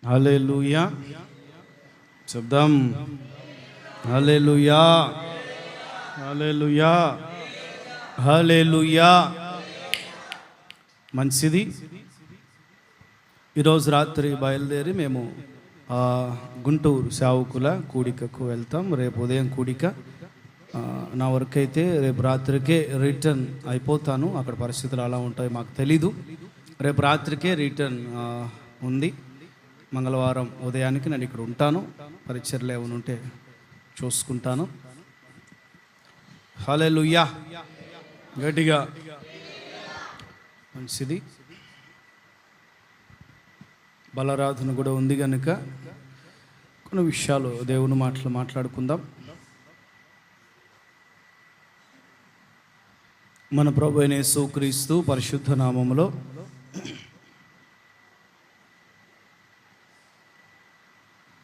హల్లెలూయా చెప్దాం. హల్లెలూయా హల్లెలూయా హల్లెలూయా. మంచిది. ఈరోజు రాత్రి బయలుదేరి మేము గుంటూరు సేవకుల కూడికకు వెళ్తాం. రేపు ఉదయం కూడిక. నా వరకు అయితే రేపు రాత్రికే రిటర్న్ అయిపోతాను. అక్కడ పరిస్థితులు అలా ఉంటాయి మాకు తెలీదు. రేపు రాత్రికే రిటర్న్ ఉంది. మంగళవారం ఉదయానికి నేను ఇక్కడ ఉంటాను. పరిచర్లు ఏమైనా ఉంటే చూసుకుంటాను. హల్లెలూయా గట్టిగా. మంచిది. బలారాధన కూడా ఉంది కనుక కొన్ని విషయాలు దేవుని మాటలు మాట్లాడుకుందాం. మన ప్రభు అయిన యేసుక్రీస్తు పరిశుద్ధ నామములో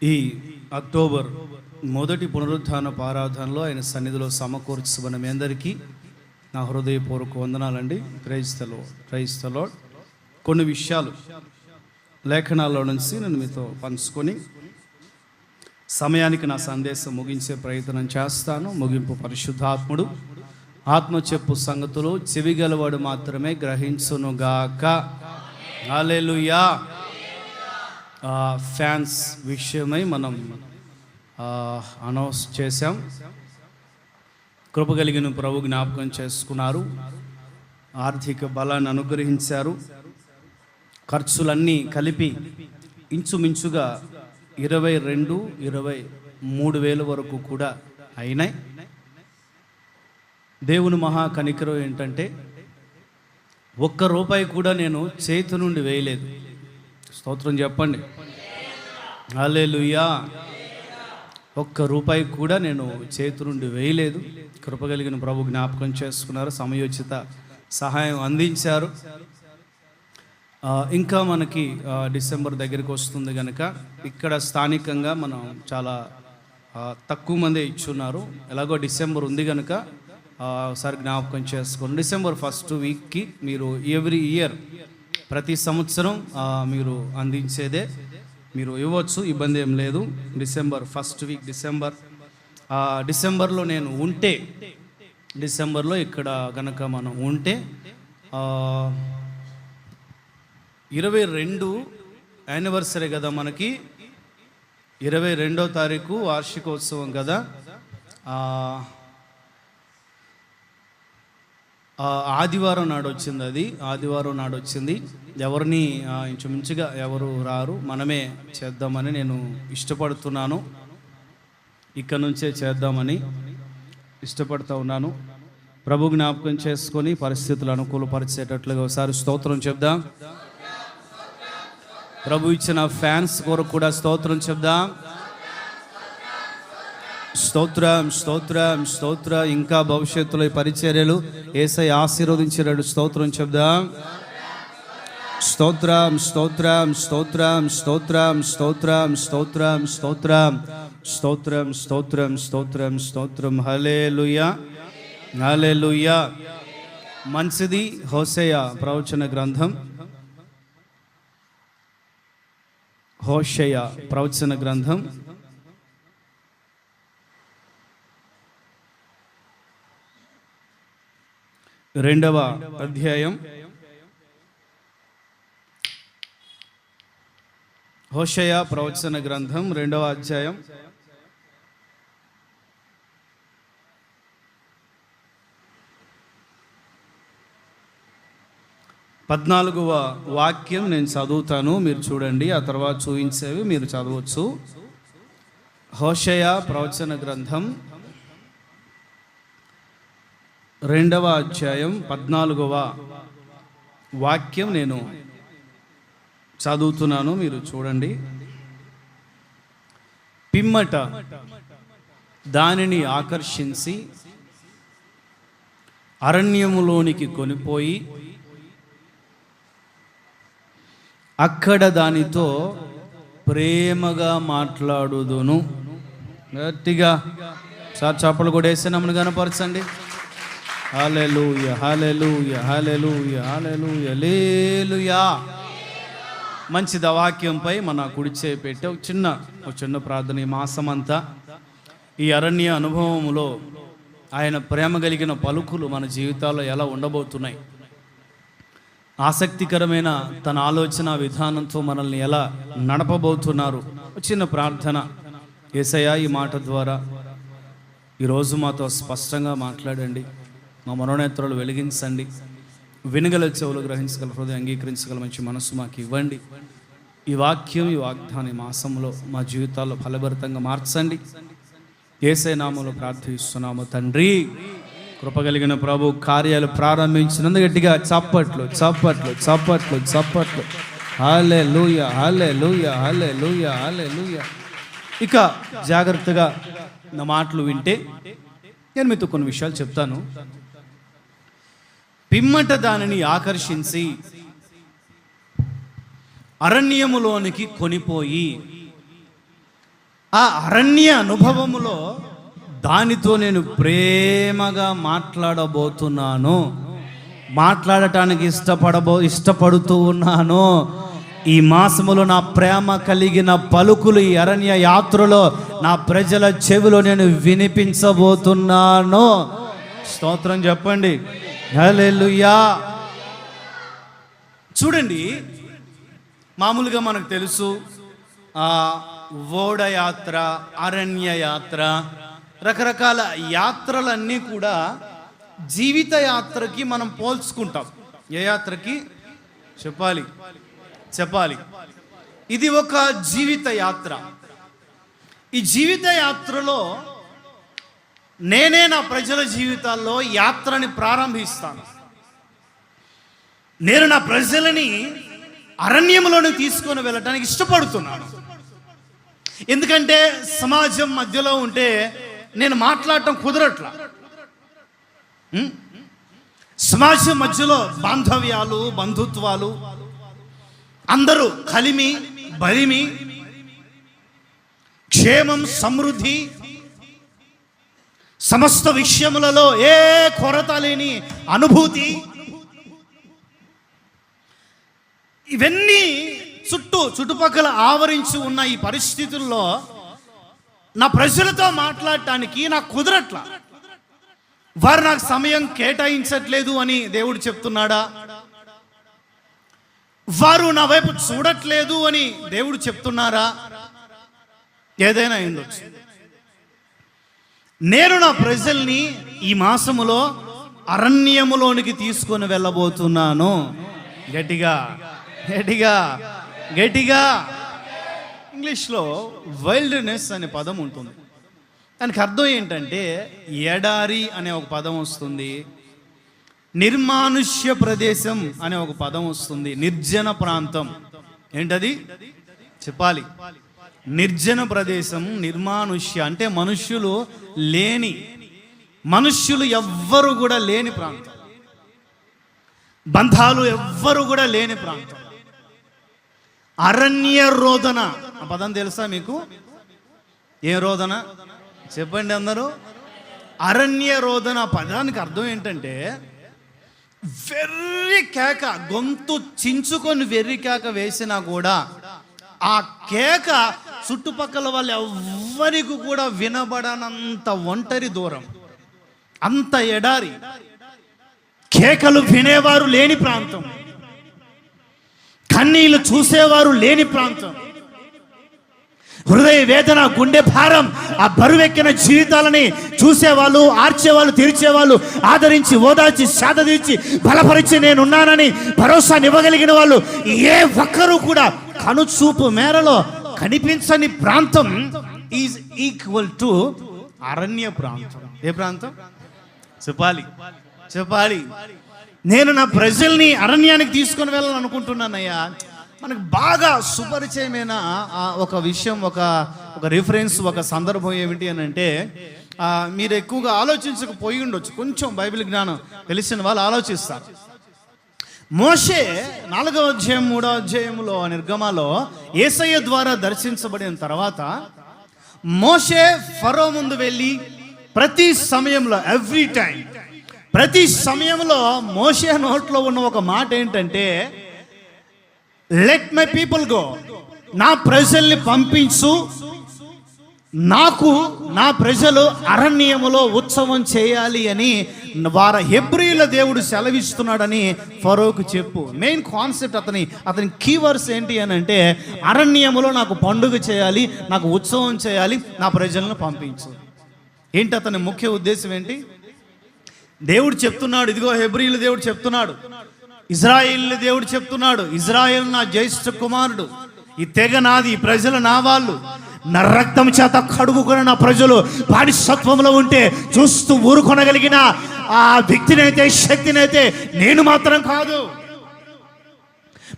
ఈ అక్టోబర్ మొదటి పునరుత్థాన ఆరాధనలో ఆయన సన్నిధిలో సమకూర్చుకున్న మీ అందరికీ నా హృదయపూర్వక వందనాలండి. Praise the Lord. కొన్ని విషయాలు లేఖనాల్లో నుంచి నేను మీతో పంచుకొని సమయానికి నా సందేశం ముగించే ప్రయత్నం చేస్తాను. ముగింపు పరిశుద్ధాత్ముడు ఆత్మ చెప్పు సంగతులు చెవిగలవాడు మాత్రమే గ్రహించునుగాక. హల్లెలూయా. ఫ్యాన్స్ విషయమై మనం అనౌన్స్ చేశాం. కృప కలిగిన ప్రభు జ్ఞాపకం చేసుకున్నారు. ఆర్థిక బలాన్ని అనుగ్రహించారు. ఖర్చులన్నీ కలిపి ఇంచుమించుగా 22-23 వేల వరకు కూడా అయినాయి. దేవుని మహా కనికరం ఏంటంటే ₹1 కూడా నేను చేతి నుండి వేయలేదు. స్తోత్రం చెప్పండి. హల్లెలూయా. ₹1 కూడా నేను చేతి నుండి వేయలేదు. కృపగలిగిన ప్రభు జ్ఞాపకం చేసుకున్నారు. సమయోచిత సహాయం అందించారు. ఇంకా మనకి డిసెంబర్ దగ్గరికి వస్తుంది కనుక ఇక్కడ స్థానికంగా మనం చాలా తక్కువ మంది ఇచ్చున్నారు. ఎలాగో డిసెంబర్ ఉంది కనుక ఒకసారి జ్ఞాపకం చేసుకోండి. డిసెంబర్ 1st వీక్కి మీరు ఎవ్రీ ఇయర్ ప్రతి సంవత్సరం మీరు అందించేదే మీరు ఇవ్వచ్చు, ఇబ్బంది ఏం లేదు. డిసెంబర్ 1st వీక్ డిసెంబర్లో నేను ఉంటే, డిసెంబర్లో ఇక్కడ గనక మనం ఉంటే 22 యానివర్సరీ కదా మనకి. 22వ తారీఖు వార్షికోత్సవం కదా. ఆదివారం నాడు వచ్చింది. అది ఆదివారం నాడు వచ్చింది. ఎవరిని ఇంచుమించుగా ఎవరు రారు, మనమే చేద్దామని నేను ఇష్టపడుతున్నాను. ఇక్కడ నుంచే చేద్దామని ఇష్టపడుతూ ఉన్నాను. ప్రభు జ్ఞాపకం చేసుకొని పరిస్థితులు అనుకూలపరిచేటట్లుగా ఒకసారి స్తోత్రం చెప్దాం. ప్రభు ఇచ్చిన ఫ్యాన్స్ కొరకు కూడా స్తోత్రం చెప్దాం. స్తోత్రం స్తోత్రం స్తోత్ర. ఇంకా భవిష్యత్తులో ఈ పరిచర్యలు యేసయ్య ఆశీర్వదించినాడు. స్తోత్రం చెప్దాం. స్తోత్రం స్తోత్రం స్తోత్రం స్తోత్రం స్తోత్రం స్తోత్రం స్తోత్రం స్తోత్రం స్తోత్రం స్తోత్రం స్తోత్రం. హల్లెలూయా హల్లెలూయా. మంచిది. హోషేయ ప్రవచన గ్రంథం, హోషేయ ప్రవచన గ్రంథం 2వ అధ్యాయం. హోషేయ ప్రవచన గ్రంథం 2వ అధ్యాయం 14వ వాక్యం నేను చదువుతాను, మీరు చూడండి. ఆ తర్వాత చూపించేవి మీరు చదవచ్చు. హోషేయ ప్రవచన గ్రంథం 2వ అధ్యాయం 14వ వాక్యం నేను చదువుతున్నాను, మీరు చూడండి. పిమ్మట దానిని ఆకర్షించి అరణ్యములోనికి కొనిపోయి అక్కడ దానితో ప్రేమగా మాట్లాడుదును. గట్టిగా సార్ చప్పలు కూడా వేసి నమ్మను కనపరచండి. హల్లెలూయా హల్లెలూయా హల్లెలూయా హల్లెలూయా హల్లెలూయా మంచి వాక్యంపై మన కుడి చేయి పెట్టి ఒక చిన్న ప్రార్థన. ఈ మాసమంతా ఈ అరణ్య అనుభవములో ఆయన ప్రేమ కలిగిన పలుకులు మన జీవితాల్లో ఎలా ఉండబోతున్నాయి, ఆసక్తికరమైన తన ఆలోచన విధానంతో మనల్ని ఎలా నడపబోతున్నారు. చిన్న ప్రార్థన. యేసయ్యా, ఈ మాట ద్వారా ఈరోజు మాతో స్పష్టంగా మాట్లాడండి. మా మనోనేత్రాలు వెలిగించండి. వినగల చెవులు, గ్రహించగల హృదయం, అంగీకరించగల మంచి మనస్సు మాకు ఇవ్వండి. ఈ వాక్యం, ఈ వాగ్దానం ఈ మాసంలో మా జీవితాల్లో ఫలభరితంగా మార్చండి. యేసయ్య నామములో ప్రార్థిస్తున్నాము తండ్రి. కృపగలిగిన ప్రభు, కార్యాలు ప్రారంభించినందుకు గట్టిగా చప్పట్లు చప్పట్లు చప్పట్లు చప్పట్లు. హల్లెలూయా హల్లెలూయా హల్లెలూయా హల్లెలూయా. ఇక జాగ్రత్తగా నా మాటలు వింటే నేను మీతో కొన్ని విషయాలు చెప్తాను. పిమ్మట దానిని ఆకర్షించి అరణ్యములోనికి కొనిపోయి ఆ అరణ్య అనుభవములో దానితో నేను ప్రేమగా మాట్లాడబోతున్నాను, మాట్లాడటానికి ఇష్టపడుతూ ఉన్నాను. ఈ మాసములో నా ప్రేమ కలిగిన పలుకులు ఈ అరణ్య యాత్రలో నా ప్రజల చెవిలో నేను వినిపించబోతున్నాను. స్తోత్రం చెప్పండి. హల్లెలూయా. చూడండి, మామూలుగా మనకు తెలుసు ఓడ యాత్ర, అరణ్య యాత్ర, రకరకాల యాత్రలన్నీ కూడా జీవిత యాత్రకి మనం పోల్చుకుంటాం. ఏ యాత్రకి చెప్పాలి. ఇది ఒక జీవిత యాత్ర. ఈ జీవిత యాత్రలో నేనే నా ప్రజల జీవితాల్లో యాత్రని ప్రారంభిస్తాను. నేను నా ప్రజలని అరణ్యంలోని తీసుకొని వెళ్ళడానికి ఇష్టపడుతున్నాను. ఎందుకంటే సమాజం మధ్యలో ఉంటే నేను మాట్లాడటం కుదరట్లా. సమాజం మధ్యలో బాంధవ్యాలు, బంధుత్వాలు, అందరూ కలిమి బలిమి, క్షేమం, సమృద్ధి, సమస్త విషయములలో ఏ కొరత లేని అనుభూతి, ఇవన్నీ చుట్టుపక్కల ఆవరించి ఉన్న ఈ పరిస్థితుల్లో నా ప్రజలతో మాట్లాడటానికి నాకు కుదరట్లా. వారు నాకు సమయం కేటాయించట్లేదు అని దేవుడు చెప్తున్నాడా? వారు నా వైపు చూడట్లేదు అని దేవుడు చెప్తున్నారా? ఏదైనా ఉండొచ్చు. నేను నా ప్రజల్ని ఈ మాసములో అరణ్యములోనికి తీసుకొని వెళ్ళబోతున్నాను. గట్టిగా గట్టిగా గట్టిగా. ఇంగ్లీష్లో వైల్డ్నెస్ అనే పదం ఉంటుంది. దానికి అర్థం ఏంటంటే ఎడారి అనే ఒక పదం వస్తుంది, నిర్మానుష్య ప్రదేశం అనే ఒక పదం వస్తుంది, నిర్జన ప్రాంతం. ఏంటది చెప్పాలి? నిర్జన ప్రదేశం, నిర్మానుష్య అంటే మనుష్యులు ఎవ్వరు కూడా లేని ప్రాంతం, బంధాలు ఎవ్వరు కూడా లేని ప్రాంతం. అరణ్య రోదన ఆ పదం తెలుసా మీకు? ఏ రోదన చెప్పండి అందరూ. అరణ్య రోదన పదానికి అర్థం ఏంటంటే వెర్రి కేక, గొంతు చించుకొని వెర్రి కేక వేసినా కూడా ఆ కేక చుట్టుపక్కల వాళ్ళు ఎవ్వరికి కూడా వినబడనంత ఒంటరి దూరం, అంత ఎడారి, కేకలు వినేవారు లేని ప్రాంతం, కన్నీళ్లు చూసేవారు లేని ప్రాంతం, హృదయ వేదన, గుండె భారం, ఆ బరువెక్కిన జీవితాలని చూసేవాళ్ళు, ఆర్చేవాళ్ళు, తీర్చేవాళ్ళు, ఆదరించి, ఓదార్చి, శాదదీర్చి, బలపరిచి నేనున్నానని భరోసానివ్వగలిగిన వాళ్ళు ఏ ఒక్కరూ కూడా కనుచూపు మేరలో కనిపించని ప్రాంతం ఈజ్ ఈక్వల్ టు అరణ్య ప్రాంతం. ఏ ప్రాంతం చెప్పాలి. నేను నా ప్రజల్ని అరణ్యానికి తీసుకొని వెళ్ళాలనుకుంటున్నానయ్యా. మనకు బాగా సుపరిచయమైన ఒక విషయం, ఒక రిఫరెన్స్, ఒక సందర్భం ఏమిటి అని అంటే, మీరు ఎక్కువగా ఆలోచించకపోయి ఉండొచ్చు, కొంచెం బైబిల్ జ్ఞానం తెలిసిన వాళ్ళు ఆలోచిస్తారు. మోషే 4వ అధ్యాయం 3వ అధ్యాయంలో నిర్గమలో యేసయ్య ద్వారా దర్శించబడిన తర్వాత మోషే ఫరో ముందు వెళ్ళి ప్రతి సమయంలో ప్రతి సమయంలో మోషే నోట్లో ఉన్న ఒక మాట ఏంటంటే, లెట్ మై పీపుల్ గో, నా ప్రజల్ని పంపించు, నాకు నా ప్రజలు అరణ్యములో ఉత్సవం చేయాలి అని హెబ్రీల దేవుడు సెలవిస్తున్నాడని ఫరోకు చెప్పు. మెయిన్ కాన్సెప్ట్ అతని కీవర్డ్స్ ఏంటి అని అంటే, అరణ్యములో నాకు పండుగ చేయాలి, నాకు ఉత్సవం చేయాలి, నా ప్రజలను పంపించు. ఏంటి అతని ముఖ్య ఉద్దేశం ఏంటి? దేవుడు చెప్తున్నాడు, ఇదిగో హెబ్రీల దేవుడు చెప్తున్నాడు, ఇజ్రాయేల్ దేవుడు చెప్తున్నాడు, ఇజ్రాయేల్ నా జ్యేష్ఠ కుమారుడు, ఈ తెగ నాది, ఈ ప్రజలు నా వాళ్ళు, నా రక్తం చేత కడుగుకున్న నా ప్రజలు బానిసత్వంలో ఉంటే చూస్తూ ఊరుకొనగలిగిన ఆ వ్యక్తినైతే, శక్తినైతే నేను మాత్రం కాదు.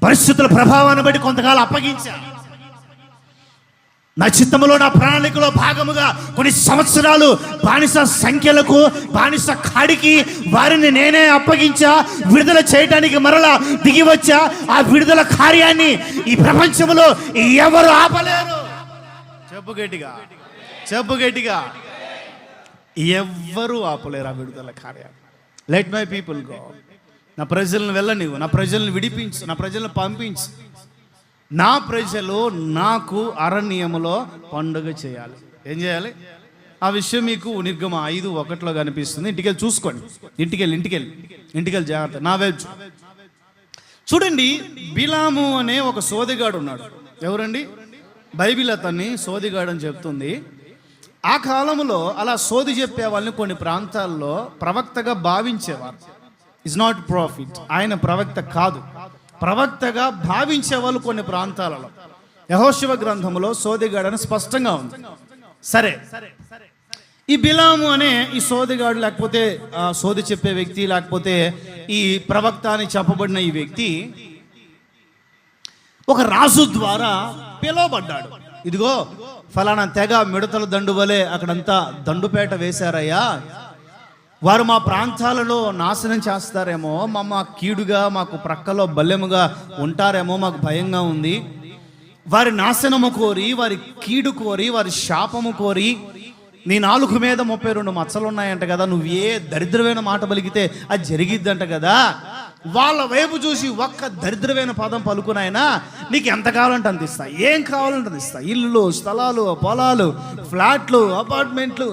పరిస్థితుల ప్రభావాన్ని బట్టి కొంతకాలం అప్పగించా. నా చిత్తములో, నా ప్రణాళికలో భాగముగా కొన్ని సంవత్సరాలు బానిస సంఖ్యలకు, బానిస కాడికి వారిని నేనే అప్పగించా. విడుదల చేయడానికి మరలా దిగి వచ్చా. ఆ విడుదల కార్యాన్ని ఈ ప్రపంచంలో ఎవరు ఆపలేరు. చెప్పు గట్టిగా ఎవ్వరూ ఆపలేరు ఆ విడుదల కార్యాన్ని. లెట్ మై పీపుల్ గో, నా ప్రజలను వెళ్ళనివ్వు, నా ప్రజలను విడిపించు, నా ప్రజలను పంపించు. నా ప్రజలు నాకు అరణ్యములో పండుగ చేయాలి. ఏం చేయాలి? ఆ విషయం మీకు నిర్గమ 5:1 కనిపిస్తుంది. ఇంటికెళ్ళి చూసుకోండి. ఇంటికెళ్ళి జాగ్రత్త. నా వైపు చూడండి. బిలాము అనే ఒక సోదిగాడు ఉన్నాడు. ఎవరండి? బైబిల్ అతన్ని సోదిగాడు అని చెప్తుంది. ఆ కాలంలో అలా సోది చెప్పే వాళ్ళని కొన్ని ప్రాంతాల్లో ప్రవక్తగా భావించేవారు. ఇస్ నాట్ ప్రాఫిట్, ఆయన ప్రవక్త కాదు, ప్రవక్తగా భావించే వాళ్ళు కొన్ని ప్రాంతాలలో. యెహోషువ గ్రంథములో సోదిగాడని స్పష్టంగా ఉంది. సరే, ఈ బిలాము అనే ఈ సోదిగాడు, లేకపోతే సోది చెప్పే వ్యక్తి, లేకపోతే ఈ ప్రవక్త అని చెప్పబడిన ఈ వ్యక్తి ఒక రాజు ద్వారా పిలువబడ్డాడు. ఇదిగో ఫలానా తెగ మిడతల దండు వలె అక్కడంతా దండుపేట వేశారయ్యా, వారు మా ప్రాంతాలలో నాశనం చేస్తారేమో, మా కీడుగా, మాకు ప్రక్కలో బల్లెముగా ఉంటారేమో, మాకు భయంగా ఉంది. వారి నాశనము కోరి, వారి కీడు కోరి, వారి శాపము కోరి, నీ నాలుగు మీద 32 మచ్చలు ఉన్నాయంట కదా, నువ్వు ఏ దరిద్రమైన మాట పలికితే అది జరిగిద్దంట కదా. వాళ్ళ వైపు చూసి ఒక్క దరిద్రమైన పదం పలుకునైనా నీకు ఎంత కావాలంటే అంత ఇస్తా, ఏం కావాలంటే అంత ఇస్తా. ఇల్లు, స్థలాలు, పొలాలు, ఫ్లాట్లు, అపార్ట్మెంట్లు,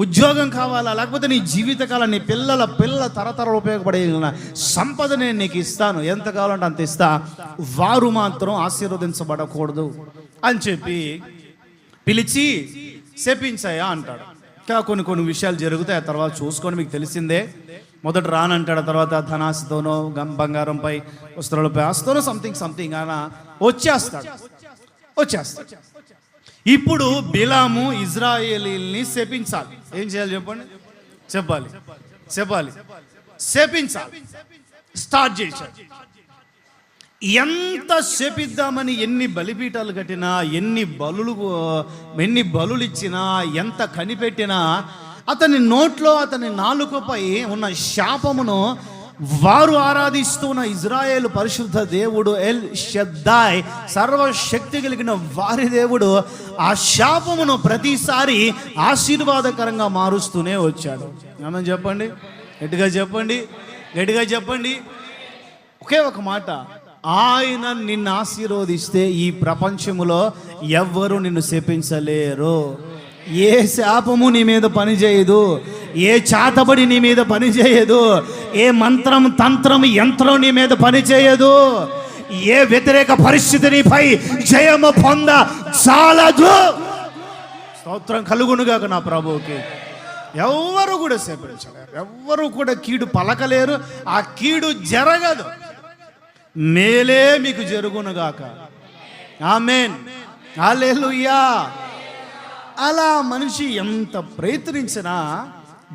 ఉద్యోగం కావాలా, లేకపోతే నీ జీవితకాలం, నీ పిల్లల తరతరాలు ఉపయోగపడే సంపద నేను నీకు ఇస్తాను, ఎంత కావాలంటే అంత ఇస్తా. వారు మాత్రం ఆశీర్వదించబడకూడదు అని చెప్పి పిలిచి శపించాయా అంటాడు. ఇంకా కొన్ని విషయాలు జరుగుతాయి. ఆ తర్వాత చూసుకొని మీకు తెలిసిందే. మొదట రానంటాడు, తర్వాత ధనాశతోనో, బంగారంపై, వస్త్రాలపై ఆస్తోనో సంథింగ్ ఆయన వచ్చేస్తాడు. ఇప్పుడు బిలాము ఇజ్రాయేలీల్ని శపించాలి. ఏం చేయాలి చెప్పండి? చెప్పాలి. శపించాలి. స్టార్ట్ చేశాడు. ఎంత శపిద్దామని ఎన్ని బలిపీఠాలు కట్టినా, ఎన్ని బలులు ఇచ్చినా, ఎంత కనిపెట్టినా అతని నోట్లో, అతని నాలుకపై ఉన్న శాపమును వారు ఆరాధిస్తున్న ఇజ్రాయేలు పరిశుద్ధ దేవుడు ఎల్ షద్దాయ్, సర్వశక్తి కలిగిన వారి దేవుడు, ఆ శాపమును ప్రతిసారి ఆశీర్వాదకరంగా మారుస్తూనే వచ్చాడు. ఏమని చెప్పండి? గట్టిగా చెప్పండి. ఒకే ఒక మాట, ఆయన నిన్ను ఆశీర్వదిస్తే ఈ ప్రపంచములో ఎవ్వరూ నిన్ను శపించలేరు. ఏ శాపము నీ మీద పనిచేయదు, ఏ చాతబడి నీ మీద పనిచేయదు, ఏ మంత్రం, తంత్రం, యంత్రం నీ మీద పనిచేయదు, ఏ వ్యతిరేక పరిస్థితి నీపై జయము పొంద చాలదు. స్తోత్రం కలుగునుగాక నా ప్రభువుకి. ఎవ్వరు కూడా శపించలేరు, ఎవ్వరు కూడా కీడు పలకలేరు, ఆ కీడు జరగదు. మేలే మీకు జరుగునుగాక. ఆమేన్, హల్లెలూయా. అలా మనిషి ఎంత ప్రయత్నించినా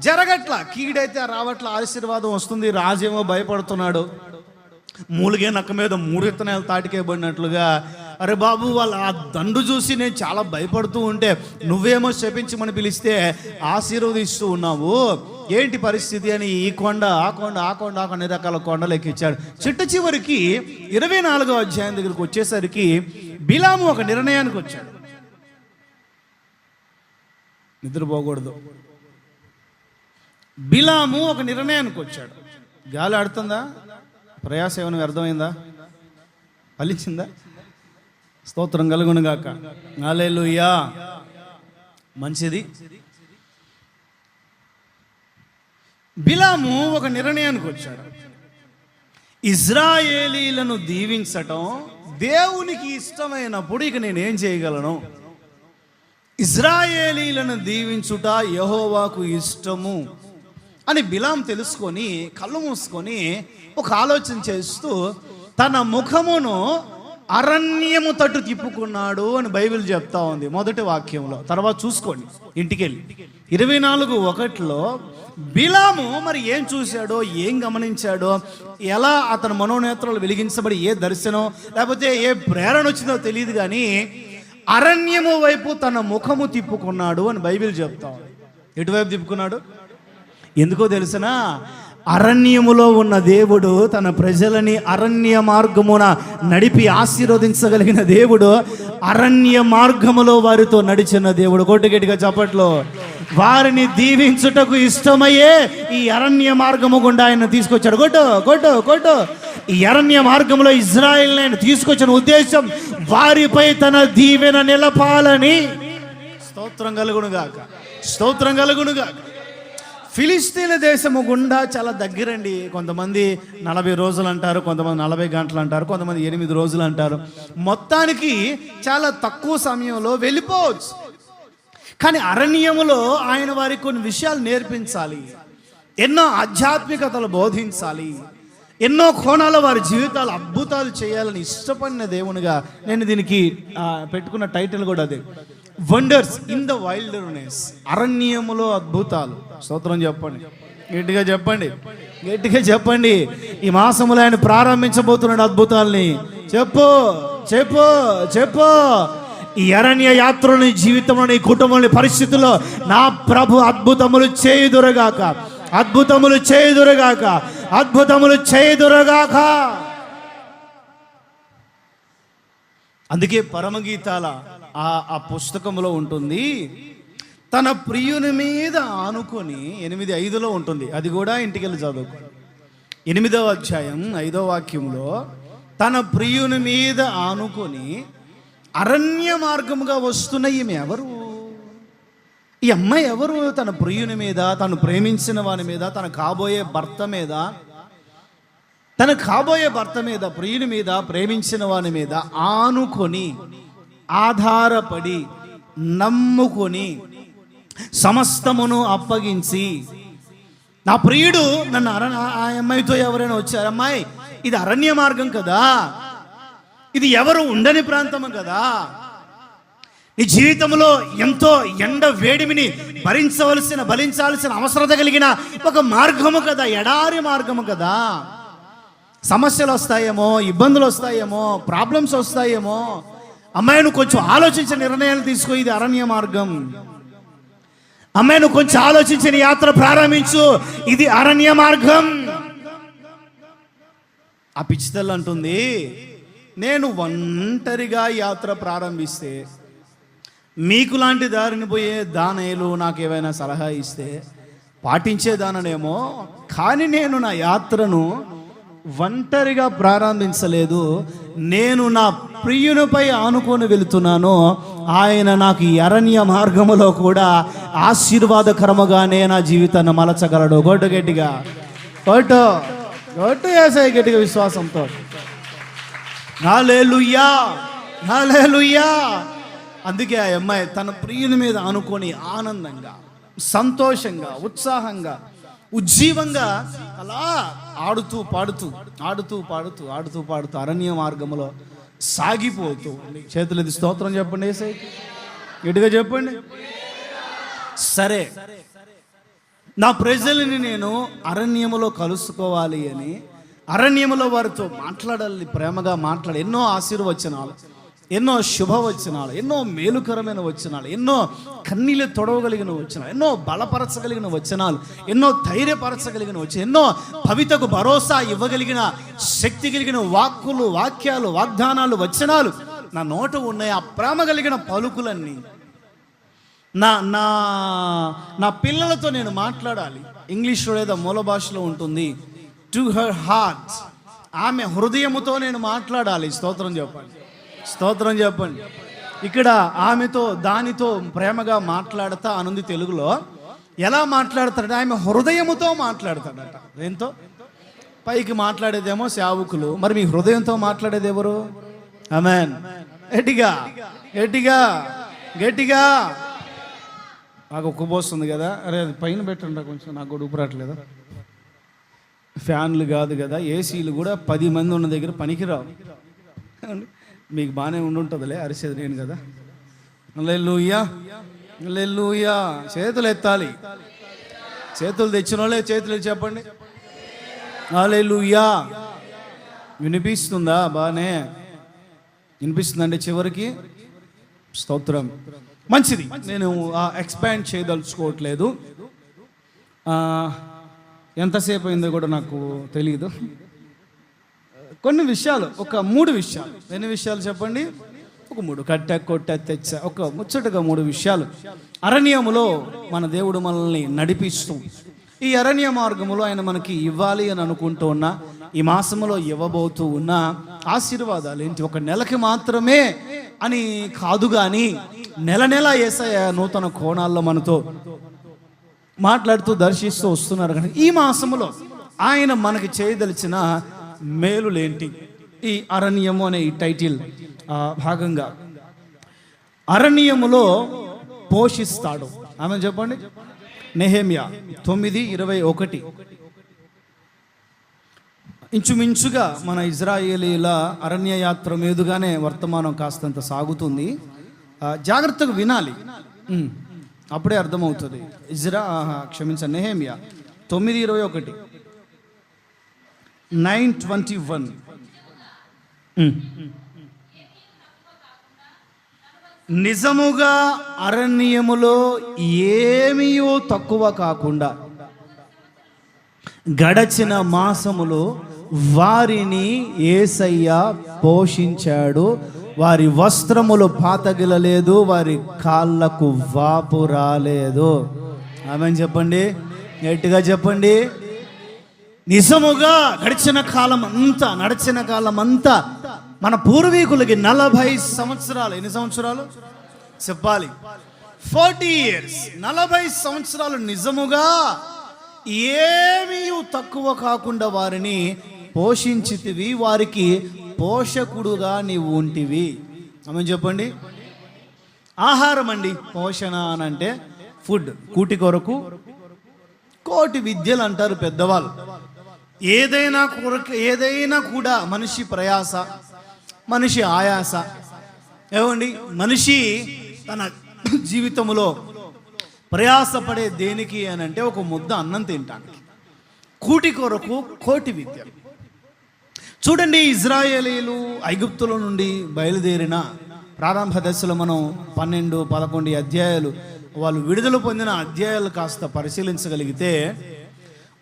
జరగట్లా, కీడైతే రావట్లా, ఆశీర్వాదం వస్తుంది. రాజేమో భయపడుతున్నాడు. మూలిగే నక్క మీద 3 విత్తనాలు తాటికేయబడినట్లుగా, అరే బాబు, వాళ్ళ ఆ దండు చూసి నేను చాలా భయపడుతూ ఉంటే నువ్వేమో శపించమని పిలిస్తే ఆశీర్వదిస్తూ ఉన్నావు, ఏంటి పరిస్థితి అని ఈ కొండ, ఆ కొండ అన్ని రకాల కొండలు ఎక్కించాడు. చివరికి 24వ అధ్యాయం దగ్గరికి వచ్చేసరికి బిలాము ఒక నిర్ణయానికి వచ్చాడు. నిద్రపోకూడదు. బిలాము ఒక నిర్ణయానికి వచ్చాడు. గాలి ఆడుతుందా? ప్రయాస ఏమైనా అర్థమైందా? ఫలించిందా? స్తోత్రం కలుగునుగాక. హల్లెలూయా. మంచిది. బిలాము ఒక నిర్ణయానికి వచ్చాడు. ఇజ్రాయేలీలను దీవించటం దేవునికి ఇష్టమైనప్పుడు ఇక నేనేం చేయగలను? ఇజ్రాయేలీలను దీవించుట యెహోవాకు ఇష్టము అని బిలాం తెలుసుకొని కళ్ళు మూసుకొని ఒక ఆలోచన చేస్తూ తన ముఖమును అరణ్యము తట్టు తిప్పుకున్నాడు అని బైబిల్ చెప్తా ఉంది మొదటి వాక్యంలో. తర్వాత చూసుకోండి ఇంటికెళ్ళి 24:1 బిలాము మరి ఏం చూశాడో, ఏం గమనించాడో, ఎలా అతని మనోనేత్రాలు వెలిగించబడి ఏ దర్శనం లేకపోతే ఏ ప్రేరణ వచ్చిందో తెలియదు, కానీ అరణ్యము వైపు తన ముఖము తిప్పుకున్నాడు అని బైబిల్ చెప్తా ఉంది. ఎటువైపు తిప్పుకున్నాడు? ఎందుకో తెలిసినా, అరణ్యములో ఉన్న దేవుడు తన ప్రజలని అరణ్య మార్గమున నడిపి ఆశీర్వదించగలిగిన దేవుడు, అరణ్య మార్గములో వారితో నడిచిన దేవుడు. గట్టిగా చప్పట్లో. వారిని దీవించుటకు ఇష్టమయ్యే ఈ అరణ్య మార్గము గుండా ఆయన తీసుకొచ్చాడు. కొట్టు. ఈ అరణ్య మార్గంలో ఇజ్రాయెల్ని ఆయన తీసుకొచ్చిన ఉద్దేశం వారిపై తన దీవెన నిలపాలని. స్తోత్రం కలుగునుగాక. ఫిలిస్తీన్ దేశము గుండా చాలా దగ్గరండి. కొంతమంది 40 రోజులు అంటారు, కొంతమంది 40 గంటలు అంటారు, కొంతమంది 8 రోజులు అంటారు. మొత్తానికి చాలా తక్కువ సమయంలో వెళ్ళిపోవచ్చు. కానీ అరణ్యములో ఆయన వారికి కొన్ని విషయాలు నేర్పించాలి, ఎన్నో ఆధ్యాత్మికతలు బోధించాలి, ఎన్నో కోణాల వారి జీవితాలు అద్భుతాలు చేయాలని ఇష్టపడిన దేవునిగా నేను దీనికి పెట్టుకున్న టైటిల్ కూడా అదే, వండర్స్ ఇన్ ద వైల్డర్నెస్. అరణ్యములో అద్భుతాలు. స్తోత్రం చెప్పండి, గట్టిగా చెప్పండి. ఈ మాసములో ఆయన ప్రారంభించబోతున్నాడు అద్భుతాల్ని. చెప్పు. ఈ అరణ్య యాత్రని జీవితంలో, నీ కుటుంబంలో, పరిస్థితుల్లో నా ప్రభు అద్భుతములు చేయుదురుగాక. అందుకే పరమగీతాల ఆ పుస్తకంలో ఉంటుంది, తన ప్రియుని మీద ఆనుకొని 8:5 ఉంటుంది. అది కూడా ఇంటికెళ్ళి చదువుకో. 8వ అధ్యాయం 5వ వాక్యంలో తన ప్రియుని మీద ఆనుకొని అరణ్య మార్గముగా వస్తున్న ఈమె ఎవరు? ఈ అమ్మాయి ఎవరు? తన ప్రియుని మీద, తను ప్రేమించిన వాని మీద, తన కాబోయే భర్త మీద, ప్రియుని మీద, ప్రేమించిన వాని మీద ఆనుకొని, ఆధారపడి, నమ్ముకొని, సమస్తమును అప్పగించి, నా ప్రియుడు నన్ను ఆ అమ్మాయితో ఎవరైనా వచ్చారు, అమ్మాయి ఇది అరణ్య మార్గం కదా, ఇది ఎవరు ఉండని ప్రాంతము కదా, నీ జీవితంలో ఎంతో ఎండ వేడిమిని భరించాల్సిన అవసరత కలిగిన ఒక మార్గము కదా, ఎడారి మార్గము కదా, సమస్యలు వస్తాయేమో, ఇబ్బందులు వస్తాయేమో, ప్రాబ్లమ్స్ వస్తాయేమో, అమ్మాయి నువ్వు కొంచెం ఆలోచించిన నిర్ణయాలు తీసుకో, ఇది అరణ్య మార్గం. అమ్మాయి నువ్వు కొంచెం ఆలోచించిన యాత్ర ప్రారంభించు, ఇది అరణ్య మార్గం. ఆ పిచ్చితల్లి అంటుంది, నేను ఒంటరిగా యాత్ర ప్రారంభిస్తే, మీకు లాంటి దారిని పోయే దానయ్యలు నాకు ఏమైనా సలహా ఇస్తే పాటించేదాననేమో, కానీ నేను నా యాత్రను ఒంటరిగా ప్రారంభించలేదు, నేను నా ప్రియునిపై ఆనుకొని వెళుతున్నాను. ఆయన నాకు ఈ అరణ్య మార్గములో కూడా ఆశీర్వాదకరముగానే నా జీవితాన్ని మలచగలడు. గట్టిగా వేసాయి, గట్టిగా విశ్వాసంతో. హల్లెలూయా. అందుకే ఆ అమ్మాయి తన ప్రియుని మీద ఆనుకొని ఆనందంగా, సంతోషంగా, ఉత్సాహంగా, ఉజ్జీవంగా అలా ఆడుతూ పాడుతూ అరణ్య మార్గంలో సాగిపోతూ. చేతులెత్తి స్తోత్రం చెప్పండి, యేసయ్యకి గట్టిగా చెప్పండి. సరే, నా ప్రజల్ని నేను అరణ్యములో కలుసుకోవాలి అని, అరణ్యములో వారితో మాట్లాడాలి, ప్రేమగా మాట్లాడాలి. ఎన్నో ఆశీర్వచనాలు, ఎన్నో శుభవచనాలు, ఎన్నో మేలుకరమైన వచనాలు, ఎన్నో కన్నీళ్ళు తొడవగలిగిన వచనాలు, ఎన్నో బలపరచగలిగిన వచనాలు, ఎన్నో ధైర్యపరచగలిగిన వచనాలు, ఎన్నో భవితకు భరోసా ఇవ్వగలిగిన శక్తి కలిగిన వాక్యాలు, వాగ్దానాలు, వచనాలు నా నోట ఉన్నాయి. ఆ ప్రేమ కలిగిన పలుకులన్నీ నా పిల్లలతో నేను మాట్లాడాలి. ఇంగ్లీష్లో లేదా మూల భాషలో ఉంటుంది, టు హర్ హార్ట్ ఆమె హృదయముతో నేను మాట్లాడాలి. స్తోత్రం చెప్పండి, స్తోత్రం చెప్పండి. ఇక్కడ ఆమెతో దానితో ప్రేమగా మాట్లాడతా అనుంది తెలుగులో. ఎలా మాట్లాడతాడట? ఆమె హృదయముతో మాట్లాడతాడట. ఏంతో? పైకి మాట్లాడేదేమో సేవకులు, మరి మీ హృదయంతో మాట్లాడేది ఎవరు? ఆమేన్. గట్టిగా గట్టిగా గట్టిగా. నాకు ఉక్కబోస్తుంది కదా. అరే అది పైన పెట్టండి కొంచెం, నాకు కూడా ఊపిరాట్లేదా. ఫ్యాన్లు కాదు కదా, ఏసీలు కూడా 10 మంది ఉన్న దగ్గర పనికిరావు. మీకు బాగానే ఉండుంటుందిలే, అరిసేది నేను కదా. హల్లెలూయా, హల్లెలూయా. చేతులు ఎత్తాలి. చేతులు తెచ్చిన వాళ్ళే చేతులు ఎత్తి చెప్పండి హల్లెలూయా. వినిపిస్తుందా? బాగానే వినిపిస్తుందండి చివరికి. స్తోత్రం. మంచిది. నేను ఎక్స్పాండ్ చేయదలుచుకోవట్లేదు. ఎంతసేపు అయిందో కూడా నాకు తెలియదు. కొన్ని విషయాలు, ఒక 3 విషయాలు. ఎన్ని విషయాలు చెప్పండి? ఒక 3. కట్ట కొట్ట తెచ్చ, ఒక ముచ్చటగా 3 విషయాలు. అరణ్యములో మన దేవుడు మనల్ని నడిపిస్తూ, ఈ అరణ్య మార్గములో ఆయన మనకి ఇవ్వాలి అని అనుకుంటూ ఉన్న, ఈ మాసములో ఇవ్వబోతూ ఉన్న ఆశీర్వాదాలు ఏంటి? ఒక నెలకి మాత్రమే అని కాదు కానీ నెల నెల యేసయ్య నూతన కోణాల్లో మనతో మాట్లాడుతూ దర్శిస్తూ వస్తున్నారు. కానీ ఈ మాసములో ఆయన మనకి చేయదలిచిన మేలులేంటి? ఈ అరణ్యము అనే ఈ టైటిల్ భాగంగా అరణ్యములో పోషిస్తాడు. ఆమె చెప్పండి. నెహెమ్యా 9:21. ఇంచుమించుగా మన ఇజ్రాయేలీల అరణ్య యాత్ర మీదుగానే వర్తమానం కాస్తంత సాగుతుంది. జాగ్రత్తగా వినాలి, అప్పుడే అర్థమవుతుంది. క్షమించండి, నెహెమ్యా 9:21, 9:21. నిజముగా అరణ్యములో ఏమీయో తక్కువ కాకుండా గడచిన మాసములో వారిని యేసయ్య పోషించాడు. వారి వస్త్రములు పాతగిలలేదు, వారి కాళ్ళకు వాపు రాలేదు. ఆమేన్ చెప్పండి, గట్టిగా చెప్పండి. నిజముగా గడిచిన కాలం అంతా, నడిచిన కాలం అంతా మన పూర్వీకులకి 40 సంవత్సరాలు. ఎన్ని సంవత్సరాలు చెప్పాలి? 40 years. 40 సంవత్సరాలు నిజముగా ఏమీ తక్కువ కాకుండా వారిని పోషించితివి, వారికి పోషకుడుగా నీవు ఉంటివి. ఆమె చెప్పండి. ఆహారం అండి పోషణ అని అంటే ఫుడ్. కూటి కొరకు కోటి విద్యలు అంటారు పెద్దవాళ్ళు. ఏదైనా కూడా మనిషి ప్రయాస, మనిషి ఆయాస, ఏమండి మనిషి తన జీవితంలో ప్రయాసపడే దేనికి అని అంటే ఒక ముద్ద అన్నం తింటానికి. కూటి కొరకు కోటి విద్యలు. చూడండి, ఇజ్రాయేలీలు ఐగుప్తుల నుండి బయలుదేరిన ప్రారంభ దశలో మనం 12, 11 అధ్యాయాలు వాళ్ళు విడుదల పొందిన అధ్యాయాలు కాస్త పరిశీలించగలిగితే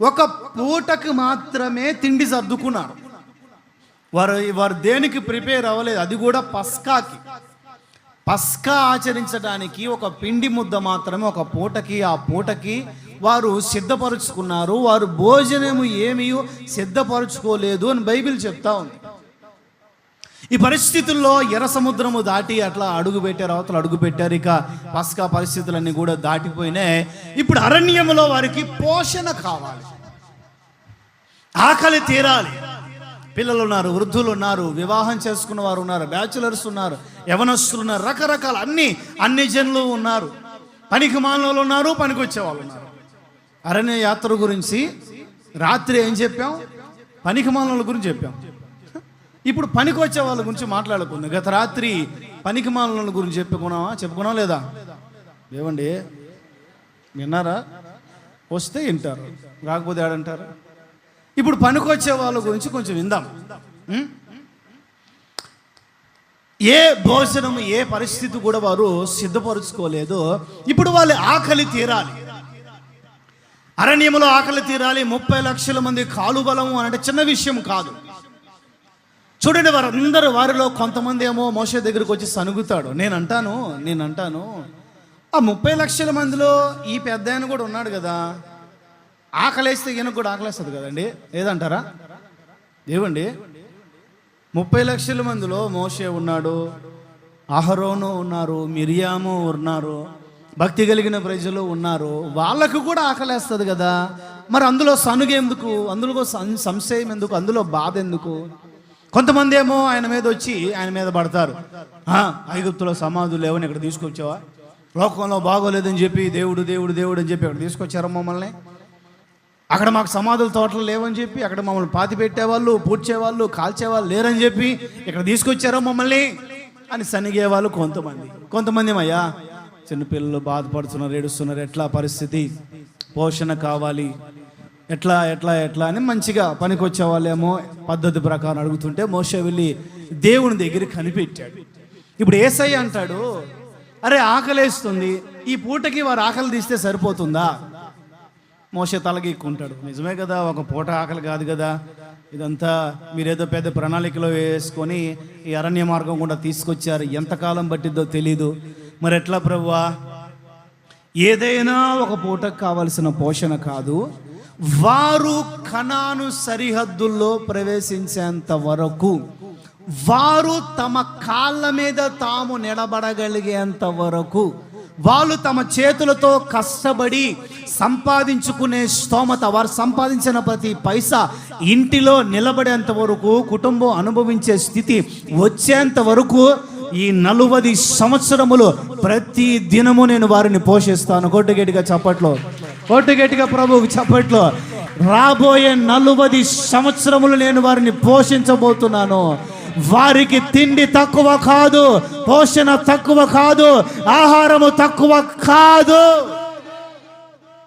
ఒక పూటకు మాత్రమే తిండి సర్దుకున్నారు. వారు దేనికి ప్రిపేర్ అవ్వలేదు. అది కూడా పస్కాకి. పస్కా ఆచరించడానికి ఒక పిండి ముద్ద మాత్రమే ఒక పూటకి, ఆ పూటకి వారు సిద్ధపరుచుకున్నారు. వారు భోజనము ఏమీ సిద్ధపరుచుకోలేదు అని బైబిల్ చెప్తా ఉంది. ఈ పరిస్థితుల్లో ఎర్ర సముద్రము దాటి అట్లా అడుగుపెట్టారు, అవతల అడుగుపెట్టారు. ఇక పస్కా పరిస్థితులన్నీ కూడా దాటిపోయినాయి. ఇప్పుడు అరణ్యములో వారికి పోషణ కావాలి, ఆకలి తీరాలి. పిల్లలు ఉన్నారు, వృద్ధులు ఉన్నారు, వివాహం చేసుకున్న వారు ఉన్నారు, బ్యాచులర్స్ ఉన్నారు, యవనస్తులు ఉన్నారు, రకరకాల అన్ని జనులు ఉన్నారు, పనికి మాలిన ఉన్నారు, పనికి వచ్చే వాళ్ళు ఉన్నారు. అరణ్య యాత్ర గురించి రాత్రి ఏం చెప్పాం? పనికి మాలిన గురించి చెప్పాం. ఇప్పుడు పనికి వచ్చే వాళ్ళ గురించి మాట్లాడుకుందాం. గత రాత్రి పనికి మాలిన గురించి చెప్పుకున్నాం లేదా? ఏమండి విన్నారా? వస్తే వింటారు, రాకపోతే ఆడంటారు. ఇప్పుడు పనికొచ్చే వాళ్ళ గురించి కొంచెం విందాం. ఏ భోజనం, ఏ పరిస్థితి కూడా వారు సిద్ధపరుచుకోలేదు. ఇప్పుడు వాళ్ళ ఆకలి తీరాలి, అరణ్యంలో ఆకలి తీరాలి. 30 లక్షల మంది కాలుబలము అంటే చిన్న విషయం కాదు. చూడండి, వారిలో కొంతమంది ఏమో మోషే దగ్గరికి వచ్చి సనుగుతాడు. నేను అంటాను ఆ 30 లక్షల మందిలో ఈ పెద్ద ఆయన కూడా ఉన్నాడు కదా, ఆకలేస్తే ఈయనకు కూడా ఆకలేస్తుంది కదండి, ఏదంటారా? ఏవండి 30 లక్షల మందిలో మోషే ఉన్నాడు, అహరోను ఉన్నారు, మిరియాము ఉన్నారు, భక్తి కలిగిన ప్రజలు ఉన్నారు. వాళ్ళకు కూడా ఆకలేస్తుంది కదా, మరి అందులో సనుగు ఎందుకు, అందులో సంశయం ఎందుకు, అందులో బాధ ఎందుకు? కొంతమంది ఏమో ఆయన మీద వచ్చి ఆయన మీద పడతారు. ఐగుప్తులో సమాధులు లేవని ఇక్కడ తీసుకొచ్చావా, లోకంలో బాగోలేదని చెప్పి దేవుడు దేవుడు దేవుడు అని చెప్పి అక్కడ తీసుకొచ్చారా మమ్మల్ని, అక్కడ మాకు సమాధుల తోటలు లేవని చెప్పి అక్కడ మమ్మల్ని పాతి పెట్టేవాళ్ళు, పూడ్చేవాళ్ళు, కాల్చేవాళ్ళు లేరని చెప్పి ఇక్కడ తీసుకొచ్చారో మమ్మల్ని అని సనిగేవాళ్ళు కొంతమంది అయ్యా చిన్నపిల్లలు బాధపడుతున్నారు, ఏడుస్తున్నారు, ఎట్లా పరిస్థితి, పోషణ కావాలి, ఎట్లా ఎట్లా ఎట్లా అని మంచిగా పనికొచ్చే వాళ్ళేమో పద్ధతి ప్రకారం అడుగుతుంటే మోషే వెళ్ళి దేవుని దగ్గర కనిపెట్టాడు. ఇప్పుడు యేసయ్య అంటాడు, అరే ఆకలేస్తుంది, ఈ పూటకి వారు ఆకలి తీస్తే సరిపోతుందా? మోషే తలగెక్కుంటాడు, నిజమే కదా, ఒక పూట ఆకలి కాదు కదా, ఇదంతా మీరేదో పెద్ద ప్రణాళికలో వేసుకొని ఈ అరణ్య మార్గం కూడా తీసుకొచ్చారు, ఎంతకాలం పట్టిద్దో తెలీదు, మరి ఎట్లా ప్రభువా? ఏదైనా ఒక పూటకు కావలసిన పోషణ కాదు, వారు కనాను సరిహద్దుల్లో ప్రవేశించేంత వరకు, వారు తమ కాళ్ళ మీద తాము నిలబడగలిగేంత వరకు, వాళ్ళు తమ చేతులతో కష్టపడి సంపాదించుకునే స్తోమత, వారు సంపాదించిన ప్రతి పైసా ఇంటిలో నిలబడేంత వరకు, కుటుంబం అనుభవించే స్థితి వచ్చేంత వరకు ఈ 40 సంవత్సరములు ప్రతి దినము నేను వారిని పోషిస్తాను. కొట్టుగట్టిగా చప్పట్లో, కొట్టుగట్టిగా ప్రభువుకి చప్పట్లో. రాబోయే 40 సంవత్సరములు నేను వారిని పోషించబోతున్నాను. వారికి తిండి తక్కువ కాదు, పోషణ తక్కువ కాదు, ఆహారము తక్కువ కాదు.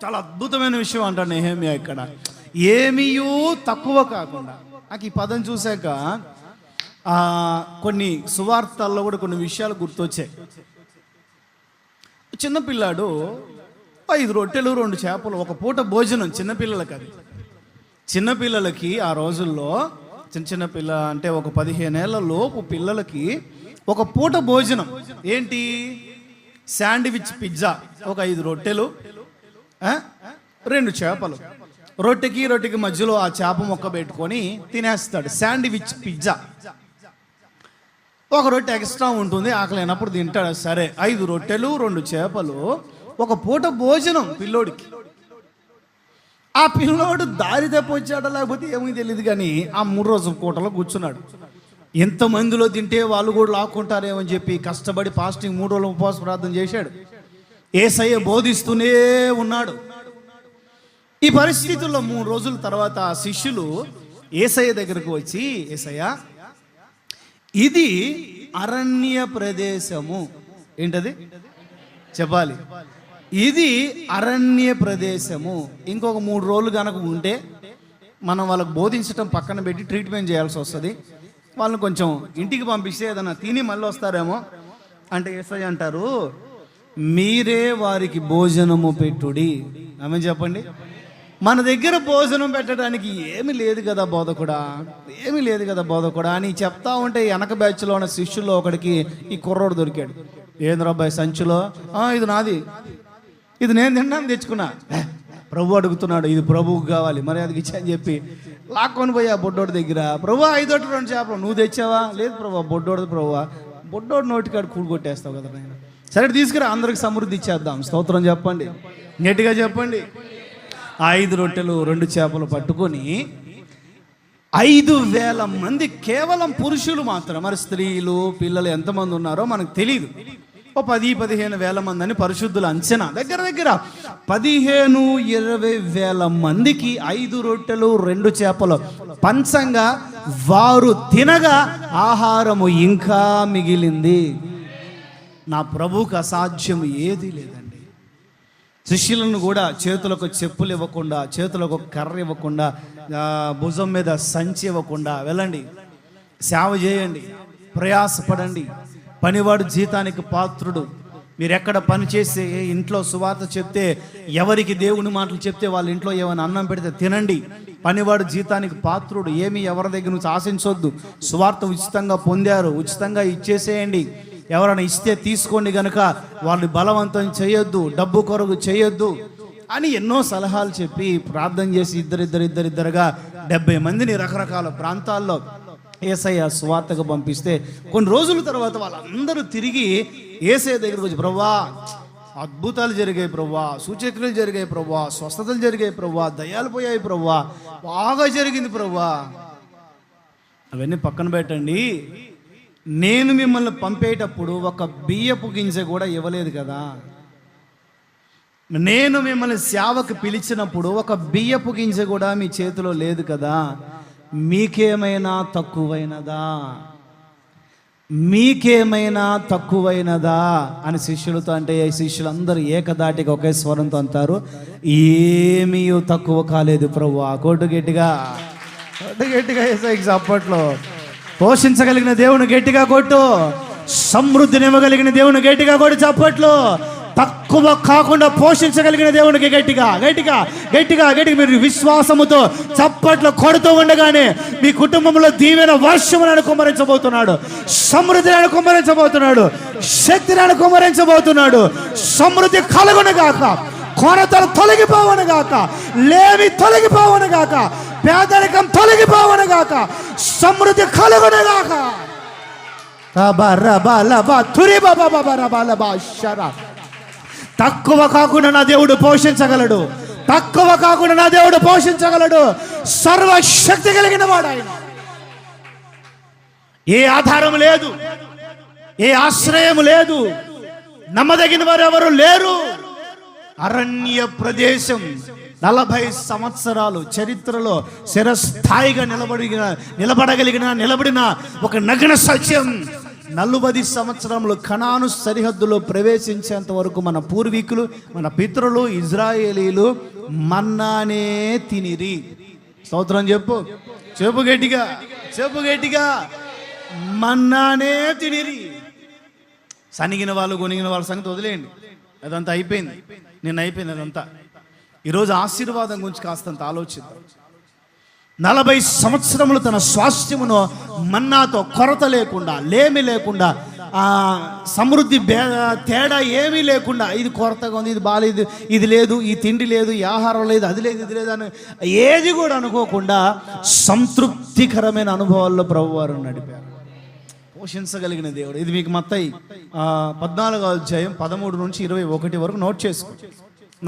చాలా అద్భుతమైన విషయం అంటాడు నెహెమ్యా ఇక్కడ. ఏమీయూ తక్కువ కాకుండా. నాకు ఈ పదం చూశాక కొన్ని సువార్తల్లో కూడా కొన్ని విషయాలు గుర్తొచ్చాయి. చిన్నపిల్లాడు 5 రొట్టెలు 2 చేపలు, ఒక పూట భోజనం చిన్నపిల్లలకి. అది చిన్నపిల్లలకి ఆ రోజుల్లో చిన్న పిల్ల అంటే ఒక 15 ఏళ్ల లోపు పిల్లలకి ఒక పూట భోజనం ఏంటి? శాండ్విచ్ పిజ్జా, ఒక 5 రొట్టెలు 2 చేపలు, రొట్టెకి మధ్యలో ఆ చేప మొక్క పెట్టుకొని తినేస్తాడు. Sandwich pizza. ఒక రొట్టె ఎక్స్ట్రా ఉంటుంది, ఆకలినప్పుడు తింటాడు. సరే, 5 రొట్టెలు 2 చేపలు, ఒక పూట భోజనం పిల్లోడికి. ఆ పిల్లోడు దారి తప్పొచ్చాడో లేకపోతే ఏమీ తెలియదు, కానీ ఆ 3 రోజుల పూటలో కూర్చున్నాడు. ఎంతమందిలో తింటే వాళ్ళు కూడా లాక్కుంటారేమని చెప్పి కష్టపడి ఫాస్టింగ్ 3 రోజులు ఉపవాస ప్రార్థన చేశాడు. యేసయ్య బోధిస్తూనే ఉన్నాడు. ఈ పరిస్థితుల్లో 3 రోజుల తర్వాత శిష్యులు యేసయ్య దగ్గరకు వచ్చి, యేసయ్య ఇది అరణ్య ప్రదేశము. ఏంటది చెప్పాలి? ఇది అరణ్య ప్రదేశము. ఇంకొక 3 రోజులు కనుక ఉంటే మనం వాళ్ళకు బోధించడం పక్కన పెట్టి ట్రీట్మెంట్ చేయాల్సి వస్తుంది. వాళ్ళని కొంచెం ఇంటికి పంపిస్తే ఏదైనా తిని మళ్ళీ వస్తారేమో అంటే యేసయ్య అంటారు, మీరే వారికి భోజనము పెట్టుడి. ఆమె చెప్పండి. మన దగ్గర భోజనం పెట్టడానికి ఏమీ లేదు కదా బోధకుడా, ఏమీ లేదు కదా బోధకుడా అని చెప్తా ఉంటే వెనక బ్యాచ్లో ఉన్న శిష్యుల్లో ఒకడికి ఈ కుర్రోడు దొరికాడు. ఏంద్రాబాయ్ సంచిలో, ఇది నాది, ఇది నేను తిన్నాను తెచ్చుకున్నా. ప్రభు అడుగుతున్నాడు, ఇది ప్రభువుకు కావాలి, మరి అది ఇచ్చా అని చెప్పి లాక్కొని పోయి ఆ బొడ్డోడి దగ్గర, ప్రభు 5 రొట్టెలు 2 చేపలు నువ్వు తెచ్చావా? లేదు ప్రభు, బొడ్డోడు ప్రభు. బొడ్డోడు నోటికాడు కూడు కొట్టేస్తావు కదా నేను. సరే తీసుకురా, అందరికి సమృద్ధి ఇచ్చేద్దాం. స్తోత్రం చెప్పండి, గట్టిగా చెప్పండి. 5 రొట్టెలు 2 చేపలు పట్టుకొని 5,000 మంది, కేవలం పురుషులు మాత్రం, మరి స్త్రీలు పిల్లలు ఎంతమంది ఉన్నారో మనకు తెలియదు, 10-15 వేల మంది అని పరిశుద్ధుల అంచనా. దగ్గర 15-20 వేల మందికి 5 రొట్టెలు 2 చేపలు పంచంగా వారు తినగా ఆహారము ఇంకా మిగిలింది. నా ప్రభువుకు అసాధ్యం ఏది లేదండి. శిష్యులను కూడా చేతులకు చెప్పులు ఇవ్వకుండా, చేతులకు కర్ర ఇవ్వకుండా, భుజం మీద సంచి ఇవ్వకుండా, వెళ్ళండి సేవ చేయండి, ప్రయాసపడండి, పనివాడు జీతానికి పాత్రుడు. మీరు ఎక్కడ పని చేస్తే, ఇంట్లో సువార్త చెప్తే, ఎవరికి దేవుని మాటలు చెప్తే వాళ్ళ ఇంట్లో ఏమైనా అన్నం పెడితే తినండి. పనివాడు జీతానికి పాత్రుడు. ఏమి ఎవరి దగ్గర నుంచి ఆశించొద్దు. సువార్త ఉచితంగా పొందారు, ఉచితంగా ఇచ్చేసేయండి. ఎవరైనా ఇస్తే తీసుకోండి, కనుక వాళ్ళు బలవంతం చేయొద్దు, డబ్బు కొరకు చేయొద్దు అని ఎన్నో సలహాలు చెప్పి ప్రార్థన చేసి ఇద్దరుగా 70 మందిని రకరకాల ప్రాంతాల్లో యేసయ్య సువార్తకు పంపిస్తే కొన్ని రోజుల తర్వాత వాళ్ళందరూ తిరిగి యేసయ్య దగ్గరకు వచ్చి, ప్రభువా అద్భుతాలు జరిగాయి ప్రభువా, సూచక్రియలు జరిగాయి ప్రభువా, స్వస్థతలు జరిగాయి ప్రభువా, దయ్యాలు పోయాయి ప్రభువా, బాగా జరిగింది ప్రభువా. అవన్నీ పక్కన పెట్టండి, నేను మిమ్మల్ని పంపేటప్పుడు ఒక బియ్యపు గింజ కూడా ఇవ్వలేదు కదా. నేను మిమ్మల్ని సేవకు పిలిచినప్పుడు ఒక బియ్యపు గింజ కూడా మీ చేతిలో లేదు కదా. మీకేమైనా తక్కువైనదా, మీకేమైనా తక్కువైనదా అని శిష్యులతో అంటే, శిష్యులందరూ ఏకదాటిగా ఒకే స్వరంతో అంటారు, ఏమీ తక్కువ కాలేదు ప్రభువా. కొట్టు గట్టిగా, కొట్టు గట్టిగా యేసయ్యకి చప్పట్లు. పోషించగలిగిన దేవుని గట్టిగా కొట్టు, సమృద్ధినివ్వగలిగిన దేవుని గట్టిగా కొట్టు చప్పట్లు. తక్కువ కాకుండా పోషించగలిగిన దేవునికి గట్టిగా గట్టిగా గట్టిగా గట్టిగా మీరు విశ్వాసముతో చప్పట్లు కొడుతూ ఉండగానే మీ కుటుంబంలో దీవెన వర్షములను కుమ్మరించబోతున్నాడు, సమృద్ధిని కుమ్మరించబోతున్నాడు, శక్తిని కుమ్మరించబోతున్నాడు. సమృద్ధి కలుగును గాక, కొరతలు తొలగిపోవను గాక, లేమి తొలగిపోవను గాక, పేదరికం తొలగిపోవను గాక, సమృద్ధి కలుగును గాక. తక్కువ కాకుండా నా దేవుడు పోషించగలడు, తక్కువ కాకుండా నా దేవుడు పోషించగలడు. సర్వశక్తి కలిగిన వాడు ఆయన. ఏ ఆధారం లేదు, ఏ ఆశ్రయం లేదు, నమ్మదగిన వారు ఎవరు లేరు. అరణ్య ప్రదేశం 40 సంవత్సరాలు చరిత్రలో చిరస్థాయిగా నిలబడిన ఒక నగ్న సత్యం. 40 సంవత్సరములు కనాను సరిహద్దులో ప్రవేశించేంత వరకు మన పూర్వీకులు, మన పితరులు ఇజ్రాయేలీలు మన్నానే తినిరి. స్తోత్రం చెప్పు, చెప్పు గట్టిగా, చెప్పు గట్టిగా. మన్నానే తినిరి. సనిగిన వాళ్ళు గొనిగిన వాళ్ళ సంగతి వదిలేయండి, అదంతా అయిపోయింది, నిన్న అయిపోయింది అదంతా. ఈరోజు ఆశీర్వాదం గురించి కాస్తంత ఆలోచిద్దాం. 40 సంవత్సరములు తన స్వాస్థ్యమును మన్నాతో కొరత లేకుండా, లేమి లేకుండా, సమృద్ధి తేడా ఏమీ లేకుండా, ఇది కొరతగా ఉంది, ఇది బాలేదు, ఇది లేదు, ఈ తిండి లేదు, ఈ ఆహారం లేదు, అది లేదు, ఇది లేదు అని ఏది కూడా అనుకోకుండా సంతృప్తికరమైన అనుభవాల్లో ప్రభువారు నడిపారు. పోషించగలిగిన దేవుడు. ఇది మీకు మత్తయి 14వ అధ్యాయం 13 నుంచి 21 వరకు నోట్ చేసుకో.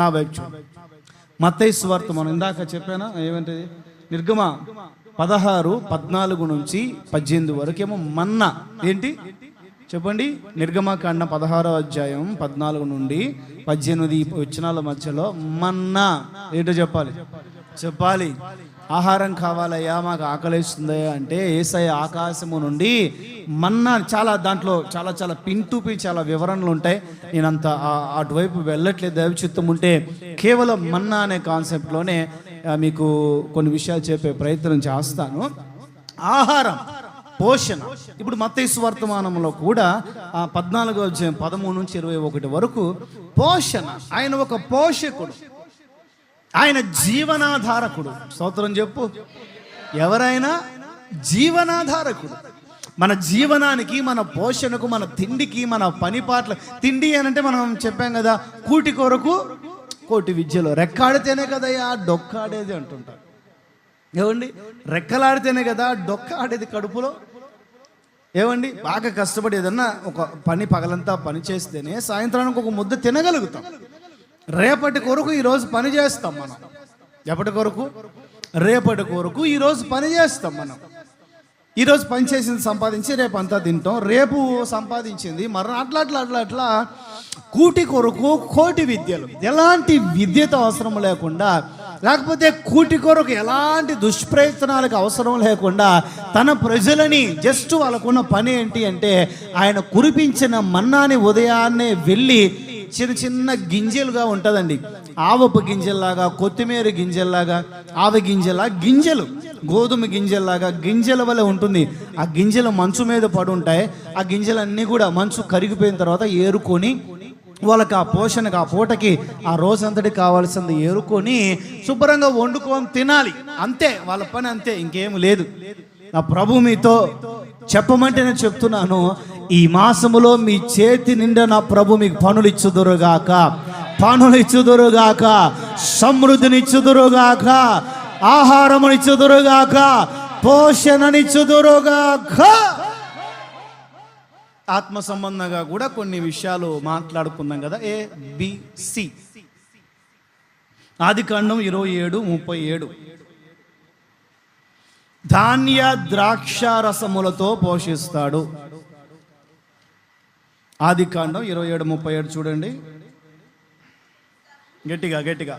నా వైపు చూడు. మత్తయి సువార్త మనం ఇందాక చెప్పానా ఏమంటది, నిర్గమ 16:14 నుంచి 18 వరకేమో మన్నా. ఏంటి చెప్పండి? నిర్గమకాండ 16వ అధ్యాయం 14 నుండి 18 వచనాల మధ్యలో మన్నా ఏంటో చెప్పాలి. ఆహారం కావాలయ్యా, మాకు ఆకలిస్తుందయ్యా అంటే యేసయ్య ఆకాశము నుండి మన్నా, దాంట్లో చాలా పిన్ టు పిన్ చాలా వివరణలు ఉంటాయి. నేనంత అటువైపు వెళ్ళట్లేదు, దైవచిత్తం ఉంటే కేవలం మన్నా అనే కాన్సెప్ట్లోనే మీకు కొన్ని విషయాలు చెప్పే ప్రయత్నం చేస్తాను. ఆహారం, పోషణ. ఇప్పుడు మత్తయి సువార్తమానంలో కూడా 14వ అధ్యాయం 13 నుంచి 21 వరకు పోషణ. ఆయన ఒక పోషకుడు, ఆయన జీవనాధారకుడు. స్తోత్రం చెప్పు. ఎవరైనా జీవనాధారకుడు. మన జీవనానికి, మన పోషణకు, మన తిండికి, మన పనిపాట్ల. తిండి అనంటే మనం చెప్పాం కదా, కూటి కొరకు కోటి విద్యలో. రెక్కాడితేనే కదయ్యా డొక్కాడేది అంటుంటారు. ఏమండి, రెక్కలాడితేనే కదా డొక్క ఆడేది కడుపులో. ఏమండి, బాగా కష్టపడి ఏదన్నా ఒక పని పగలంతా పని చేస్తేనే సాయంత్రానికి ఒక ముద్ద తినగలుగుతాం. రేపటి కొరకు ఈరోజు పని చేస్తాం మనం. ఎప్పటి కొరకు? రేపటి కొరకు ఈరోజు పని చేస్తాం మనం. ఈరోజు పని చేసింది సంపాదించి రేపు అంతా తింటాం. రేపు సంపాదించింది మరి అట్లా కూటి కొరకు కోటి విద్యలు. ఎలాంటి విద్యతో అవసరం లేకుండా, లేకపోతే కూటి కొరకు ఎలాంటి దుష్ప్రయత్నాలకు అవసరం లేకుండా తన ప్రజలని జస్ట్ వాళ్ళకున్న పని ఏంటి అంటే, ఆయన కురిపించిన మన్నాని ఉదయాన్నే వెళ్ళి చిన్న గింజలుగా ఉంటుందండి. ఆవపు గింజల్లాగా, కొత్తిమీర గింజల్లాగా, ఆవ గింజలు, గోధుమ గింజల్లాగా గింజల వల్ల ఉంటుంది. ఆ గింజలు మంచు మీద పడి ఉంటాయి. ఆ గింజలన్నీ కూడా మంచు కరిగిపోయిన తర్వాత ఏరుకొని వాళ్ళకి ఆ పోషణకు, ఆ పూటకి, ఆ రోజంతటికి కావాల్సింది ఏరుకొని శుభ్రంగా వండుకొని తినాలి. అంతే వాళ్ళ పని, అంతే, ఇంకేం లేదు. నా ప్రభు మీతో చెప్పమంటే నేను చెప్తున్నాను, ఈ మాసములో మీ చేతి నిండా నా ప్రభు మీకు పనులు ఇచ్చుదురుగాక, సమృద్ధినిచ్చుదురుగాక. ఆహారమునిచ్చుదురుగాక, పోషణనిచ్చుదురుగాక. ఆత్మ సంబంధంగా కూడా కొన్ని విషయాలు మాట్లాడుకున్నాం కదా. ABC. ఆదికాండం 27:37. ధాన్య ద్రాక్ష రసములతో పోషిస్తాడు. ఆదికాండం 27:37 చూడండి. గట్టిగా గట్టిగా.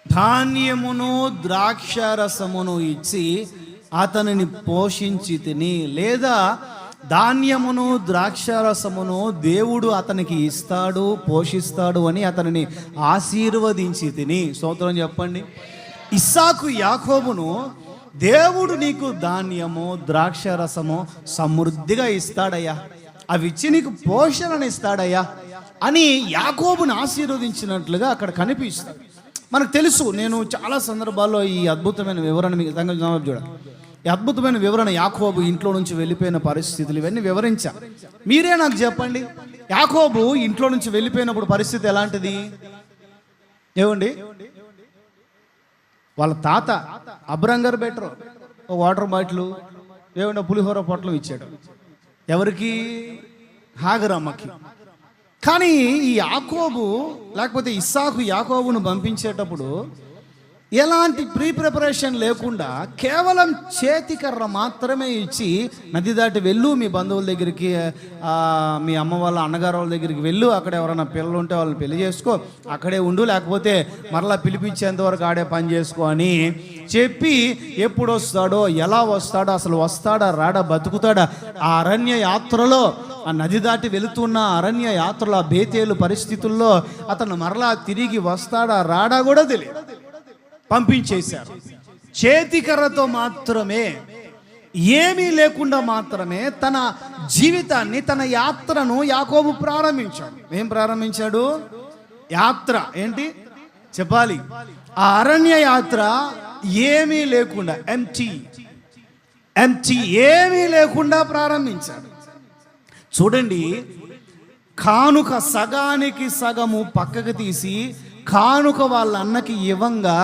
ధాన్యమును ద్రాక్షరసమును ఇచ్చి అతనిని పోషించి తిని, లేదా ధాన్యమును ద్రాక్షరసమును దేవుడు అతనికి ఇస్తాడు, పోషిస్తాడు అని అతనిని ఆశీర్వదించి తిని. స్తోత్రం చెప్పండి. ఇస్సాకు యాకోబును దేవుడు నీకు ధాన్యము ద్రాక్షరసము సమృద్ధిగా ఇస్తాడయ్యా, అవి ఇచ్చి నీకు పోషణను ఇస్తాడయ్యా అని యాకోబును ఆశీర్వదించినట్లుగా అక్కడ కనిపిస్తుంది. మనకు తెలుసు, నేను చాలా సందర్భాల్లో ఈ అద్భుతమైన వివరణ మీకు చూడాలి. ఈ అద్భుతమైన వివరణ, యాకోబు ఇంట్లో నుంచి వెళ్ళిపోయిన పరిస్థితులు, ఇవన్నీ వివరించా. మీరే నాకు చెప్పండి, యాకోబు ఇంట్లో నుంచి వెళ్ళిపోయినప్పుడు పరిస్థితి ఎలాంటిది? ఏమండి, వాళ్ళ తాత అబ్రంగర్ బెటర్ వాటర్ బాటిల్, ఏమంటే పులిహోర పొట్లం ఇచ్చాడు. ఎవరికి? హాగరమ్మకి. కానీ ఈ యాకోబు లేకపోతే ఇస్సాకు యాకోబును పంపించేటప్పుడు ఎలాంటి ప్రిపరేషన్ లేకుండా కేవలం చేతికర్ర మాత్రమే ఇచ్చి, నది దాటి వెళ్ళు, మీ బంధువుల దగ్గరికి, మీ అమ్మ వాళ్ళ అన్నగారు వాళ్ళ దగ్గరికి వెళ్ళు, అక్కడ ఎవరైనా పిల్లలు ఉంటే వాళ్ళని పెళ్లి చేసుకో, అక్కడే ఉండు, లేకపోతే మరలా పిలిపించేంత వరకు ఆడే పని చేసుకో అని చెప్పి, ఎప్పుడు వస్తాడో, ఎలా వస్తాడో, అసలు వస్తాడా రాడా, బతుకుతాడా, ఆ అరణ్య యాత్రలో, ఆ నది దాటి వెళుతున్న అరణ్య యాత్రలో, ఆ బేతేలు పరిస్థితుల్లో అతను మరలా తిరిగి వస్తాడా రాడా కూడా తెలియదు. పంపించేశారు. చేతికర్రతో మాత్రమే, ఏమీ లేకుండా మాత్రమే తన జీవితాన్ని, తన యాత్రను యాకోబు ప్రారంభించాడు. ఏం ప్రారంభించాడు? యాత్ర ఏంటి చెప్పాలి? ఆ అరణ్య యాత్ర ఏమీ లేకుండా, ఎంటీ ఏమీ లేకుండా ప్రారంభించాడు. చూడండి, కానుక సగానికి సగము పక్కకు తీసి కానుక వాళ్ళ అన్నకి ఇవ్వంగా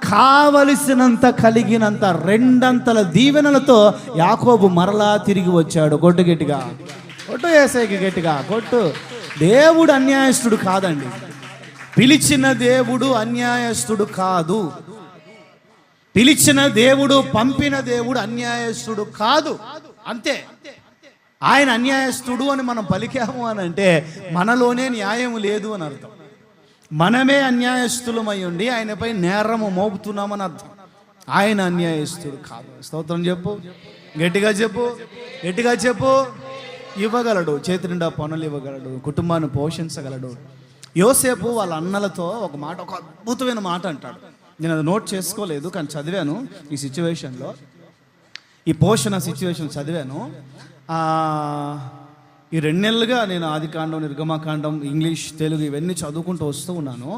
కావలసినంత కలిగినంత రెండంతల దీవెనలతో యాకోబు మరలా తిరిగి వచ్చాడు. కొట్టు గట్టిగా, కొట్టు యేసయ్యకి గట్టిగా కొట్టు. దేవుడు అన్యాయస్తుడు కాదండి. పిలిచిన దేవుడు అన్యాయస్తుడు కాదు. పిలిచిన దేవుడు, పంపిన దేవుడు అన్యాయస్తుడు కాదు. అంతే. ఆయన అన్యాయస్తుడు అని మనం పలికాము అని అంటే మనలోనే న్యాయం లేదు అని అర్థం. మనమే అన్యాయస్తులమై ఉండి ఆయనపై నేరము మోపుతున్నామని అర్థం. ఆయన అన్యాయస్తుడు కాదు. స్తోత్రం చెప్పు, గట్టిగా చెప్పు, గట్టిగా చెప్పు. ఇవ్వగలడు, చేతి నిండా పనులు ఇవ్వగలడు, కుటుంబాన్ని పోషించగలడు. యోసేపు వాళ్ళ అన్నలతో ఒక మాట, ఒక అద్భుతమైన మాట అంటాడు. నేను అది నోట్ చేసుకోలేదు, కానీ చదివాను. ఈ సిచ్యువేషన్లో, ఈ పోషణ సిచ్యువేషన్ చదివాను. ఈ 2 నెలలుగా నేను ఆదికాండం, నిర్గమకాండం, ఇంగ్లీష్, తెలుగు ఇవన్నీ చదువుకుంటూ వస్తూ ఉన్నాను.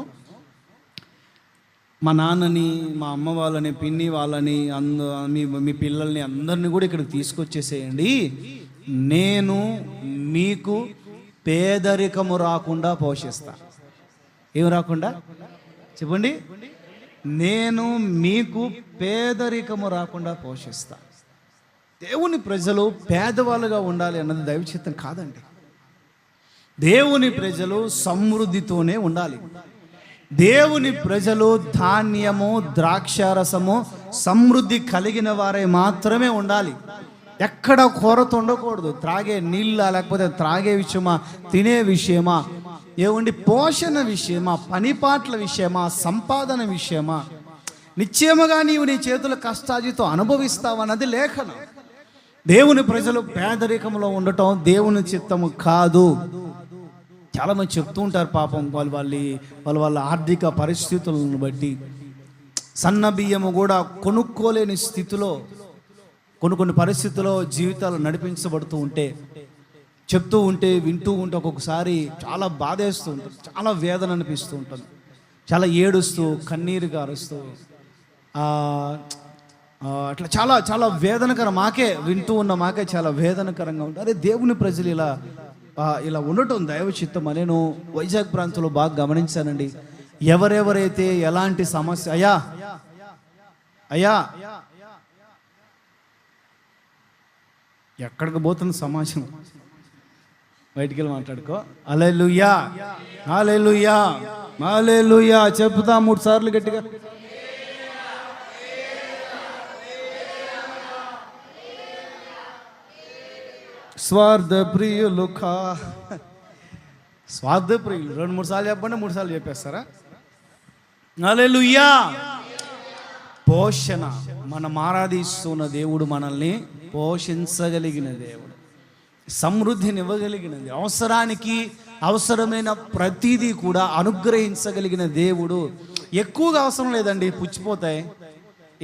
మా నాన్నని, మా అమ్మ వాళ్ళని, పిన్ని వాళ్ళని, మీ పిల్లల్ని అందరినీ కూడా ఇక్కడికి తీసుకొచ్చేసేయండి. నేను మీకు పేదరికము రాకుండా పోషిస్తా. ఏం రాకుండా చెప్పండి? నేను మీకు పేదరికము రాకుండా పోషిస్తా. దేవుని ప్రజలు పేదవాళ్ళుగా ఉండాలి అన్నది దైవచిత్తం కాదండి. దేవుని ప్రజలు సమృద్ధితోనే ఉండాలి. దేవుని ప్రజలు ధాన్యము ద్రాక్షారసము సమృద్ధి కలిగిన వారే మాత్రమే ఉండాలి. ఎక్కడ కొరత ఉండకూడదు. త్రాగే నీళ్ళ, లేకపోతే త్రాగే విషయమా, తినే విషయమా, ఏమండి పోషణ విషయమా, పనిపాట్ల విషయమా, సంపాదన విషయమా, నిశ్చయముగా నీవు నీ చేతుల కష్టాజితో అనుభవిస్తావన్నది లేఖనం. దేవుని ప్రజలు పేదరికంలో ఉండటం దేవుని చిత్తము కాదు. చాలామంది చెప్తూ ఉంటారు పాపం, వాళ్ళ ఆర్థిక పరిస్థితులను బట్టి సన్న బియ్యము కూడా కొనుక్కోలేని స్థితిలో కొన్ని పరిస్థితుల్లో జీవితాలు నడిపించబడుతూ ఉంటే, చెప్తూ ఉంటే, వింటూ ఉంటే ఒక్కొక్కసారి చాలా బాధేస్తూ ఉంటుంది, చాలా వేదన అనిపిస్తూ ఉంటుంది, చాలా ఏడుస్తూ కన్నీరు గారుస్తూ అట్లా చాలా చాలా వేదనకరం, మాకే వింటూ ఉన్న మాకే చాలా వేదనకరంగా ఉంటుంది. అదే దేవుని ప్రజలు ఇలా ఉండటం దైవ చిత్తం. నేను వైజాగ్ ప్రాంతంలో బాగా గమనించానండి. ఎవరెవరైతే ఎలాంటి సమస్య అయ్యా ఎక్కడికి పోతుంది సమాజం, బయటికి వెళ్ళి మాట్లాడుకో. హల్లెలూయా హల్లెలూయా హల్లెలూయా చెప్తా 3 సార్లు గట్టిగా. స్వార్థ ప్రియులు స్వార్థ ప్రియులు 2-3 సార్లు చెప్పండి, 3 సార్లు చెప్పేస్తారా? హల్లెలూయా. పోషణ, మనం ఆరాధిస్తున్న దేవుడు మనల్ని పోషించగలిగిన దేవుడు, సమృద్ధిని ఇవ్వగలిగినది, అవసరమైన ప్రతిదీ కూడా అనుగ్రహించగలిగిన దేవుడు. ఎక్కువగా అవసరం లేదండి, పుచ్చిపోతాయి.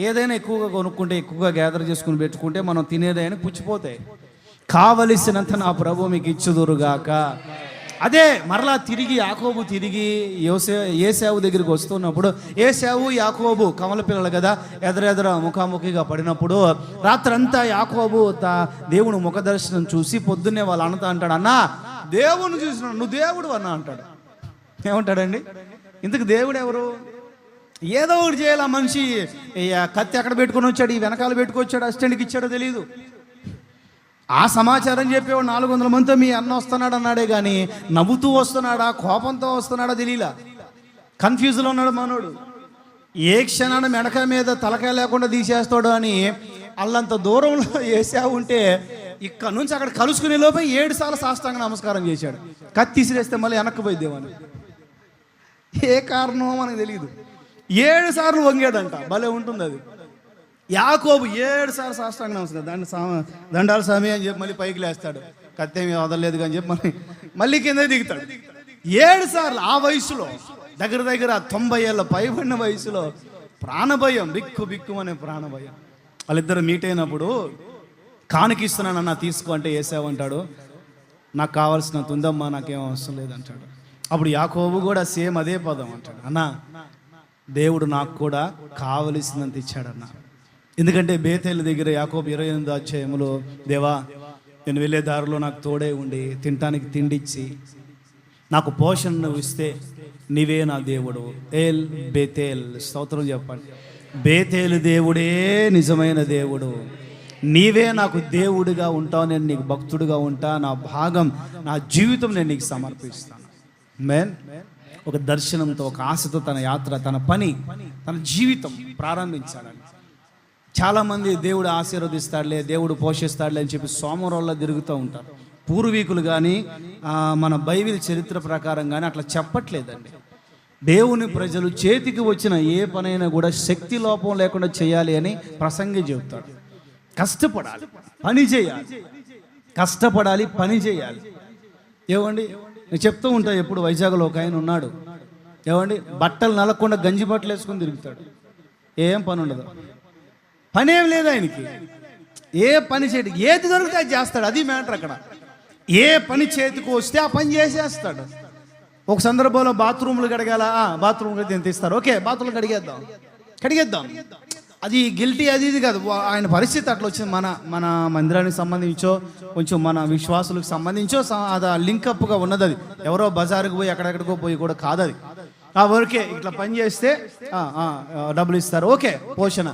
ఏదైనా ఎక్కువగా కొనుక్కుంటే, ఎక్కువగా గ్యాదర్ చేసుకుని పెట్టుకుంటే మనం తినేదైనా పుచ్చిపోతాయి. కావలసినంత నా ప్రభు మీకు ఇచ్చుదురుగాక. అదే మరలా తిరిగి యాకోబు ఏశావు దగ్గరికి వస్తున్నప్పుడు, ఏశావు యాకోబు కమల పిల్లలు కదా, ఎదురెదుర ముఖాముఖిగా పడినప్పుడు రాత్రంతా యాకోబు దేవుని ముఖ దర్శనం చూసి పొద్దున్నే వాళ్ళ అన్నతో అంటాడు, అన్నా దేవుని చూసినాడు, నువ్వు దేవుడు అన్నా అంటాడు. ఏమంటాడండి? ఇంతకు దేవుడు ఎవరు? ఏదో ఒకటి చేయాలి. ఆ మనిషి కత్తి ఎక్కడ పెట్టుకొని వచ్చాడు, ఈ వెనకాల పెట్టుకొచ్చాడు, అసిస్టెంట్కి ఇచ్చాడో తెలియదు. ఆ సమాచారం చెప్పేవాడు 400 మందితో మీ అన్న వస్తున్నాడు అన్నాడే కానీ నవ్వుతూ వస్తున్నాడా, కోపంతో వస్తున్నాడా తెలియలా. కన్ఫ్యూజ్లో ఉన్నాడు మనోడు. ఏ క్షణాన్ని మెడక మీద తలకాయ లేకుండా తీసేస్తాడు అని అల్లంత దూరంలో వేసా ఉంటే ఇక్కడ నుంచి అక్కడ కలుసుకునే లోపే 7 సార్లు సాష్టాంగ నమస్కారం చేశాడు. కత్తి తీసిరేస్తే మళ్ళీ వెనక్కి పోయిద్దేమని. ఏ కారణమో మనకు తెలియదు. 7 సార్లు వంగాడంట. భలే ఉంటుంది అది. యాకోబు 7 సార్లు సాష్టాంగ నమస్కారం, దండాల స్వామి అని చెప్పి మళ్ళీ పైకి లేస్తాడు. కత్తేమి వదలలేదు అని చెప్పి మళ్ళీ కింద దిగుతాడు. 7 సార్లు. ఆ వయసులో దగ్గర 90 ఏళ్ళ పైబడిన వయసులో ప్రాణభయం, బిక్కు అనే ప్రాణభయం. వాళ్ళిద్దరు మీట్ అయినప్పుడు కానుకిస్తున్నానన్నా తీసుకో అంటే ఏసావంటాడు, నాకు కావాల్సినంత ఉందమ్మా, నాకేం అవసరం లేదంటాడు. అప్పుడు యాకోబు కూడా సేమ్ అదే పదం అంటాడు, అన్నా దేవుడు నాకు కూడా కావలసినంత ఇచ్చాడన్నా. ఎందుకంటే బేతేలు దగ్గర యాకోబు 28వ అధ్యాయంలో, దేవా నేను వెళ్ళే దారిలో నాకు తోడే ఉండి తినటానికి తిండిచ్చి నాకు పోషణ నువ్వు ఇస్తే నీవే నా దేవుడు. ఏల్ బేతేల్, స్తోత్రం చెప్పండి. బేతేలు దేవుడే నిజమైన దేవుడు. నీవే నాకు దేవుడిగా ఉంటావు, నేను నీకు భక్తుడిగా ఉంటా, నా భాగం, నా జీవితం నేను నీకు సమర్పిస్తాను. ఒక దర్శనంతో, ఒక ఆశతో తన యాత్ర, తన పని, తన జీవితం ప్రారంభించాలని. చాలామంది దేవుడు ఆశీర్వదిస్తాడులే, దేవుడు పోషిస్తాడులే అని చెప్పి సోమవారంలో తిరుగుతూ ఉంటారు. పూర్వీకులు కానీ మన బైబిల్ చరిత్ర ప్రకారం కానీ అట్లా చెప్పట్లేదండి. దేవుని ప్రజలు చేతికి వచ్చిన ఏ పనైనా కూడా శక్తి లోపం లేకుండా చేయాలి అని ప్రసంగి చెబుతాడు. కష్టపడాలి, పని చేయాలి, కష్టపడాలి, పని చేయాలి. ఏమండి నేను చెప్తూ ఉంటా, ఎప్పుడు వైజాగ్లో ఒక ఆయన ఉన్నాడు, ఏమండి బట్టలు నలగకుండా గంజి బట్టలు వేసుకొని తిరుగుతాడు. ఏం పని ఉండదు, పనేం లేదు ఆయనకి. ఏ పని చేయడు, ఏది దొరికితే అది చేస్తాడు. అది మ్యాటర్ అక్కడ. ఏ పని చేతికి వస్తే ఆ పని చేసేస్తాడు. ఒక సందర్భంలో బాత్రూమ్లు కడగాల, బాత్రూమ్ కడితే ఎంత ఇస్తారు, ఓకే బాత్రూమ్లు కడిగేద్దాం. అది గిల్టీ అది ఇది కాదు. ఆయన పరిస్థితి అట్లా వచ్చింది. మన మందిరానికి సంబంధించో కొంచెం మన విశ్వాసులకు సంబంధించో అది లింకప్గా ఉన్నది. అది ఎవరో బజారుకు పోయి ఎక్కడెక్కడికో పోయి కూడా కాదు అది. ఓకే ఇట్లా పని చేస్తే డబ్బులు ఇస్తారు, ఓకే పోషణ.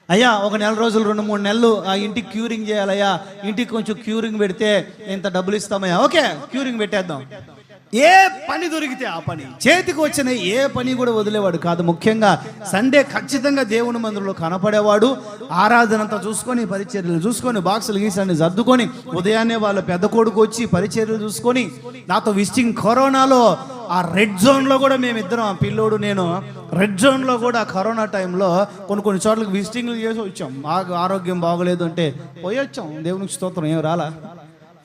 అయ్యా ఒక 4 రోజులు 2-3 నెలలు ఆ ఇంటికి క్యూరింగ్ చేయాలయ్యా, ఇంటికి కొంచెం క్యూరింగ్ పెడితే ఇంత డబ్బులు ఇస్తామయ్యా, ఓకే క్యూరింగ్ పెట్టేద్దాం. ఏ పని దొరికితే ఆ పని, చేతికి వచ్చిన ఏ పని కూడా వదిలేవాడు కాదు. ముఖ్యంగా సండే ఖచ్చితంగా దేవుని మందిరంలో కనపడేవాడు. ఆరాధనంతా చూసుకొని, పరిచర్యలు చూసుకొని, బాక్సులు గీసాన్ని సర్దుకొని, ఉదయాన్నే వాళ్ళ పెద్ద కొడుకు వచ్చి పరిచర్యలు చూసుకొని, నాతో విజిటింగ్ కరోనాలో ఆ రెడ్ జోన్లో కూడా మేమిద్దరం, ఆ పిల్లోడు నేను రెడ్ జోన్లో కూడా కరోనా టైంలో కొన్ని చోట్లకి విజిటింగ్లు చేసి వచ్చాం. మాకు ఆరోగ్యం బాగోలేదు అంటే పోయి వచ్చాం. దేవునికి స్తోత్రం. ఏం రాలా.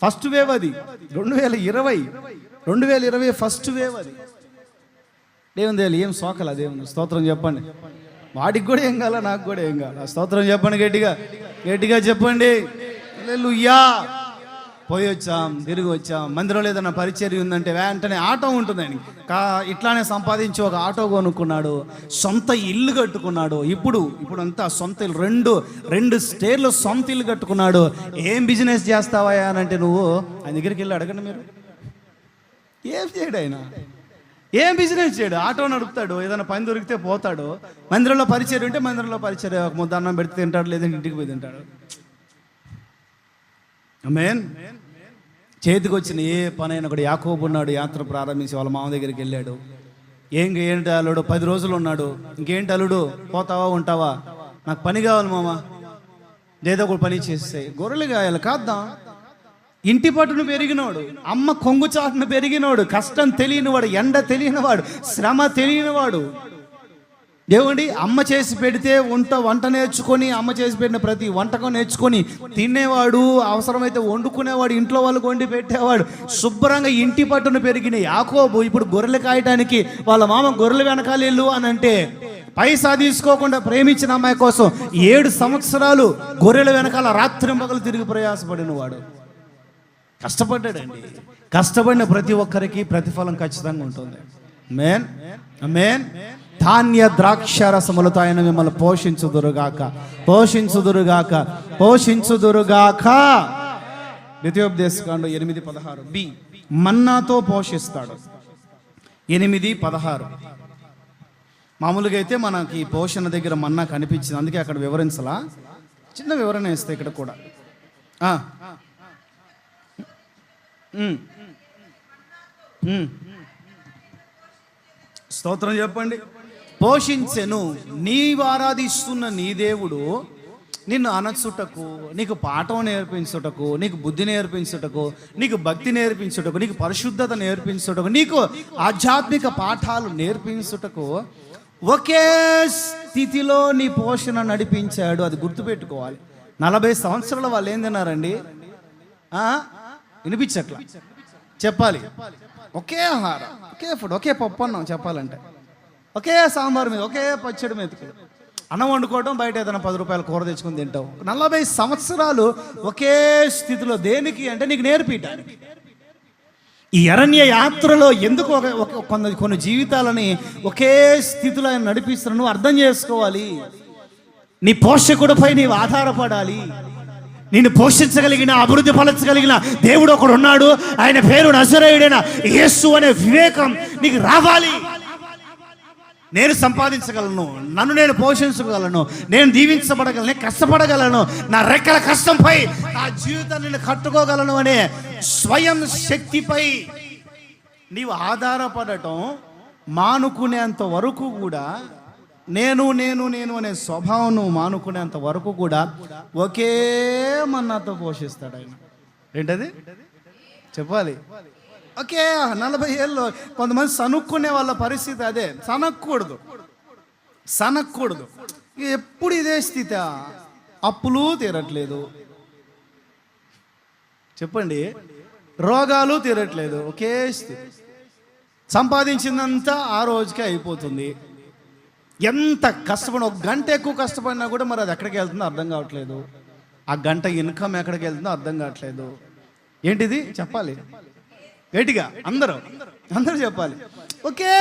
ఫస్ట్ వేవ్ అది 2020 ఫస్ట్ వేవ్ అది. దేవుని తెలియదు ఏం సోకలా. దేవుని స్తోత్రం చెప్పండి. వాడికి కూడా ఏం కాల, నాకు కూడా ఏం కాల. స్తోత్రం చెప్పండి, గట్టిగా చెప్పండి. హల్లెలూయా. పోయి వచ్చాం, తిరిగి వచ్చాం. మందిరంలో ఏదైనా పరిచర్య ఉందంటే వెంటనే ఆటో ఉంటుందండి. ఇట్లానే సంపాదించి ఒక ఆటో కొనుక్కున్నాడు, సొంత ఇల్లు కట్టుకున్నాడు. ఇప్పుడు అంతా సొంత ఇల్లు, రెండు స్టేర్లు సొంత ఇల్లు కట్టుకున్నాడు. ఏం బిజినెస్ చేస్తావా అని అంటే, నువ్వు ఆయన దగ్గరికి వెళ్ళి అడగండి మీరు, ఏం చేయడు ఆయన, ఏం బిజినెస్ చేయడు. ఆటో నడుపుతాడు, ఏదైనా పని దొరికితే పోతాడు. మందిరంలో పరిచర్య ఉంటే మందిరంలో పరిచర్య, ఒక ముద్ద అన్నం పెడితే తింటాడు, లేదంటే ఇంటికి పోయి తింటాడు. ఆమేన్. చేతికి వచ్చిన ఏ పనైనా కూడా, యాకోబు ఉన్నాడు, యాత్ర ప్రారంభించి వాళ్ళ మామ దగ్గరికి వెళ్ళాడు. ఏంటి అల్లుడు 10 రోజులు ఉన్నాడు, ఇంకేంటి అల్లుడు పోతావా ఉంటావా, నాకు పని కావాలి మామ, ఏదో ఒక పని చేస్తాయి. గొర్రెలు గాయాలి కాద్దాం. ఇంటి పట్టును పెరిగినోడు, అమ్మ కొంగు చాటును పెరిగినోడు, కష్టం తెలియనివాడు, ఎండ తెలియనివాడు, శ్రమ తెలియనివాడు. దేవుడి అమ్మ చేసి పెడితే వంట నేర్చుకొని, అమ్మ చేసి పెట్టిన ప్రతి వంటకం నేర్చుకొని తినేవాడు, అవసరమైతే వండుకునేవాడు, ఇంట్లో వాళ్ళకు వండి పెట్టేవాడు. శుభ్రంగా ఇంటి పట్టును పెరిగిన యాకోబు ఇప్పుడు గొర్రెలు కాయటానికి వాళ్ళ మామ గొర్రెలు వెనకాల వెళ్ళు అని అంటే, పైసా తీసుకోకుండా ప్రేమించిన అమ్మాయి కోసం 7 సంవత్సరాలు గొర్రెల వెనకాల రాత్రింబగలు తిరిగి ప్రయాసపడినవాడు. కష్టపడ్డాడండి. కష్టపడిన ప్రతి ఒక్కరికి ప్రతిఫలం ఖచ్చితంగా ఉంటుంది. ఆమేన్, ఆమేన్. ధాన్య ద్రాక్ష రసములతో ఆయన మిమ్మల్ని పోషించుదురుగాక, పోషించుదురుగాక, పోషించుదురుగాక. ద్వితీయోపదేశకాండం 8:16 బి, మన్నాతో పోషిస్తాడు. 8:16. మామూలుగా అయితే మనకి పోషణ దగ్గర మన్నా కనిపించింది, అందుకే అక్కడ వివరించలా, చిన్న వివరణ ఇస్తే ఇక్కడ కూడా. స్తోత్రం చెప్పండి. పోషించెను, నీవు ఆరాధిస్తున్న నీ దేవుడు నిన్ను అనచుటకు, నీకు పాఠం నేర్పించుటకు, నీకు బుద్ధి నేర్పించుటకు, నీకు భక్తి నేర్పించుటకు, నీకు పరిశుద్ధత నేర్పించుటకు, నీకు ఆధ్యాత్మిక పాఠాలు నేర్పించుటకు ఒకే స్థితిలో నీ పోషణ నడిపించాడు. అది గుర్తుపెట్టుకోవాలి. 40 సంవత్సరాల వాళ్ళు ఏం తిన్నారండి? వినిపించట్లా, చెప్పాలి. ఒకే ఆహారం, ఒకే ఫుడ్, ఒకే పప్పు అన్నం, చెప్పాలంటే ఒకే సాంబార్ మీద, ఒకే పచ్చడి మెతుకులు, అన్నం వండుకోవడం, బయట ఏదైనా 10 రూపాయల కూర తెచ్చుకొని తింటావు. 40 సంవత్సరాలు ఒకే స్థితిలో. దేనికి అంటే నీకు నేర్పించడానికి. ఈ అరణ్య యాత్రలో ఎందుకు కొన్ని జీవితాలని ఒకే స్థితిలో ఆయన నడిపిస్తున్నాను నువ్వు అర్థం చేసుకోవాలి. నీ పోషకుడిపై నీవు ఆధారపడాలి. నిన్ను పోషించగలిగిన, అభివృద్ధి పరచగలిగిన దేవుడు ఒకడు ఉన్నాడు. ఆయన పేరు నజరేయుడైన యేసు అనే వివేకం నీకు రావాలి. నేను సంపాదించగలను, నన్ను నేను పోషించగలను, నేను దీవించబడగలను, నేను కష్టపడగలను, నా రెక్కల కష్టంపై నా జీవితాన్ని నేను కట్టుకోగలను అనే స్వయం శక్తిపై నీవు ఆధారపడటం మానుకునేంత వరకు కూడా, నేను నేను నేను అనే స్వభావం నువ్వు మానుకునేంత వరకు కూడా ఒకే మన్నాతో పోషిస్తాడు ఆయన. ఏంటది చెప్పాలి. ఒకే 40 ఏళ్ళు. కొంతమంది సనుక్కునే వాళ్ళ పరిస్థితి అదే. సనక్కూడదు. ఎప్పుడు ఇదే స్థితి. అప్పులు తీరట్లేదు, చెప్పండి, రోగాలు తీరట్లేదు, ఒకే స్థితి. సంపాదించిందంతా ఆ రోజుకే అయిపోతుంది. ఎంత కష్టపడి, 1 గంట ఎక్కువ కష్టపడినా కూడా మరి అది ఎక్కడికి వెళ్తుందో అర్థం కావట్లేదు. ఆ గంట ఇన్కమ్ ఎక్కడికి వెళ్తుందో అర్థం కావట్లేదు. ఏంటిది చెప్పాలి గట్టిగా, అందరూ చెప్పాలి. ఒకే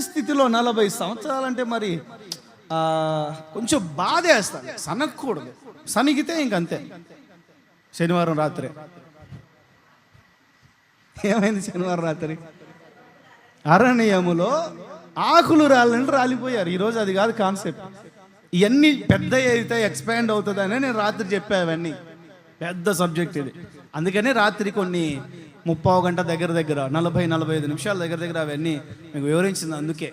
స్థితిలో 40 సంవత్సరాలంటే మరి కొంచెం బాధేస్తాను. సనక్కూడదు. సనిగితే ఇంకంతే. శనివారం రాత్రి ఏమైంది? శనివారం రాత్రి అరణ్యములో ఆకులు రాలిపోయారు. ఈరోజు అది కాదు కాన్సెప్ట్. ఇవన్నీ పెద్ద అయితే ఎక్స్పాండ్ అవుతుందని నేను రాత్రి చెప్పా. అవన్నీ పెద్ద సబ్జెక్ట్ ఇది. అందుకనే రాత్రి కొన్ని 30 గంట దగ్గర 40-45 నిమిషాల దగ్గర అవన్నీ మీకు వివరించింది. అందుకే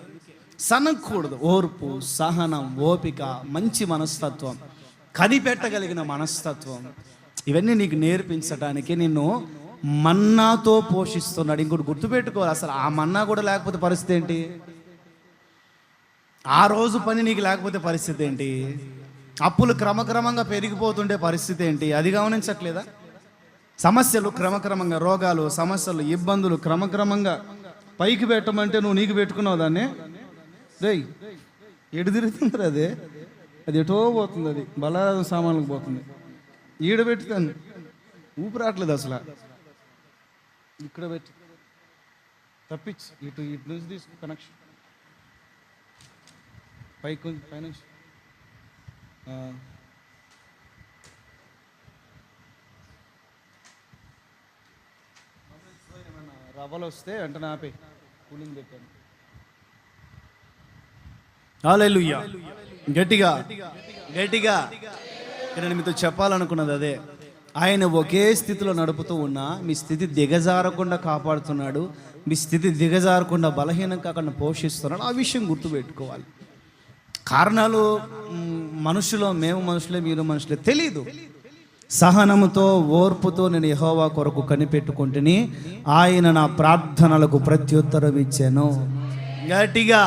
సనక్కూడదు. ఓర్పు, సహనం, ఓపిక, మంచి మనస్తత్వం, కనిపెట్టగలిగిన మనస్తత్వం, ఇవన్నీ నీకు నేర్పించడానికి నిన్ను మన్నాతో పోషిస్తున్నాడు. ఇంకోటి గుర్తుపెట్టుకోవాలి, అసలు ఆ మన్నా కూడా లేకపోతే పరిస్థితి ఏంటి? ఆ రోజు పని నీకు లేకపోతే పరిస్థితి ఏంటి? అప్పులు క్రమక్రమంగా పెరిగిపోతుండే పరిస్థితి ఏంటి? అది గమనించట్లేదా? సమస్యలు క్రమక్రమంగా, రోగాలు, సమస్యలు, ఇబ్బందులు క్రమక్రమంగా పైకి పెట్టమంటే నువ్వు నీకు పెట్టుకున్నావు దాన్ని. రేయ్ ఎటు తిరుగుతుంది అదే, అది ఎటో పోతుంది, అది బలారాధన సామాన్లకు పోతుంది. ఈడ పెట్టుతాను ఊపిరి రావట్లేదు అసలు. ఇక్కడ పెట్టి తప్పించి ఇటు నుంచి తీసుకో కనెక్షన్ పైకి పైనుంచి రవ్వలు వస్తే వెంటనే ఆపే కూలింగ్ పెట్టాను. హల్లెలూయా. గట్టిగా గట్టిగా నేను మీతో చెప్పాలనుకున్నది అదే. ఆయన ఒకే స్థితిలో నడుపుతూ ఉన్నా మీ స్థితి దిగజారకుండా కాపాడుతున్నాడు. మీ స్థితి దిగజారకుండా బలహీనం కాకుండా పోషిస్తున్నాడు. ఆ విషయం గుర్తుపెట్టుకోవాలి. కారణాలు మేము మనుషులే మీరు మనుషులే తెలీదు. సహనముతో ఓర్పుతో నేను యెహోవా కొరకు కనిపెట్టుకుంటుని ఆయన నా ప్రార్థనలకు ప్రత్యుత్తరం ఇచ్చాను. గట్టిగా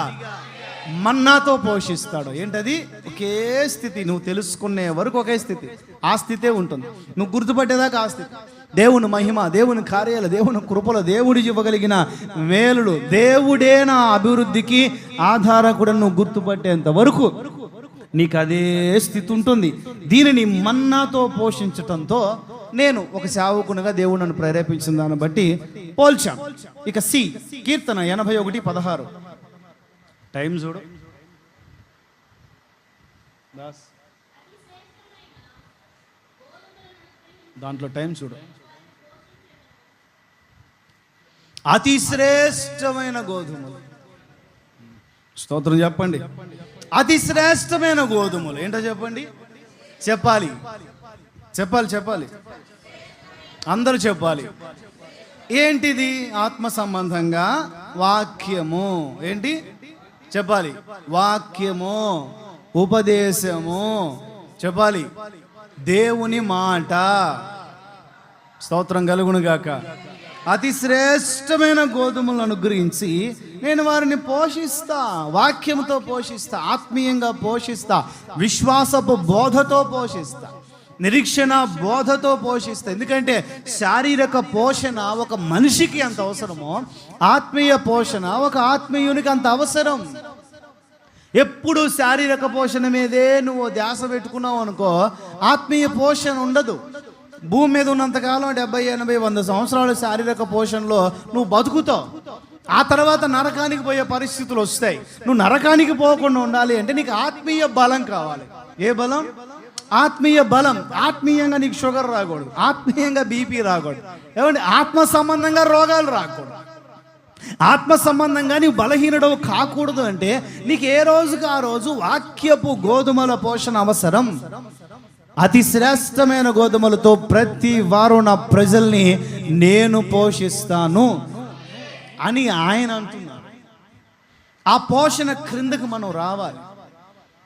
మన్నాతో పోషిస్తాడు. ఏంటది? ఒకే స్థితి. నువ్వు తెలుసుకునే వరకు ఒకే స్థితి. ఆ స్థితే ఉంటుంది. నువ్వు గుర్తుపట్టేదాకా ఆ స్థితి. దేవుని మహిమ, దేవుని కార్యాలు, దేవుని కృపలు, దేవుడి ఇవ్వగలిగిన మేలులు, దేవుడే నా అభివృద్ధికి ఆధారకుడు నువ్వు గుర్తుపట్టేంత వరకు నీకు అదే స్థితి ఉంటుంది. దీనిని మన్నాతో పోషించటంతో నేను ఒక సేవకునిగా దేవుడు నన్ను ప్రేరేపించిన దాన్ని బట్టి పోల్చాను. ఇక సి కీర్తన 81:16 టైం చూడు దాస్, దాంట్లో టైం చూడు. అతి శ్రేష్టమైన గోధుమలు, స్తోత్రం చెప్పండి. అతి శ్రేష్టమైన గోధుమలు ఏంటో చెప్పండి. చెప్పాలి చెప్పాలి చెప్పాలి అందరూ చెప్పాలి. ఏంటిది? ఆత్మ సంబంధంగా వాక్యము. ఏంటి చెప్పాలి? వాక్యము, ఉపదేశము చెప్పాలి. దేవుని మాట. స్తోత్రం కలుగును గాక. అతి శ్రేష్టమైన గోధుమలను అనుగ్రహించి నేను వారిని పోషిస్తా, వాక్యంతో పోషిస్తా, ఆత్మీయంగా పోషిస్తా, విశ్వాసపు బోధతో పోషిస్తా, నిరీక్షణ బోధతో పోషిస్తా. ఎందుకంటే శారీరక పోషణ ఒక మనిషికి అంత అవసరమో ఆత్మీయ పోషణ ఒక ఆత్మీయునికి అంత అవసరం. ఎప్పుడు శారీరక పోషణ మీదే నువ్వు ధ్యాస పెట్టుకున్నావు అనుకో, ఆత్మీయ పోషణ ఉండదు. భూమి మీద ఉన్నంతకాలం 70, 80, 100 సంవత్సరాలు శారీరక పోషణలో నువ్వు బతుకుతావు. ఆ తర్వాత నరకానికి పోయే పరిస్థితులు వస్తాయి. నువ్వు నరకానికి పోకుండా ఉండాలి అంటే నీకు ఆత్మీయ బలం కావాలి. ఏ బలం? ఆత్మీయ బలం. ఆత్మీయంగా నీకు షుగర్ రాకూడదు, ఆత్మీయంగా బీపీ రాకూడదు, ఏమంటే ఆత్మ సంబంధంగా రోగాలు రాకూడదు, ఆత్మ సంబంధంగా నీవు బలహీనుడవు కాకూడదు. అంటే నీకు ఏ రోజుకి ఆ రోజు వాక్యపు గోధుమల పోషణ అవసరం. అతి శ్రేష్టమైన గోధుమలతో ప్రతి వారం నా ప్రజల్ని నేను పోషిస్తాను అని ఆయన అంటున్నారు. ఆ పోషణ క్రిందకు మనం రావాలి.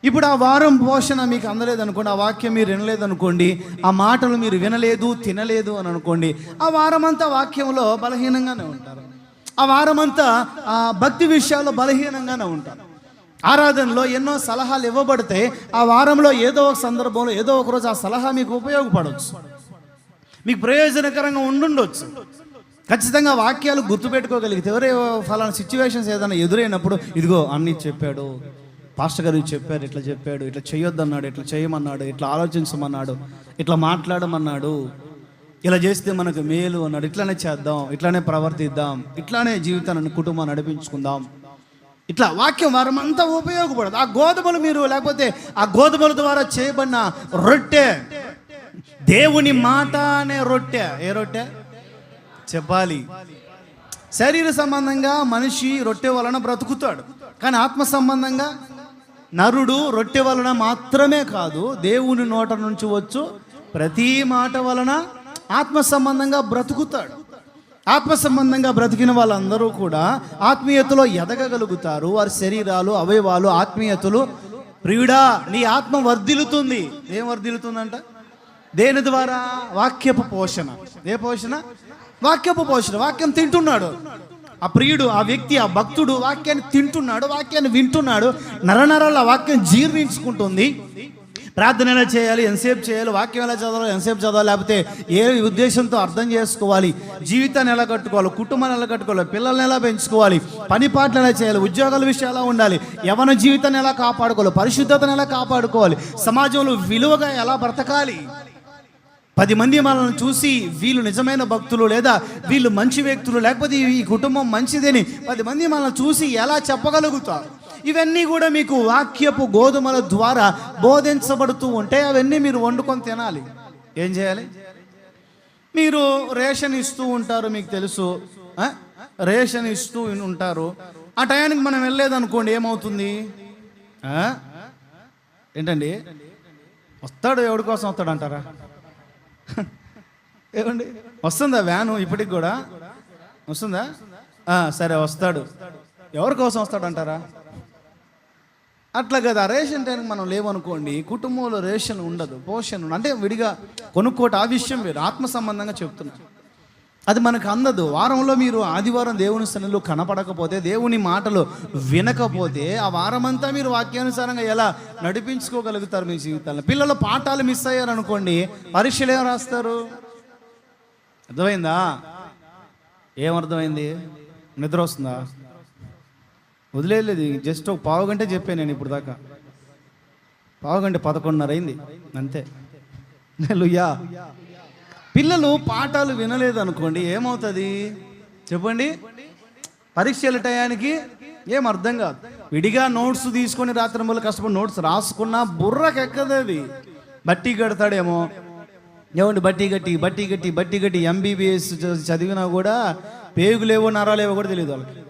ఇప్పుడు ఆ వారం పోషణ మీకు అందలేదు అనుకోండి, ఆ వాక్యం మీరు వినలేదనుకోండి, ఆ మాటలు మీరు వినలేదు తినలేదు అని అనుకోండి, ఆ వారం అంతా వాక్యంలో బలహీనంగానే ఉంటారు. ఆ వారం అంతా ఆ భక్తి విషయాల్లో బలహీనంగానే ఉంటారు. ఆరాధనలో ఎన్నో సలహాలు ఇవ్వబడితే ఆ వారంలో ఏదో ఒక సందర్భంలో ఏదో ఒక రోజు ఆ సలహా మీకు ఉపయోగపడవచ్చు, మీకు ప్రయోజనకరంగా ఉండుండొచ్చు. ఖచ్చితంగా వాక్యాలు గుర్తుపెట్టుకోగలిగితే ఎవరే ఫలానా సిచ్యువేషన్స్ ఏదైనా ఎదురైనప్పుడు ఇదిగో అన్నీ చెప్పాడు, పాస్టర్ గారు చెప్పారు, ఇట్లా చెప్పాడు, ఇట్లా చేయొద్దన్నాడు, ఇట్లా చేయమన్నాడు, ఇట్లా ఆలోచించమన్నాడు, ఇట్లా మాట్లాడమన్నాడు, ఇలా చేస్తే మనకు మేలు అన్నాడు, ఇట్లానే చేద్దాం, ఇట్లానే ప్రవర్తిద్దాం, ఇట్లానే జీవితాన్ని కుటుంబాన్ని నడిపించుకుందాం. ఇట్లా వాక్యం వారం అంతా ఉపయోగపడదు. ఆ గోధుమలు మీరు లేకపోతే ఆ గోధుమల ద్వారా చేయబడిన రొట్టె, దేవుని మాట అనే రొట్టె. ఏ రొట్టె చెప్పాలి? శరీర సంబంధంగా మనిషి రొట్టె వలన బ్రతుకుతాడు, కానీ ఆత్మ సంబంధంగా నరుడు రొట్టె వలన మాత్రమే కాదు, దేవుని నోట నుంచి వచ్చు ప్రతి మాట వలన ఆత్మ సంబంధంగా బ్రతుకుతాడు. ఆత్మ సంబంధంగా బ్రతికిన వాళ్ళందరూ కూడా ఆత్మీయతలో ఎదగగలుగుతారు. వారి శరీరాలు, అవయవాలు, ఆత్మీయతలు. ప్రియుడా, నీ ఆత్మ వర్ధిల్లుతుంది. ఏం వర్ధిల్లుతుందంట? దేని ద్వారా? వాక్యపు పోషణ. ఏ పోషణ? వాక్యపు పోషణ. వాక్యం తింటున్నాడు ఆ ప్రియుడు, ఆ వ్యక్తి, ఆ భక్తుడు వాక్యాన్ని తింటున్నాడు, వాక్యాన్ని వింటున్నాడు. నరనరాల వాక్యం జీర్ణించుకుంటుంది. ప్రార్థన ఎలా చేయాలి, ఎంతసేపు చేయాలి, వాక్యం ఎలా చదవాలి, ఎంతసేపు చదవాలి, లేకపోతే ఏ ఉద్దేశంతో అర్థం చేసుకోవాలి, జీవితాన్ని ఎలా కట్టుకోవాలి, కుటుంబాన్ని ఎలా కట్టుకోవాలి, పిల్లల్ని ఎలా పెంచుకోవాలి, పని పాటలు ఎలా చేయాలి, ఉద్యోగాల విషయం ఎలా ఉండాలి, యవన జీవితాన్ని ఎలా కాపాడుకోవాలి, పరిశుద్ధతను ఎలా కాపాడుకోవాలి, సమాజంలో విలువగా ఎలా బ్రతకాలి, 10 మంది మనల్ని చూసి వీళ్ళు నిజమైన భక్తులు, లేదా వీళ్ళు మంచి వ్యక్తులు, లేకపోతే ఈ కుటుంబం మంచిదని 10 మంది మనల్ని చూసి ఎలా చెప్పగలుగుతారు? ఇవన్నీ కూడా మీకు వాక్యపు గోధుమల ద్వారా బోధించబడుతూ ఉంటే అవన్నీ మీరు వండుకొని తినాలి. ఏం చేయాలి? మీరు రేషన్ ఇస్తూ ఉంటారు, మీకు తెలుసు, రేషన్ ఇస్తూ ఉంటారు. ఆ టయానికి మనం వెళ్ళలేదనుకోండి, ఏమవుతుంది? ఏంటండి, వస్తాడు, ఎవరి కోసం వస్తాడు అంటారా? ఏమండి, వస్తుందా వ్యాను? ఇప్పటికి కూడా వస్తుందా? సరే, వస్తాడు. ఎవరి కోసం వస్తాడు అంటారా? అట్లా కదా, రేషన్ టైంకి మనం లేవనుకోండి, కుటుంబంలో రేషన్ ఉండదు, పోషణ అంటే విడిగా కొనుక్కోటి. ఆ విషయం వేరు, ఆత్మ సంబంధంగా చెప్తున్నా. అది మనకు అందదు. వారంలో మీరు ఆదివారం దేవుని సన్నిధిలో కనపడకపోతే, దేవుని మాటలు వినకపోతే, ఆ వారమంతా మీరు వాక్యానుసారంగా ఎలా నడిపించుకోగలుగుతారు మీ జీవితాల్లో? పిల్లలు పాఠాలు మిస్ అయ్యారనుకోండి, పరీక్షలు ఏం రాస్తారు? అర్థమైందా? ఏమర్థమైంది? నిద్ర వస్తుందా? వదిలేదు, జస్ట్ ఒక పావు గంట చెప్పాను నేను ఇప్పుడు దాకా. పావు గంట 11:30 అయింది అంతే. హల్లెలూయా. పిల్లలు పాఠాలు వినలేదు అనుకోండి, ఏమవుతుంది చెప్పండి? పరీక్షల టయానికి ఏం అర్థం కాదు. విడిగా నోట్స్ తీసుకొని రాత్రి కష్టపడి నోట్స్ రాసుకున్నా బుర్రకెక్కదు. అది బట్టి కడతాడేమో. ఏమండి, బట్టి గట్టి MBBS చదివినా కూడా పేగులేవో నరాలేవో కూడా తెలియదు వాళ్ళకి.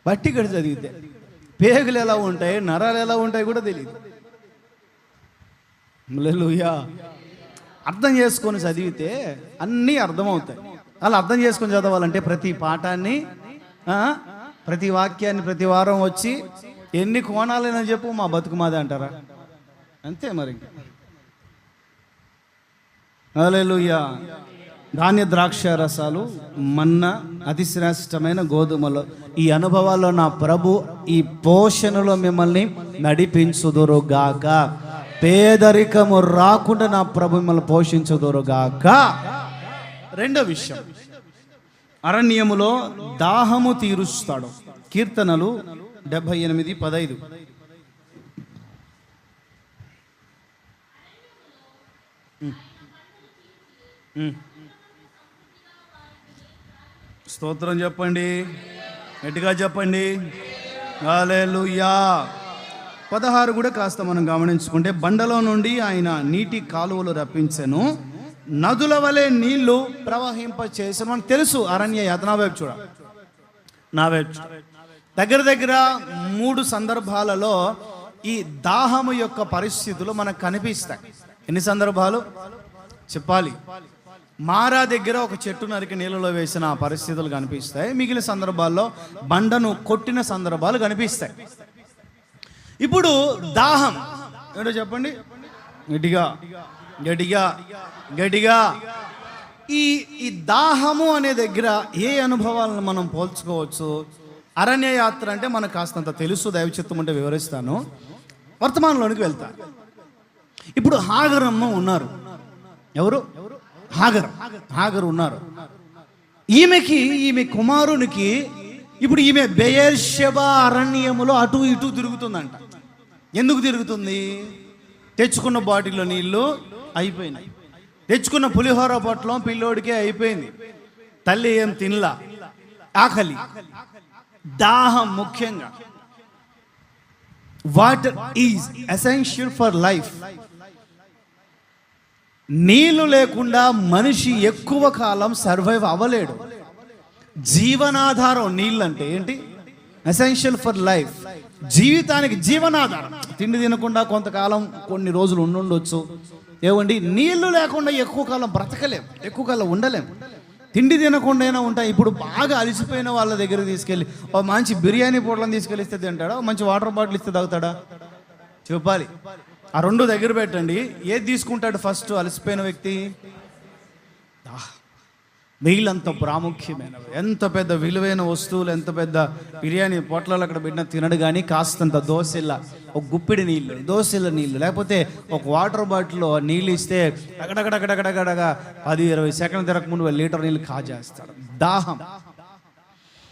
బట్టి గడి చదివితే పేగులు ఎలా ఉంటాయి, నరాలు ఎలా ఉంటాయి కూడా తెలియదు. హల్లెలూయా. అర్థం చేసుకొని చదివితే అన్నీ అర్థమవుతాయి. అలా అర్థం చేసుకొని చదవాలంటే ప్రతి పాఠాన్ని, ప్రతి వాక్యాన్ని ప్రతి వారం వచ్చి ఎన్ని కోణాలైనా చెప్పు, మా బతుకు మాదే అంటారా? అంతే మరి. హల్లెలూయా. ధాన్య ద్రాక్ష రసాలు, మన్నా, అతి శ్రేష్టమైన గోధుమలు, ఈ అనుభవాల్లో నా ప్రభు ఈ పోషణలో మిమ్మల్ని నడిపించుదురుగాక. పేదరికము రాకుండా నా ప్రభు మిమ్మల్ని పోషించుదురుగాక. రెండో విషయం, అరణ్యములో దాహము తీరుస్తాడు. కీర్తనలు 78:15. స్తోత్రం చెప్పండి, గట్టిగా చెప్పండి. హల్లెలూయా. 16 కూడా కాస్త మనం గమనించుకుంటే, బండలో నుండి ఆయన నీటి కాలువలు రప్పించెను, నదుల వలె నీళ్లు ప్రవహింపచేసను. మనకు తెలుసు అరణ్య యాత్ర. నా వైపు దగ్గర 3 సందర్భాలలో ఈ దాహము యొక్క పరిస్థితులు మనకు కనిపిస్తాయి. ఎన్ని సందర్భాలు చెప్పాలి? మారా దగ్గర ఒక చెట్టు నరికి నీళ్ళలో వేసిన ఆ పరిస్థితులు కనిపిస్తాయి. మిగిలిన సందర్భాల్లో బండను కొట్టిన సందర్భాలు కనిపిస్తాయి. ఇప్పుడు దాహం ఏంటో చెప్పండి, గట్టిగా. ఈ దాహము అనే దగ్గర ఏ అనుభవాలను మనం పోల్చుకోవచ్చు? అరణ్య యాత్ర అంటే మనకు కాస్తంత తెలుసు, దైవ చిత్తం ఉంటే వివరిస్తాను. వర్తమానంలోనికి వెళ్తా. ఇప్పుడు హాగరమ్మ ఉన్నారు. ఎవరు? హాగరు ఉన్నారు. ఈమె కుమారునికి ఇప్పుడు ఈమె బెయేర్షెబా అరణ్యములో అటు ఇటు తిరుగుతుందంట. ఎందుకు తిరుగుతుంది? తెచ్చుకున్న బాటిల్లో నీళ్లు అయిపోయినాయి, తెచ్చుకున్న పులిహోర పొట్లం పిల్లోడికే అయిపోయింది, తల్లి ఏం తినలా, ఆకలి, దాహం. ముఖ్యంగా water is essential for life. నీళ్లు లేకుండా మనిషి ఎక్కువ కాలం సర్వైవ్ అవ్వలేడు. జీవనాధారం నీళ్ళు అంటే ఏంటి? Essential for life. జీవితానికి జీవనాధారం. తిండి తినకుండా కొంతకాలం కొన్ని రోజులు ఉండొచ్చు. ఏమండి, నీళ్లు లేకుండా ఎక్కువ కాలం బ్రతకలేం, ఎక్కువ కాలం ఉండలేం. తిండి తినకుండా అయినా ఉంటాయి. ఇప్పుడు బాగా అలసిపోయిన వాళ్ళ దగ్గరికి తీసుకెళ్ళి ఒక మంచి బిర్యానీ పొట్లం తీసుకెళ్ళిస్తే తింటాడా? మంచి వాటర్ బాటిల్ ఇస్తే తాగుతాడా? చెప్పాలి. ఆ 2 దగ్గర పెట్టండి, ఏది తీసుకుంటాడు ఫస్ట్? అలసిపోయిన వ్యక్తి. నీళ్ళంత ప్రాముఖ్యమైనవి. ఎంత పెద్ద విలువైన వస్తువులు, ఎంత పెద్ద బిర్యానీ పొట్లాలు అక్కడ పెట్టినా తినడు. కానీ కాస్తంత దోశల, ఒక గుప్పిడి నీళ్ళు, దోశల నీళ్ళు, లేకపోతే ఒక వాటర్ బాటిల్లో నీళ్ళు ఇస్తే అక్కడక్కడక్కడక్కడగా 10-20 సెకండ్లు తిరగకముందు లీటర్ నీళ్ళు కాజేస్తాడు. దాహం.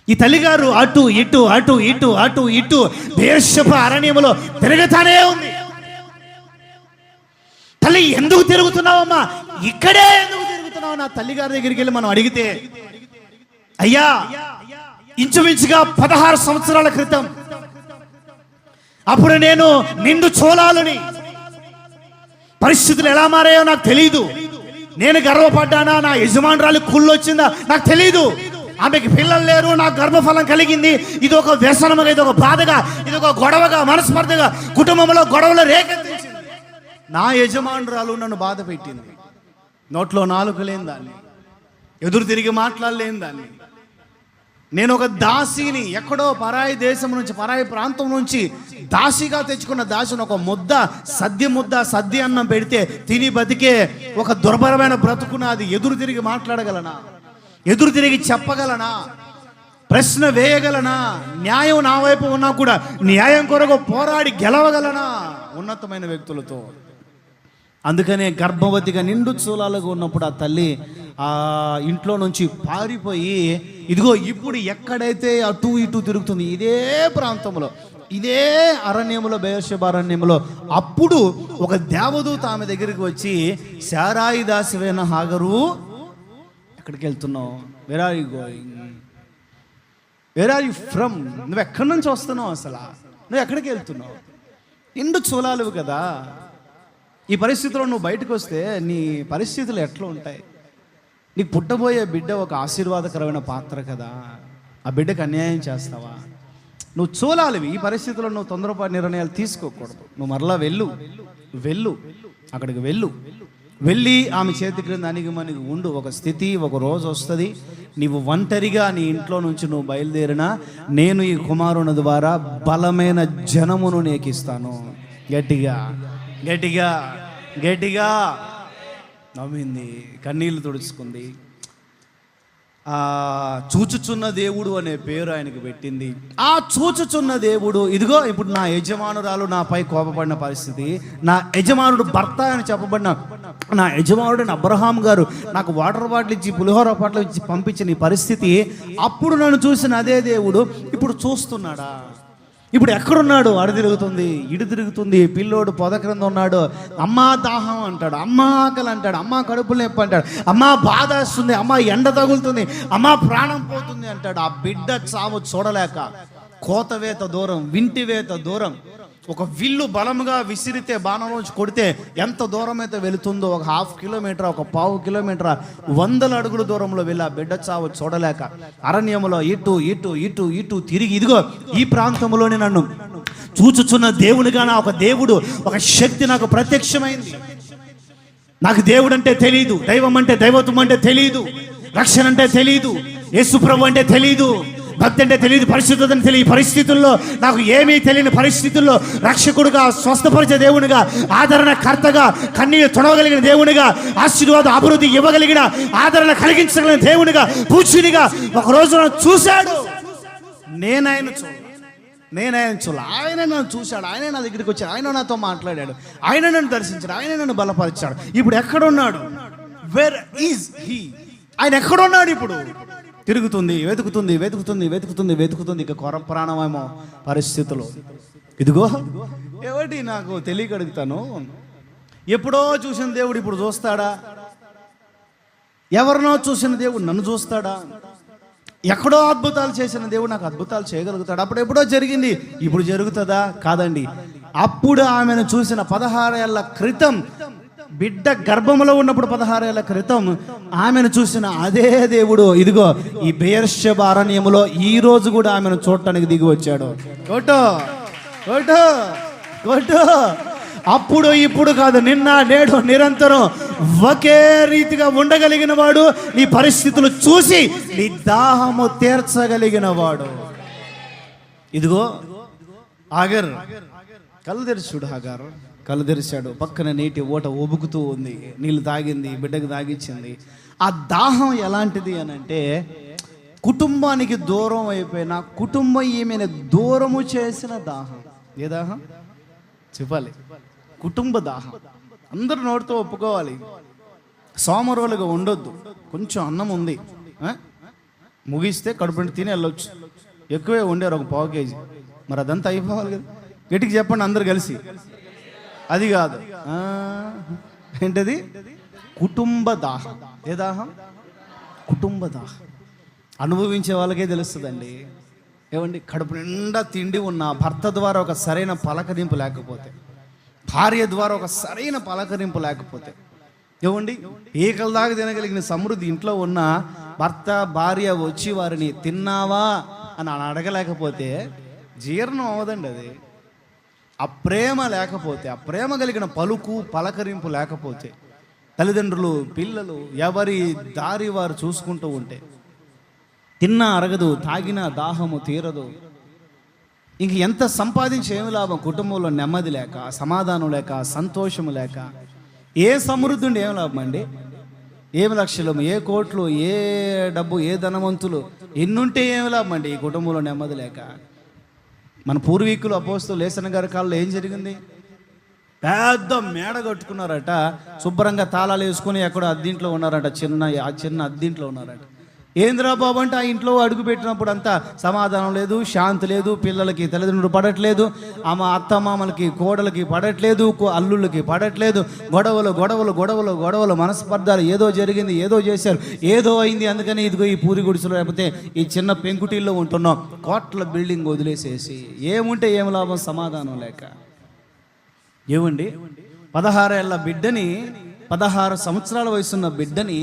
ఈ తల్లిగారు అటు ఇటు బెయేర్షెబా అరణ్యములో తిరుగుతానే ఉంది. మళ్ళీ ఎందుకు తిరుగుతున్నావమ్మా, ఇక్కడే ఎందుకు తిరుగుతున్నావు? నా తల్లిగారి దగ్గరికి వెళ్ళి మనం అడిగితే, అయ్యా ఇంచుమించుగా 16 సంవత్సరాల క్రితం అప్పుడు నేను నిండు చోళాలని, పరిస్థితులు ఎలా మారాయో నాకు తెలియదు. నేను గర్వపడ్డానా, నా యజమానురాలు కుళ్ళు వచ్చిందా నాకు తెలియదు. ఆమెకి పిల్లలు లేరు, నాకు గర్భఫలం కలిగింది. ఇది ఒక వ్యసనముగా, ఇది ఒక బాధగా, ఇది ఒక గొడవగా, మనస్పర్ధగా కుటుంబంలో గొడవలు రేకెత్తించింది. నా యజమానురాలు నన్ను బాధ పెట్టింది. నోట్లో నాలుక లేని దాన్ని, ఎదురు తిరిగి మాట్లాడలేని దాన్ని, నేను ఒక దాసిని, ఎక్కడో పరాయి దేశం నుంచి, పరాయి ప్రాంతం నుంచి దాసిగా తెచ్చుకున్న దాసిని ఒక సద్ది అన్నం పెడితే తిని బతికే ఒక దుర్భరమైన బ్రతుకున్నది. ఎదురు తిరిగి మాట్లాడగలనా? ఎదురు తిరిగి చెప్పగలనా? ప్రశ్న వేయగలనా? న్యాయం నా వైపు ఉన్నా కూడా న్యాయం కొరకు పోరాడి గెలవగలనా ఉన్నతమైన వ్యక్తులతో? అందుకనే గర్భవతిగా నిండు చూలాలుగా ఉన్నప్పుడు ఆ తల్లి ఆ ఇంట్లో నుంచి పారిపోయి, ఇదిగో ఇప్పుడు ఎక్కడైతే అటు ఇటు తిరుగుతుంది, ఇదే ప్రాంతంలో, ఇదే అరణ్యములో, బెయేర్షెబా అరణ్యములో, అప్పుడు ఒక దేవదూత ఆమె దగ్గరికి వచ్చి, శారాయి దాసివైన హాగరు, ఎక్కడికి వెళ్తున్నావు? Where are you going? Where are you from? నువ్వు ఎక్కడి నుంచి వస్తున్నావు? అసలు నువ్వు ఎక్కడికి వెళ్తున్నావు? నిండు చూలాలు కదా. ఈ పరిస్థితిలో నువ్వు బయటకు వస్తే నీ పరిస్థితులు ఎట్లా ఉంటాయి? నీకు పుట్టబోయే బిడ్డ ఒక ఆశీర్వాదకరమైన పాత్ర కదా. ఆ బిడ్డకు అన్యాయం చేస్తావా? నువ్వు చూలాలివి. ఈ పరిస్థితుల్లో నువ్వు తొందరపాటు నిర్ణయాలు తీసుకోకూడదు. నువ్వు మరలా వెళ్ళు, అక్కడికి వెళ్ళి ఆమె చేతి క్రింద అణిగిమణిగి ఉండు. ఒక స్థితి, ఒక రోజు వస్తుంది, నీవు ఒంటరిగా నీ ఇంట్లో నుంచి నువ్వు బయలుదేరినా నేను ఈ కుమారుని ద్వారా బలమైన జనమును నీకు ఇస్తాను. గట్టిగా నవ్వింది, కన్నీళ్లు తుడుచుకుంది. చూచుచున్న దేవుడు అనే పేరు ఆయనకు పెట్టింది. ఆ చూచుచున్న దేవుడు, ఇదిగో ఇప్పుడు నా యజమానురాలు నాపై కోపపడిన పరిస్థితి, నా యజమానుడు భర్త అని చెప్పబడిన నా యజమానుడు అబ్రహాం గారు నాకు వాటర్ బాటిల్ ఇచ్చి, పులిహోర బాటిల్ ఇచ్చి పంపించిన ఈ పరిస్థితి, అప్పుడు నన్ను చూసిన అదే దేవుడు ఇప్పుడు చూస్తున్నాడా? ఇప్పుడు ఎక్కడున్నాడు? అడు తిరుగుతుంది, ఇడు తిరుగుతుంది, పిల్లోడు పొద క్రింద ఉన్నాడు. అమ్మా దాహం అంటాడు, అమ్మా ఆకలి అంటాడు, అమ్మా కడుపులు నొప్పి అంటాడు, అమ్మా బాధ వస్తుంది, అమ్మా ఎండ తగులుతుంది, అమ్మా ప్రాణం పోతుంది అంటాడు. ఆ బిడ్డ చావు చూడలేక కోతవేత దూరం, వింటివేత దూరం, ఒక విల్లు బలముగా విసిరితే, బాణంలోంచి కొడితే ఎంత దూరం అయితే వెళుతుందో, ఒక 1/2 కిలోమీటర్, ఒక 1/4 కిలోమీటర్, 100 అడుగుల దూరంలో వెళ్ళి ఆ బిడ్డ చావు చూడలేక అరణ్యములో ఇటు తిరిగి, ఇదిగో ఈ ప్రాంతంలోనే నన్ను చూచుచున్న దేవునిగా నా ఒక దేవుడు, ఒక శక్తి నాకు ప్రత్యక్షమైంది. నాకు దేవుడు అంటే తెలియదు, దైవం అంటే, దైవత్వం అంటే తెలియదు, రక్షణ అంటే తెలియదు, యేసుప్రభు అంటే తెలియదు, భక్తి అంటే తెలియదు, పరిశుద్ధత అంటే తెలియదు. పరిస్థితుల్లో నాకు ఏమీ తెలియని పరిస్థితుల్లో రక్షకుడుగా, స్వస్థపరిచే దేవునిగా, ఆదరణకర్తగా, కన్నీరు తొడవగలిగిన దేవునిగా, ఆశీర్వాద అభివృద్ధి ఇవ్వగలిగిన, ఆదరణ కలిగించగలిగిన దేవునిగా, పూజ్యునిగా ఒక రోజు చూశాడు. నేను ఆయన చూడ, ఆయన నన్ను చూశాడు, ఆయన నా దగ్గరికి వచ్చాడు, ఆయన నాతో మాట్లాడాడు, ఆయన నన్ను దర్శించాడు, ఆయన నన్ను బలపరిచాడు. ఇప్పుడు ఎక్కడున్నాడు? Where is he? ఆయన ఎక్కడున్నాడు? ఇప్పుడు తిరుగుతుంది, వెతుకుతుంది, ఇక కొర ప్రాణమేమో పరిస్థితులు. ఇదిగో ఏమిటి నాకు తెలియక అడుగుతాను, ఎప్పుడో చూసిన దేవుడు ఇప్పుడు చూస్తాడా? ఎవరినో చూసిన దేవుడు నన్ను చూస్తాడా? ఎక్కడో అద్భుతాలు చేసిన దేవుడు నాకు అద్భుతాలు చేయగలుగుతాడు? అప్పుడు ఎప్పుడో జరిగింది, ఇప్పుడు జరుగుతుందా? కాదండి. అప్పుడు ఆమెను చూసిన 16 ఏళ్ల క్రితం, బిడ్డ గర్భంలో ఉన్నప్పుడు 16 ఏళ్ల క్రితం ఆమెను చూసిన అదే దేవుడు ఇదిగో ఈ బెయేర్షెబా అరణ్యములో ఈ రోజు కూడా ఆమెను చూడటానికి దిగి వచ్చాడు. అప్పుడు ఇప్పుడు కాదు, నిన్న నేడు నిరంతరం ఒకే రీతిగా ఉండగలిగిన వాడు, నీ పరిస్థితులు చూసి నీ దాహము తీర్చగలిగిన వాడు. ఇదిగో ఆగర్ కళ్ళు తెరిచాడు. హాగారు కళ్ళు తెరిచాడు. పక్కన నీటి ఓట ఒబుకుతూ ఉంది, నీళ్ళు తాగింది, బిడ్డకు తాగిచ్చింది. ఆ దాహం ఎలాంటిది అని అంటే, కుటుంబానికి దూరం అయిపోయిన, కుటుంబం ఈమెను దూరము చేసిన దాహం. ఏ దాహం చెప్పాలి? కుటుంబ దాహం. అందరూ నోటితో ఒప్పుకోవాలి. సోమరోలుగా ఉండొద్దు. కొంచెం అన్నం ఉంది, ముగిస్తే కడుపు తిని వెళ్ళొచ్చు. ఎక్కువే వండారు, ఒక 1/4 కేజీ, మరి అదంతా అయిపోవాలి కదా. గట్టికి చెప్పండి అందరు కలిసి. అది కాదు, ఏంటది? కుటుంబ దాహం. ఏ దాహం? కుటుంబ దాహం. అనుభవించే వాళ్ళకే తెలుస్తుందండి. ఏమండి, కడుపు నిండా తిండి ఉన్న భర్త ద్వారా ఒక సరైన పలకరింపు లేకపోతే, భార్య ద్వారా ఒక సరైన పలకరింపు లేకపోతే, ఏమండి ఏకల దాకా తినగలిగిన సమృద్ధి ఇంట్లో ఉన్న భర్త భార్య వచ్చి వారిని తిన్నావా అని అడగలేకపోతే జీర్ణం అవ్వదండి. అది ఆ ప్రేమ లేకపోతే, ఆ ప్రేమ కలిగిన పలుకు పలకరింపు లేకపోతే, తల్లిదండ్రులు పిల్లలు ఎవరి దారి వారు చూసుకుంటూ ఉంటే తిన్నా అరగదు, తాగినా దాహము తీరదు. ఇంక ఎంత సంపాదించి ఏమి లాభం? కుటుంబంలో నెమ్మది లేక, సమాధానం లేక, సంతోషము లేక, ఏ సమృద్ధి ఉండి ఏం లాభం అండి? ఏమి లక్షలు, ఏ కోట్లు, ఏ డబ్బు, ఏ ధనవంతులు ఎన్నుంటే ఏమి లాభం అండి ఈ కుటుంబంలో నెమ్మది లేక? మన పూర్వీకులు అపోస్తలులు లేసన్న గారి కాలంలో ఏం జరిగింది? పెద్ద మేడ కట్టుకున్నారట, శుభ్రంగా తాళాలు వేసుకుని ఎక్కడో అద్దీంట్లో ఉన్నారట, చిన్న అద్దీంట్లో ఉన్నారట. ఏంద్రా బాబు అంటే ఆ ఇంట్లో అడుగు పెట్టినప్పుడు అంతా సమాధానం లేదు, శాంతి లేదు, పిల్లలకి తల్లిదండ్రులు పడట్లేదు, అత్తమామలకి కోడలకి పడట్లేదు, అల్లుళ్ళకి పడట్లేదు, గొడవలు గొడవలు గొడవలు గొడవలు, మనస్పర్ధాలు, ఏదో జరిగింది, ఏదో చేశారు, ఏదో అయింది. అందుకని ఇదిగో ఈ పూరి గుడిసెలో లేకపోతే ఈ చిన్న పెంకుటిల్లో ఉంటున్నాం. కోట్ల బిల్డింగ్ వదిలేసేసి ఏముంటే ఏం లాభం? సమాధానం లేక. ఏమండి, 16 ఏళ్ళ బిడ్డని, 16 సంవత్సరాల వయసున్న బిడ్డని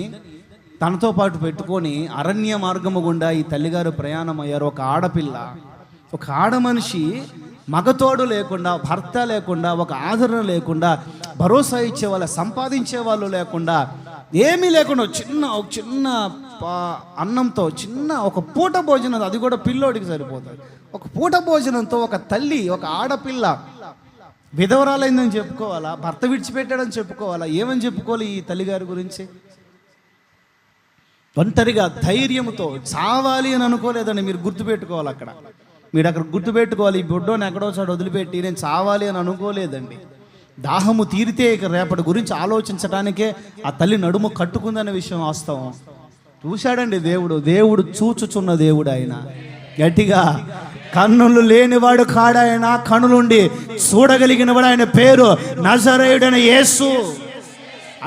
తనతో పాటు పెట్టుకొని అరణ్య మార్గము గుండా ఈ తల్లిగారు ప్రయాణం అయ్యారు. ఒక ఆడపిల్ల, ఒక ఆడ మనిషి, మగతోడు లేకుండా, భర్త లేకుండా, ఒక ఆదరణ లేకుండా, భరోసా ఇచ్చే వాళ్ళ, సంపాదించే వాళ్ళు లేకుండా, ఏమీ లేకుండా ఒక చిన్న అన్నంతో, ఒక పూట భోజనం, అది కూడా పిల్లోడికి సరిపోతుంది, ఒక పూట భోజనంతో ఒక తల్లి, ఒక ఆడపిల్ల విధవరాలైందని చెప్పుకోవాలా? భర్త విడిచిపెట్టాడని చెప్పుకోవాలా? ఏమని చెప్పుకోవాలి ఈ తల్లిగారి గురించి? ఒంటరిగా ధైర్యంతో చావాలి అని అనుకోలేదని మీరు గుర్తుపెట్టుకోవాలి. మీరు అక్కడ గుర్తుపెట్టుకోవాలి. ఈ బొడ్డోని ఎక్కడో చోట వదిలిపెట్టి నేను చావాలి అని అనుకోలేదండి. దాహము తీరితే ఇక రేపటి గురించి ఆలోచించడానికే ఆ తల్లి నడుము కట్టుకుందనే విషయం వాస్తవం. చూశాడండి దేవుడు చూచుచున్న దేవుడు ఆయన. గట్టిగా, కన్నులు లేనివాడు కాడాయన, కన్నులుండి చూడగలిగిన వాడు. ఆయన పేరు నజరేయుడైన యేసు.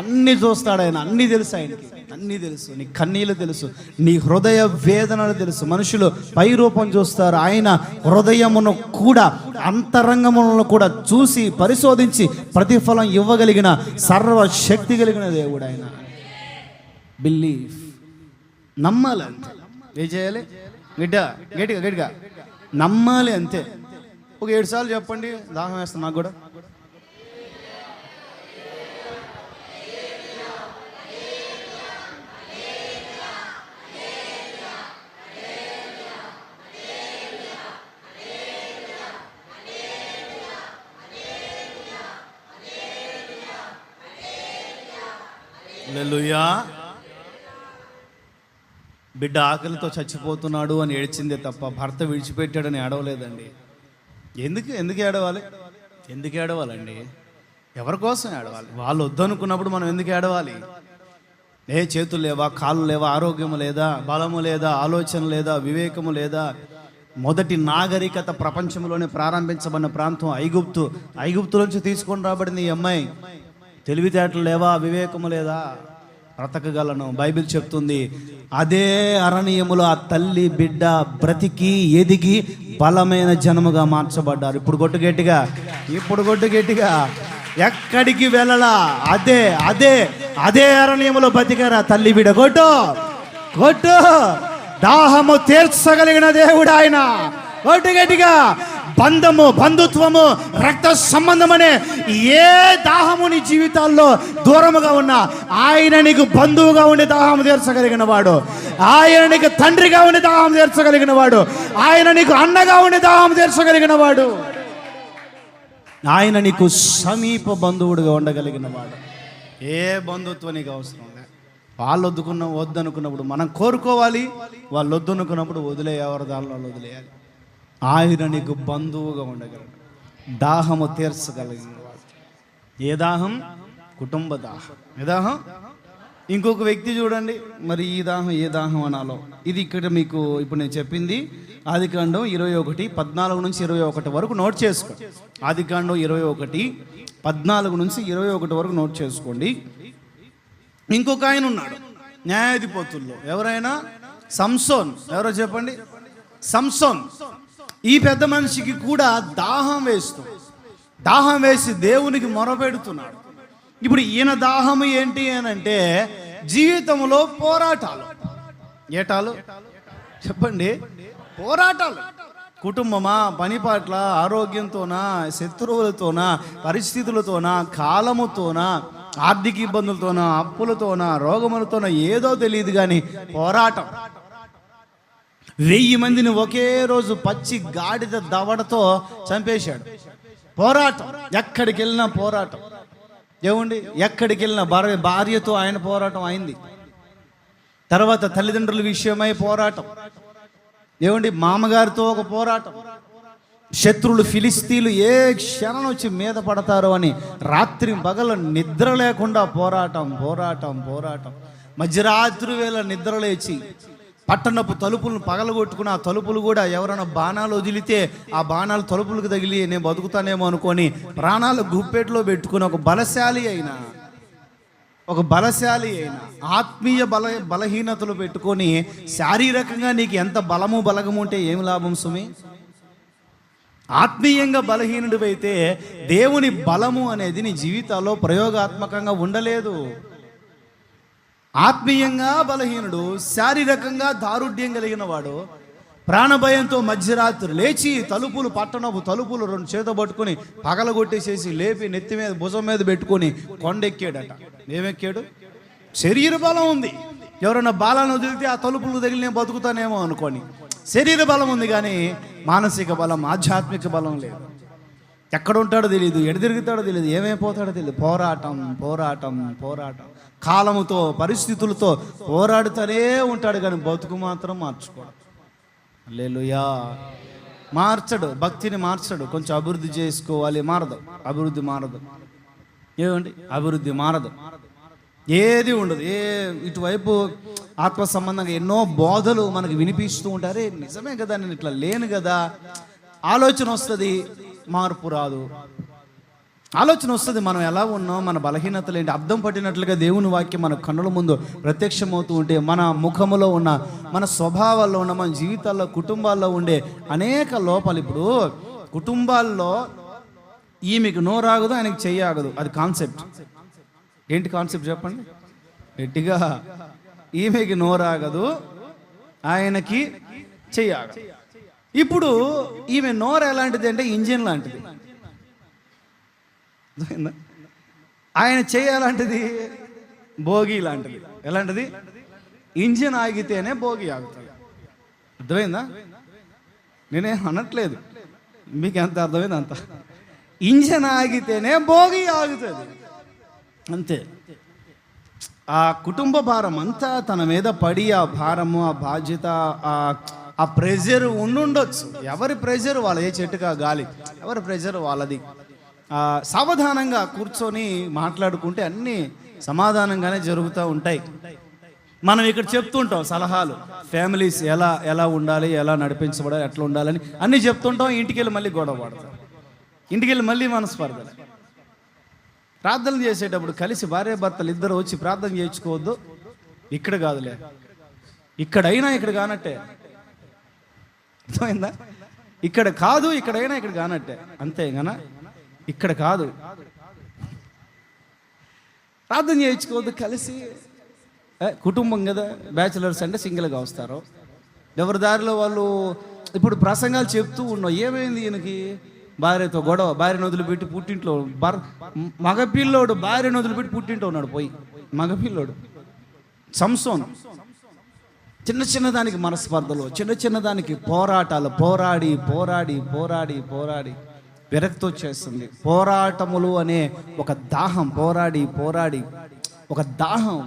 అన్నీ చూస్తాడు ఆయన, అన్నీ తెలుసు ఆయనకి, అన్నీ తెలుసు. నీ కన్నీళ్ళు తెలుసు, నీ హృదయ వేదనలు తెలుసు. మనుషులు పై రూపం చూస్తారు, ఆయన హృదయమును కూడా, అంతరంగములను కూడా చూసి పరిశోధించి ప్రతిఫలం ఇవ్వగలిగిన సర్వశక్తి కలిగిన దేవుడు ఆయన. బిలీవ్, నమ్మాలి అంతే. ఏం చేయాలి? గట్టిగా నమ్మాలి అంతే. ఒక 7 సార్లు చెప్పండి, దాహం వేస్తాను నాకు కూడా. హల్లెలూయా. బిడ్డ ఆకలితో చచ్చిపోతున్నాడు అని ఏడ్చిందే తప్ప భర్త విడిచిపెట్టాడని ఏడవలేదండి. ఎందుకు ఏడవాలండి? ఎవరి కోసం ఏడవాలి? వాళ్ళు వద్దనుకున్నప్పుడు మనం ఎందుకు ఏడవాలి? చేతులు లేవా, కాళ్ళు లేవా, ఆరోగ్యము లేదా, బలము లేదా, ఆలోచన లేదా, వివేకము లేదా? మొదటి నాగరికత ప్రపంచంలోనే ప్రారంభించబడిన ప్రాంతం ఐగుప్తు నుంచి తీసుకొని రాబడింది ఈ అమ్మాయి. తెలివితేటలు లేవా, వివేకము లేదా? బ్రతకగలను. బైబిల్ చెప్తుంది, అదే అరణ్యములో ఆ తల్లి బిడ్డ బ్రతికి ఎదిగి బలమైన జనముగా మార్చబడ్డారు. ఇప్పుడు కొట్టు గట్టిగా. ఎక్కడికి వెళ్ళలా, అదే అరణ్యములో బతికారా తల్లి బిడ్డ. కొట్టు. దాహము తీర్చగలిగిన దేవుడు ఆయన. కొట్టు గట్టిగా. బంధుత్వము, రక్త సంబంధం అనే ఏ దాహము నీ జీవితాల్లో దూరముగా ఉన్నా ఆయన నీకు బంధువుగా ఉండి దాహం తీర్చగలిగిన వాడు. ఆయన నీకు తండ్రిగా ఉండి దాహం తీర్చగలిగిన వాడు. ఆయన నీకు అన్నగా ఉండి దాహం తీర్చగలిగిన వాడు. ఆయన నీకు సమీప బంధువుడుగా ఉండగలిగిన వాడు. ఏ బంధుత్వం నీకు అవసరం లేదు. వాళ్ళు వద్దనుకున్నప్పుడు మనం కోరుకోవాలి, వాళ్ళు వద్దనుకున్నప్పుడు ఎవరి దానిలో వదిలేయాలి. ఆయన నీకు బంధువుగా ఉండగలడు, దాహము తీర్చగలిగిన వాడు. ఏ దాహం? కుటుంబ దాహం. ఏ దాహం? ఇంకొక వ్యక్తి చూడండి, మరి ఈ దాహం ఏ దాహం అనాలో. ఇది ఇక్కడ మీకు ఇప్పుడు నేను చెప్పింది ఆదికాండం 21:14-21 వరకు నోట్ చేసుకో. ఆదికాండం 21:14-21 వరకు నోట్ చేసుకోండి. ఇంకొక ఆయన ఉన్నాడు న్యాయాధిపతుల్లో, ఎవరైనా సంసోన్. ఎవరో చెప్పండి? సంసోన్. ఈ పెద్ద మనిషికి కూడా దాహం వేసి దేవునికి మొరపెడుతున్నాడు. ఇప్పుడు ఈయన దాహం ఏంటి అని అంటే జీవితంలో పోరాటాలు. ఏటాలు చెప్పండి? పోరాటాలు. కుటుంబమా, పని పట్ల, ఆరోగ్యంతోనా, శత్రువులతోనా, పరిస్థితులతోనా, కాలముతోనా, ఆర్థిక ఇబ్బందులతోనా, అప్పులతోనా, రోగములతోనా, ఏదో తెలియదు కానీ పోరాటం. 1000 మందిని ఒకే రోజు పచ్చి గాడిద దవడతో చంపేశాడు. పోరాటం. ఎక్కడికి వెళ్ళినా పోరాటం. ఏమండి? ఎక్కడికి వెళ్ళినా భార్యతో ఆయన పోరాటం అయింది. తర్వాత తల్లిదండ్రుల విషయమై పోరాటం. ఏమండి? మామగారితో ఒక పోరాటం. శత్రువులు ఫిలిస్తీన్లు ఏ క్షణం వచ్చి మీద పడతారో అని రాత్రి పగలు నిద్ర లేకుండా పోరాటం. మధ్యరాత్రి వేళ నిద్ర లేచి పట్టణపు తలుపులను పగలగొట్టుకుని, ఆ తలుపులు కూడా ఎవరైనా బాణాలు వదిలితే ఆ బాణాలు తలుపులకు తగిలి నేను బతుకుతానేమో అనుకొని ప్రాణాలు గుప్పెట్లో పెట్టుకుని ఒక బలశాలి అయిన ఆత్మీయ బలహీనతలు పెట్టుకొని, శారీరకంగా నీకు ఎంత బలగము ఉంటే ఏం లాభం సుమి? ఆత్మీయంగా బలహీనుడు అయితే దేవుని బలము అనేది నీ జీవితాల్లో ప్రయోగాత్మకంగా ఉండలేదు. ఆత్మీయంగా బలహీనుడు, శారీరకంగా దారుఢ్యం కలిగిన వాడు ప్రాణభయంతో మధ్యరాత్రి లేచి పట్టణపు తలుపులు 2 చేత పట్టుకుని పగలగొట్టేసేసి లేపి నెత్తి మీద భుజం మీద పెట్టుకొని కొండెక్కాడట. ఏమెక్కాడు? శరీర బలం ఉంది. ఎవరైనా బాలాన్ని వదిలితే ఆ తలుపులు తగిలి నేను బతుకుతానేమో అనుకోని శరీర బలం ఉంది, కానీ మానసిక బలం, ఆధ్యాత్మిక బలం లేదు. ఎక్కడ ఉంటాడో తెలియదు, ఎడ తిరుగుతాడో తెలియదు, ఏమైపోతాడో తెలియదు. పోరాటం. కాలముతో, పరిస్థితులతో పోరాడుతూనే ఉంటాడు, కానీ బతుకు మాత్రం మార్చుకోడు. హల్లెలూయా. మార్చడు, భక్తిని మార్చడు. కొంచెం అభివృద్ధి చేసుకోవాలి, అభివృద్ధి మారదు. ఏమండి? అభివృద్ధి మారదు, ఏది ఉండదు. ఇటువైపు ఆత్మ సంబంధంగా ఎన్నో బోధలు మనకు వినిపిస్తూ ఉంటారే, నిజమే కదా, నేను ఇట్లా లేను కదా, ఆలోచన వస్తుంది, మార్పు రాదు. ఆలోచన వస్తుంది, మనం ఎలా ఉన్నాం, మన బలహీనతలు ఏంటి, అర్థం పట్టినట్లుగా దేవుని వాక్యం మన కన్నుల ముందు ప్రత్యక్షమవుతూ ఉంటే మన ముఖములో ఉన్న, మన స్వభావాల్లో ఉన్న, మన జీవితాల్లో, కుటుంబాల్లో ఉండే అనేక లోపాలు. ఇప్పుడు కుటుంబాల్లో ఈమెకు నోరాగదు, ఆయనకి చెయ్యాగదు, అది కాన్సెప్ట్. ఏంటి కాన్సెప్ట్ చెప్పండి గట్టిగా? ఈమెకి నోరాగదు, ఆయనకి చెయ్యాగదు. ఇప్పుడు ఈమె నోరు ఎలాంటిది అంటే ఇంజిన్ లాంటిది. ఆయన చేయాలంటిది భోగి లాంటిది. ఎలాంటిది? ఇంజిన్ ఆగితేనే భోగి ఆగుతుంది. అర్థమైందా? నేనేం అనట్లేదు, మీకు ఎంత అర్థమైంది అంత. ఇంజిన్ ఆగితేనే భోగి ఆగుతుంది, అంతే. ఆ కుటుంబ భారం అంతా తన మీద పడి, ఆ భారము, ఆ బాధ్యత, ఆ ప్రెజర్ ఉండొచ్చు. ఎవరి ప్రెజర్ వాళ్ళ, ఏ చెట్టుగా గాలి, ఎవరి ప్రెజర్ వాళ్ళది. సావధానంగా కూర్చొని మాట్లాడుకుంటే అన్నీ సమాధానంగానే జరుగుతూ ఉంటాయి. మనం ఇక్కడ చెప్తుంటాం సలహాలు, ఫ్యామిలీస్ ఎలా ఉండాలి, ఎలా నడిపించబడాలి, ఎట్లా ఉండాలని అన్నీ చెప్తుంటాం. ఇంటికి వెళ్ళి మళ్ళీ గొడవ పడతాం, ఇంటికి వెళ్ళి మళ్ళీ మనస్పర్ధలు. ప్రార్థన చేసేటప్పుడు కలిసి భార్యాభర్తలు ఇద్దరు వచ్చి ప్రార్థన చేయించుకోవద్దు. ఇక్కడ కాదులే, ఇక్కడైనా ఇక్కడ కానట్టే. అర్థమైందా? ఇక్కడ కాదు, ఇక్కడైనా ఇక్కడ కానట్టే, అంతే గనా. ఇక్కడ కాదు, ప్రార్థన చేయించుకోవద్దు కలిసి. కుటుంబం కదా, బ్యాచులర్స్ అంటే సింగిల్గా వస్తారు, ఎవరి దారిలో వాళ్ళు. ఇప్పుడు ప్రసంగాలు చెప్తూ ఉన్నాం, ఏమైంది ఈయనకి? భార్యతో గొడవ, భార్యను వదిలిపెట్టి పుట్టింట్లో, మగపిల్లోడు భార్యను వదిలిపెట్టి పుట్టింట్లో ఉన్నాడు పోయి. మగపిల్లోడు సంసోను చిన్న దానికి మనస్పర్ధలు, చిన్న దానికి పోరాటాలు, పోరాడి విరక్తి వచ్చేస్తుంది. పోరాటములు అనే ఒక దాహం, పోరాడి ఒక దాహం.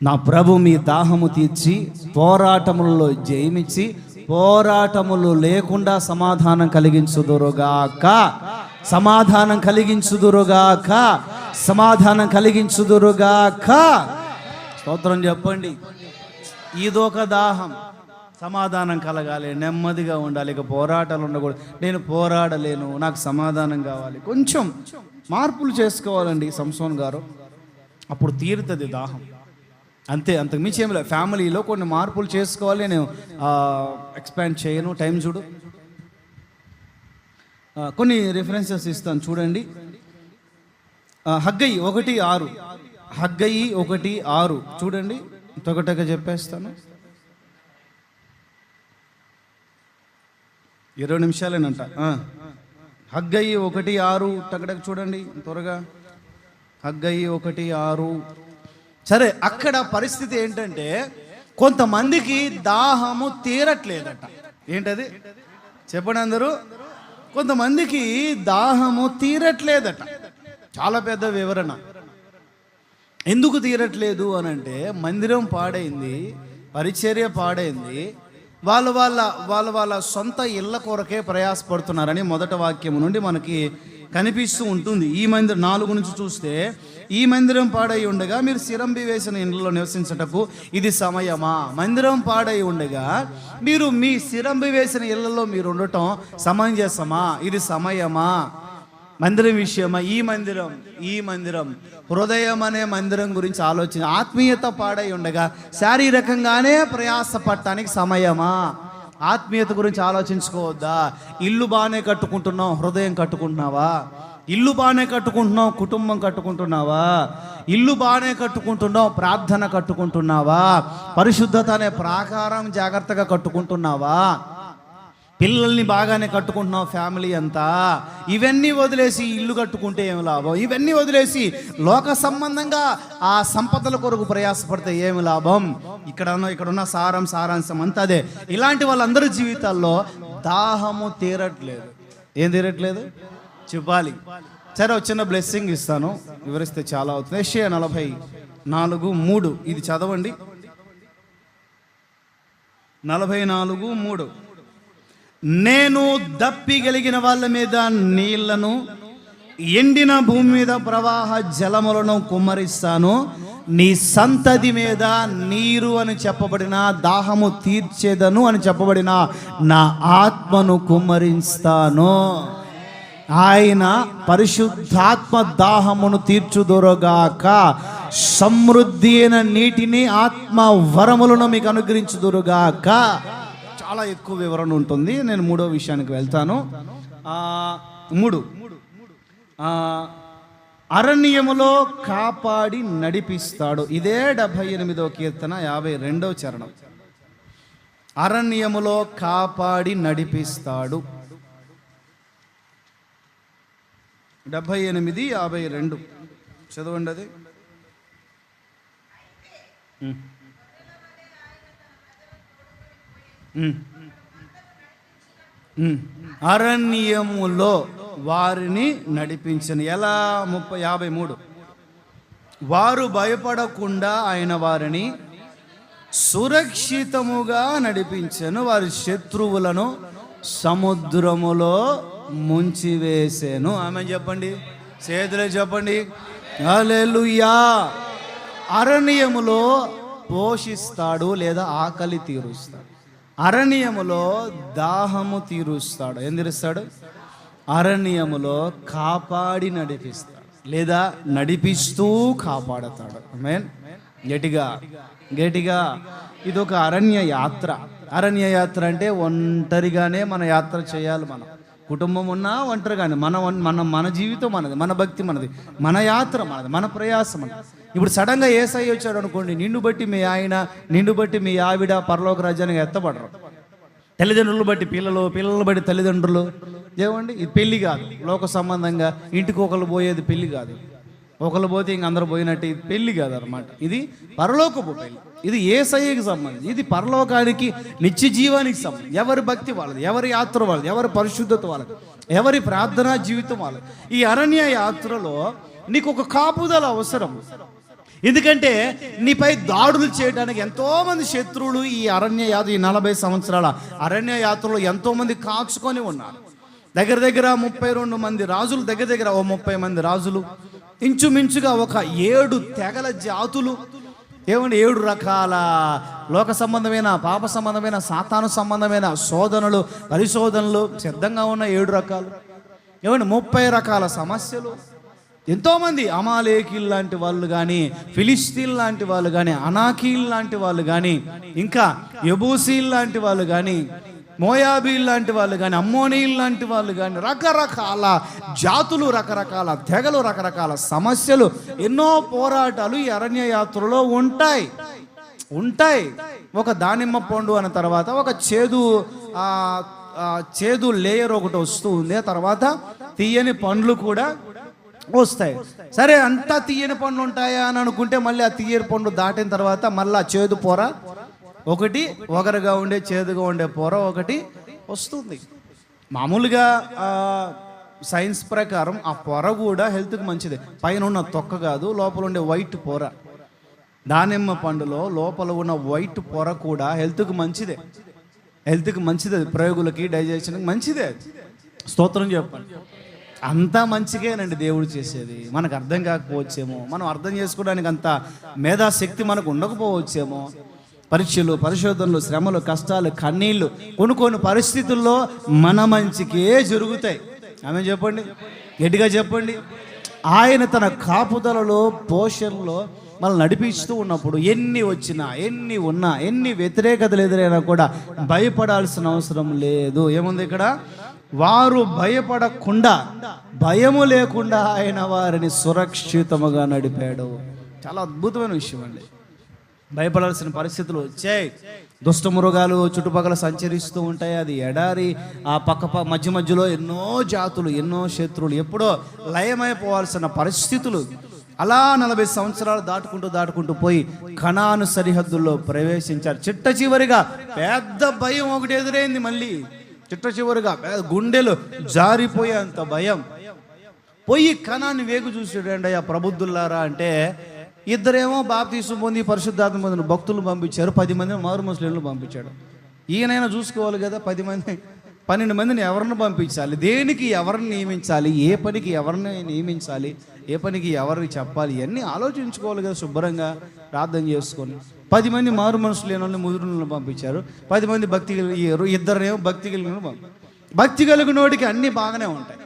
నా ప్రభు మీ దాహము తీర్చి పోరాటములలో జయమిచ్చి పోరాటములు లేకుండా సమాధానం కలిగించుదురుగాక. స్తోత్రం చెప్పండి. ఇదొక దాహం. సమాధానం కలగాలి, నెమ్మదిగా ఉండాలి, ఇక పోరాటాలు ఉండకూడదు. నేను పోరాడలేను, నాకు సమాధానం కావాలి. కొంచెం మార్పులు చేసుకోవాలండి సంసోన్ గారు, అప్పుడు తీరుతుంది దాహం. అంతే, అంతకు మించి ఏం లేదు. ఫ్యామిలీలో కొన్ని మార్పులు చేసుకోవాలి. నేను ఎక్స్పాండ్ చేయను, టైం చూడు. కొన్ని రిఫరెన్సెస్ ఇస్తాను చూడండి. హగ్గయి 1:6, హగ్గయి 1:6 చూడండి. తొగటగా చెప్పేస్తాను, 20 నిమిషాలేనంట. హగ్గయి 1:6 టగటగా చూడండి త్వరగా. హగ్గయి 1:6. సరే, అక్కడ పరిస్థితి ఏంటంటే కొంతమందికి దాహము తీరట్లేదట. ఏంటది చెప్పండి అందరూ. కొంతమందికి దాహము తీరట్లేదట. చాలా పెద్ద వివరణ. ఎందుకు తీరట్లేదు అని అంటే, మందిరం పాడైంది, పరిచర్య పాడైంది, వాళ్ళ సొంత ఇళ్ళ కొరకే ప్రయాసపడుతున్నారని మొదటి వాక్యం నుండి మనకి కనిపిస్తూ ఉంటుంది. ఈ మందిరం 4 నుంచి చూస్తే, ఈ మందిరం పాడై ఉండగా మీరు శిరంబి వేసిన ఇండ్లలో నివసించటకు ఇది సమయమా? మందిరం పాడై ఉండగా మీరు మీ శిరంబి వేసిన ఇళ్లలో మీరు ఉండటం సమంజసమా? ఇది సమయమా? మందిరం విషయమా? ఈ మందిరం హృదయం అనే మందిరం గురించి ఆలోచన. ఆత్మీయత పాడై ఉండగా శారీరకంగానే ప్రయాసపడటానికి సమయమా? ఆత్మీయత గురించి ఆలోచించుకోవద్దా? ఇల్లు బాగానే కట్టుకుంటున్నావు, హృదయం కట్టుకుంటున్నావా? ఇల్లు బాగానే కట్టుకుంటున్నావు, కుటుంబం కట్టుకుంటున్నావా? ఇల్లు బాగానే కట్టుకుంటున్నావు, ప్రార్థన కట్టుకుంటున్నావా? పరిశుద్ధత అనే ప్రాకారం జాగ్రత్తగా కట్టుకుంటున్నావా? పిల్లల్ని బాగానే కట్టుకుంటున్నావు, ఫ్యామిలీ అంతా. ఇవన్నీ వదిలేసి ఇల్లు కట్టుకుంటే ఏమి లాభం? ఇవన్నీ వదిలేసి లోక సంబంధంగా ఆ సంపదల కొరకు ప్రయాసపడితే ఏమి లాభం? ఇక్కడున్న సారాంశం అంతా అదే. ఇలాంటి వాళ్ళందరి జీవితాల్లో దాహము తీరట్లేదు. ఏం తీరట్లేదు చెప్పాలి. సరే, ఒక చిన్న బ్లెస్సింగ్ ఇస్తాను, వివరిస్తే చాలా అవుతుంది. యెషయా 44:3 ఇది చదవండి. 44:3. నేను దప్పిగలిగిన వాళ్ళ మీద నీళ్లను, ఎండిన భూమి మీద ప్రవాహ జలములను కుమ్మరిస్తాను. నీ సంతతి మీద నీరు అని చెప్పబడిన, దాహము తీర్చేదను అని చెప్పబడిన నా ఆత్మను కుమ్మరిస్తాను. ఆయన పరిశుద్ధాత్మ దాహమును తీర్చుదురుగాక, సమృద్ధి అయిన నీటిని, ఆత్మ వరములను మీకు అనుగ్రహించుదురుగాక. చాలా ఎక్కువ వివరణ ఉంటుంది. నేను 3వ విషయానికి వెళ్తాను. 3 అరణ్యములో కాపాడి నడిపిస్తాడు. ఇదే 78వ కీర్తన 52వ చరణం. అరణ్యములో కాపాడి నడిపిస్తాడు. 78:52 చదవండి అది. అరణ్యములో వారిని నడిపించను. ఎలా? 53. వారు భయపడకుండా ఆయన వారిని సురక్షితముగా నడిపించను. వారి శత్రువులను సముద్రములో ముంచివేసాను. ఆమె చెప్పండి, చేతులే చెప్పండి, హల్లెలూయా. అరణ్యములో పోషిస్తాడు లేదా ఆకలి తీరుస్తాడు. అరణ్యములో దాహము తీరుస్తాడు. ఏం తీరుస్తాడు? అరణ్యములో కాపాడి నడిపిస్తాడు లేదా నడిపిస్తూ కాపాడతాడు. ఆమేన్. గట్టిగా ఇది ఒక అరణ్య యాత్ర. అరణ్య యాత్ర అంటే ఒంటరిగానే మన యాత్ర చేయాలి. మనం కుటుంబం ఉన్నా ఒంటరిగానే మన జీవితం మనది, మన భక్తి మనది, మన యాత్ర మనది, మన ప్రయాసం మనది. ఇప్పుడు సడన్గా యేసయ్య వచ్చాడు అనుకోండి, నిన్ను బట్టి మీ ఆయన, నిన్ను బట్టి మీ ఆవిడ పరలోక రాజ్యానికి ఎత్తపడరు. తల్లిదండ్రులు బట్టి పిల్లలు బట్టి తల్లిదండ్రులు. ఏమండి, ఇది పెళ్లి కాదు. లోక సంబంధంగా ఇంటికి ఒకళ్ళు పోయేది పెళ్లి కాదు. ఒకళ్ళు పోతే ఇంక అందరూ పోయినట్టు ఇది పెళ్లి కాదు అనమాట. ఇది పరలోకపు పెళ్లి. ఇది యేసయ్యకి సంబంధించి, ఇది పరలోకానికి, నిత్య జీవానికి సంబంధించి. ఎవరి భక్తి వాళ్ళది, ఎవరి యాత్ర వాళ్ళది, ఎవరి పరిశుద్ధత వాళ్ళది, ఎవరి ప్రార్థనా జీవితం వాళ్ళది. ఈ అరణ్య యాత్రలో నీకు ఒక కాపుదల అవసరం. ఎందుకంటే నీపై దాడులు చేయడానికి ఎంతోమంది శత్రువులు ఈ అరణ్య యాత్ర, ఈ 40 సంవత్సరాల అరణ్య యాత్రలో ఎంతోమంది కాచుకొని ఉన్నారు. దగ్గర 32 మంది రాజులు, దగ్గర 30 మంది రాజులు, ఇంచుమించుగా ఒక 7 తెగల జాతులు, ఏమండి 7 రకాల లోక సంబంధమైన, పాప సంబంధమైన, సాతాను సంబంధమైన శోధనలు, పరిశోధనలు సిద్ధంగా ఉన్న 7 రకాలు. ఏమండి 30 రకాల సమస్యలు. ఎంతోమంది అమాలేకీలు లాంటి వాళ్ళు కానీ, ఫిలిస్తీన్ లాంటి వాళ్ళు కానీ, అనాకీలు లాంటి వాళ్ళు కానీ, ఇంకా యబూసీలు లాంటి వాళ్ళు కానీ, మోయాబీలు లాంటి వాళ్ళు కానీ, అమ్మోనీలు లాంటి వాళ్ళు కానీ, రకరకాల జాతులు, రకరకాల తెగలు, రకరకాల సమస్యలు, ఎన్నో పోరాటాలు ఈ అరణ్య యాత్రలో ఉంటాయి. ఒక దానిమ్మ పండు అన్న తర్వాత ఒక చేదు లేయర్ ఒకటి వస్తూ ఉంది. ఆ తర్వాత తీయని పండ్లు కూడా వస్తాయి. సరే, అంతా తీయని పండ్లు ఉంటాయా అని అనుకుంటే మళ్ళీ ఆ తీయని పండు దాటిన తర్వాత మళ్ళీ చేదు పొర ఒకటి, ఒగరుగా ఉండే చేదుగా ఉండే పొర ఒకటి వస్తుంది. మామూలుగా సైన్స్ ప్రకారం ఆ పొర కూడా హెల్త్కి మంచిదే. పైన ఉన్న తొక్క కాదు, లోపల ఉండే వైట్ పొర. దానిమ్మ పండులో లోపల ఉన్న వైట్ పొర కూడా హెల్త్కి మంచిదే. అది ప్రయోగులకి, డైజెషన్కి మంచిదే. స్తోత్రం చెప్పండి. అంతా మంచిగానండి దేవుడు చేసేది. మనకు అర్థం కాకపోవచ్చేమో, మనం అర్థం చేసుకోవడానికి అంత మేధాశక్తి మనకు ఉండకపోవచ్చేమో. పరీక్షలు, పరిశోధనలు, శ్రమలు, కష్టాలు, కన్నీళ్ళు కొన్ని పరిస్థితుల్లో మన మంచికే జరుగుతాయి. ఆమె చెప్పండి, గట్టిగా చెప్పండి. ఆయన తన కాపుదలలో, పోషణలో మనల్ని నడిపిస్తూ ఉన్నప్పుడు ఎన్ని వచ్చినా, ఎన్ని ఉన్నా, ఎన్ని వ్యతిరేకతలు ఎదురైనా కూడా భయపడాల్సిన అవసరం లేదు. ఏముంది ఇక్కడ? వారు భయపడకుండా, భయము లేకుండా ఆయన వారిని సురక్షితముగా నడిపాడు. చాలా అద్భుతమైన విషయం అండి. భయపడాల్సిన పరిస్థితులు వచ్చాయి. దుష్ట మృగాలు చుట్టుపక్కల సంచరిస్తూ ఉంటాయి. అది ఎడారి, ఆ మధ్యలో ఎన్నో జాతులు, ఎన్నో శత్రువులు, ఎప్పుడో లయమైపోవాల్సిన పరిస్థితులు. అలా 40 సంవత్సరాలు దాటుకుంటూ పోయి కనాను సరిహద్దుల్లో ప్రవేశించారు. చిట్ట చివరిగా పెద్ద భయం ఒకటి ఎదురైంది. మళ్ళీ చిట్ట చివరిగా గుండెలు జారిపోయేంత భయం. పోయి కనాన్ని వేగు చూసాడండి. ఆ ప్రబుద్ధులారా అంటే, ఇద్దరేమో బాప్తీసం పొంది పరిశుద్ధాత్మ పొందిన భక్తులు పంపించారు. 10 మందిని మారు ముస్లింలు పంపించాడు. ఈయనైనా చూసుకోవాలి కదా. 12 మందిని ఎవరిని పంపించాలి, దేనికి ఎవరిని నియమించాలి, ఏ పనికి ఎవరిని నియమించాలి, ఏ పనికి ఎవరికి చెప్పాలి, ఇవన్నీ ఆలోచించుకోవాలి కదా. శుభ్రంగా ప్రార్థన చేసుకొని 10 మంది మారు మనసు లేని వాళ్ళని, ముదురులను పంపించారు. 10 మంది భక్తి కలిగారు. ఇద్దరేమో భక్తి కలిగిన. భక్తి కలిగినోడికి అన్నీ బాగానే ఉంటాయి.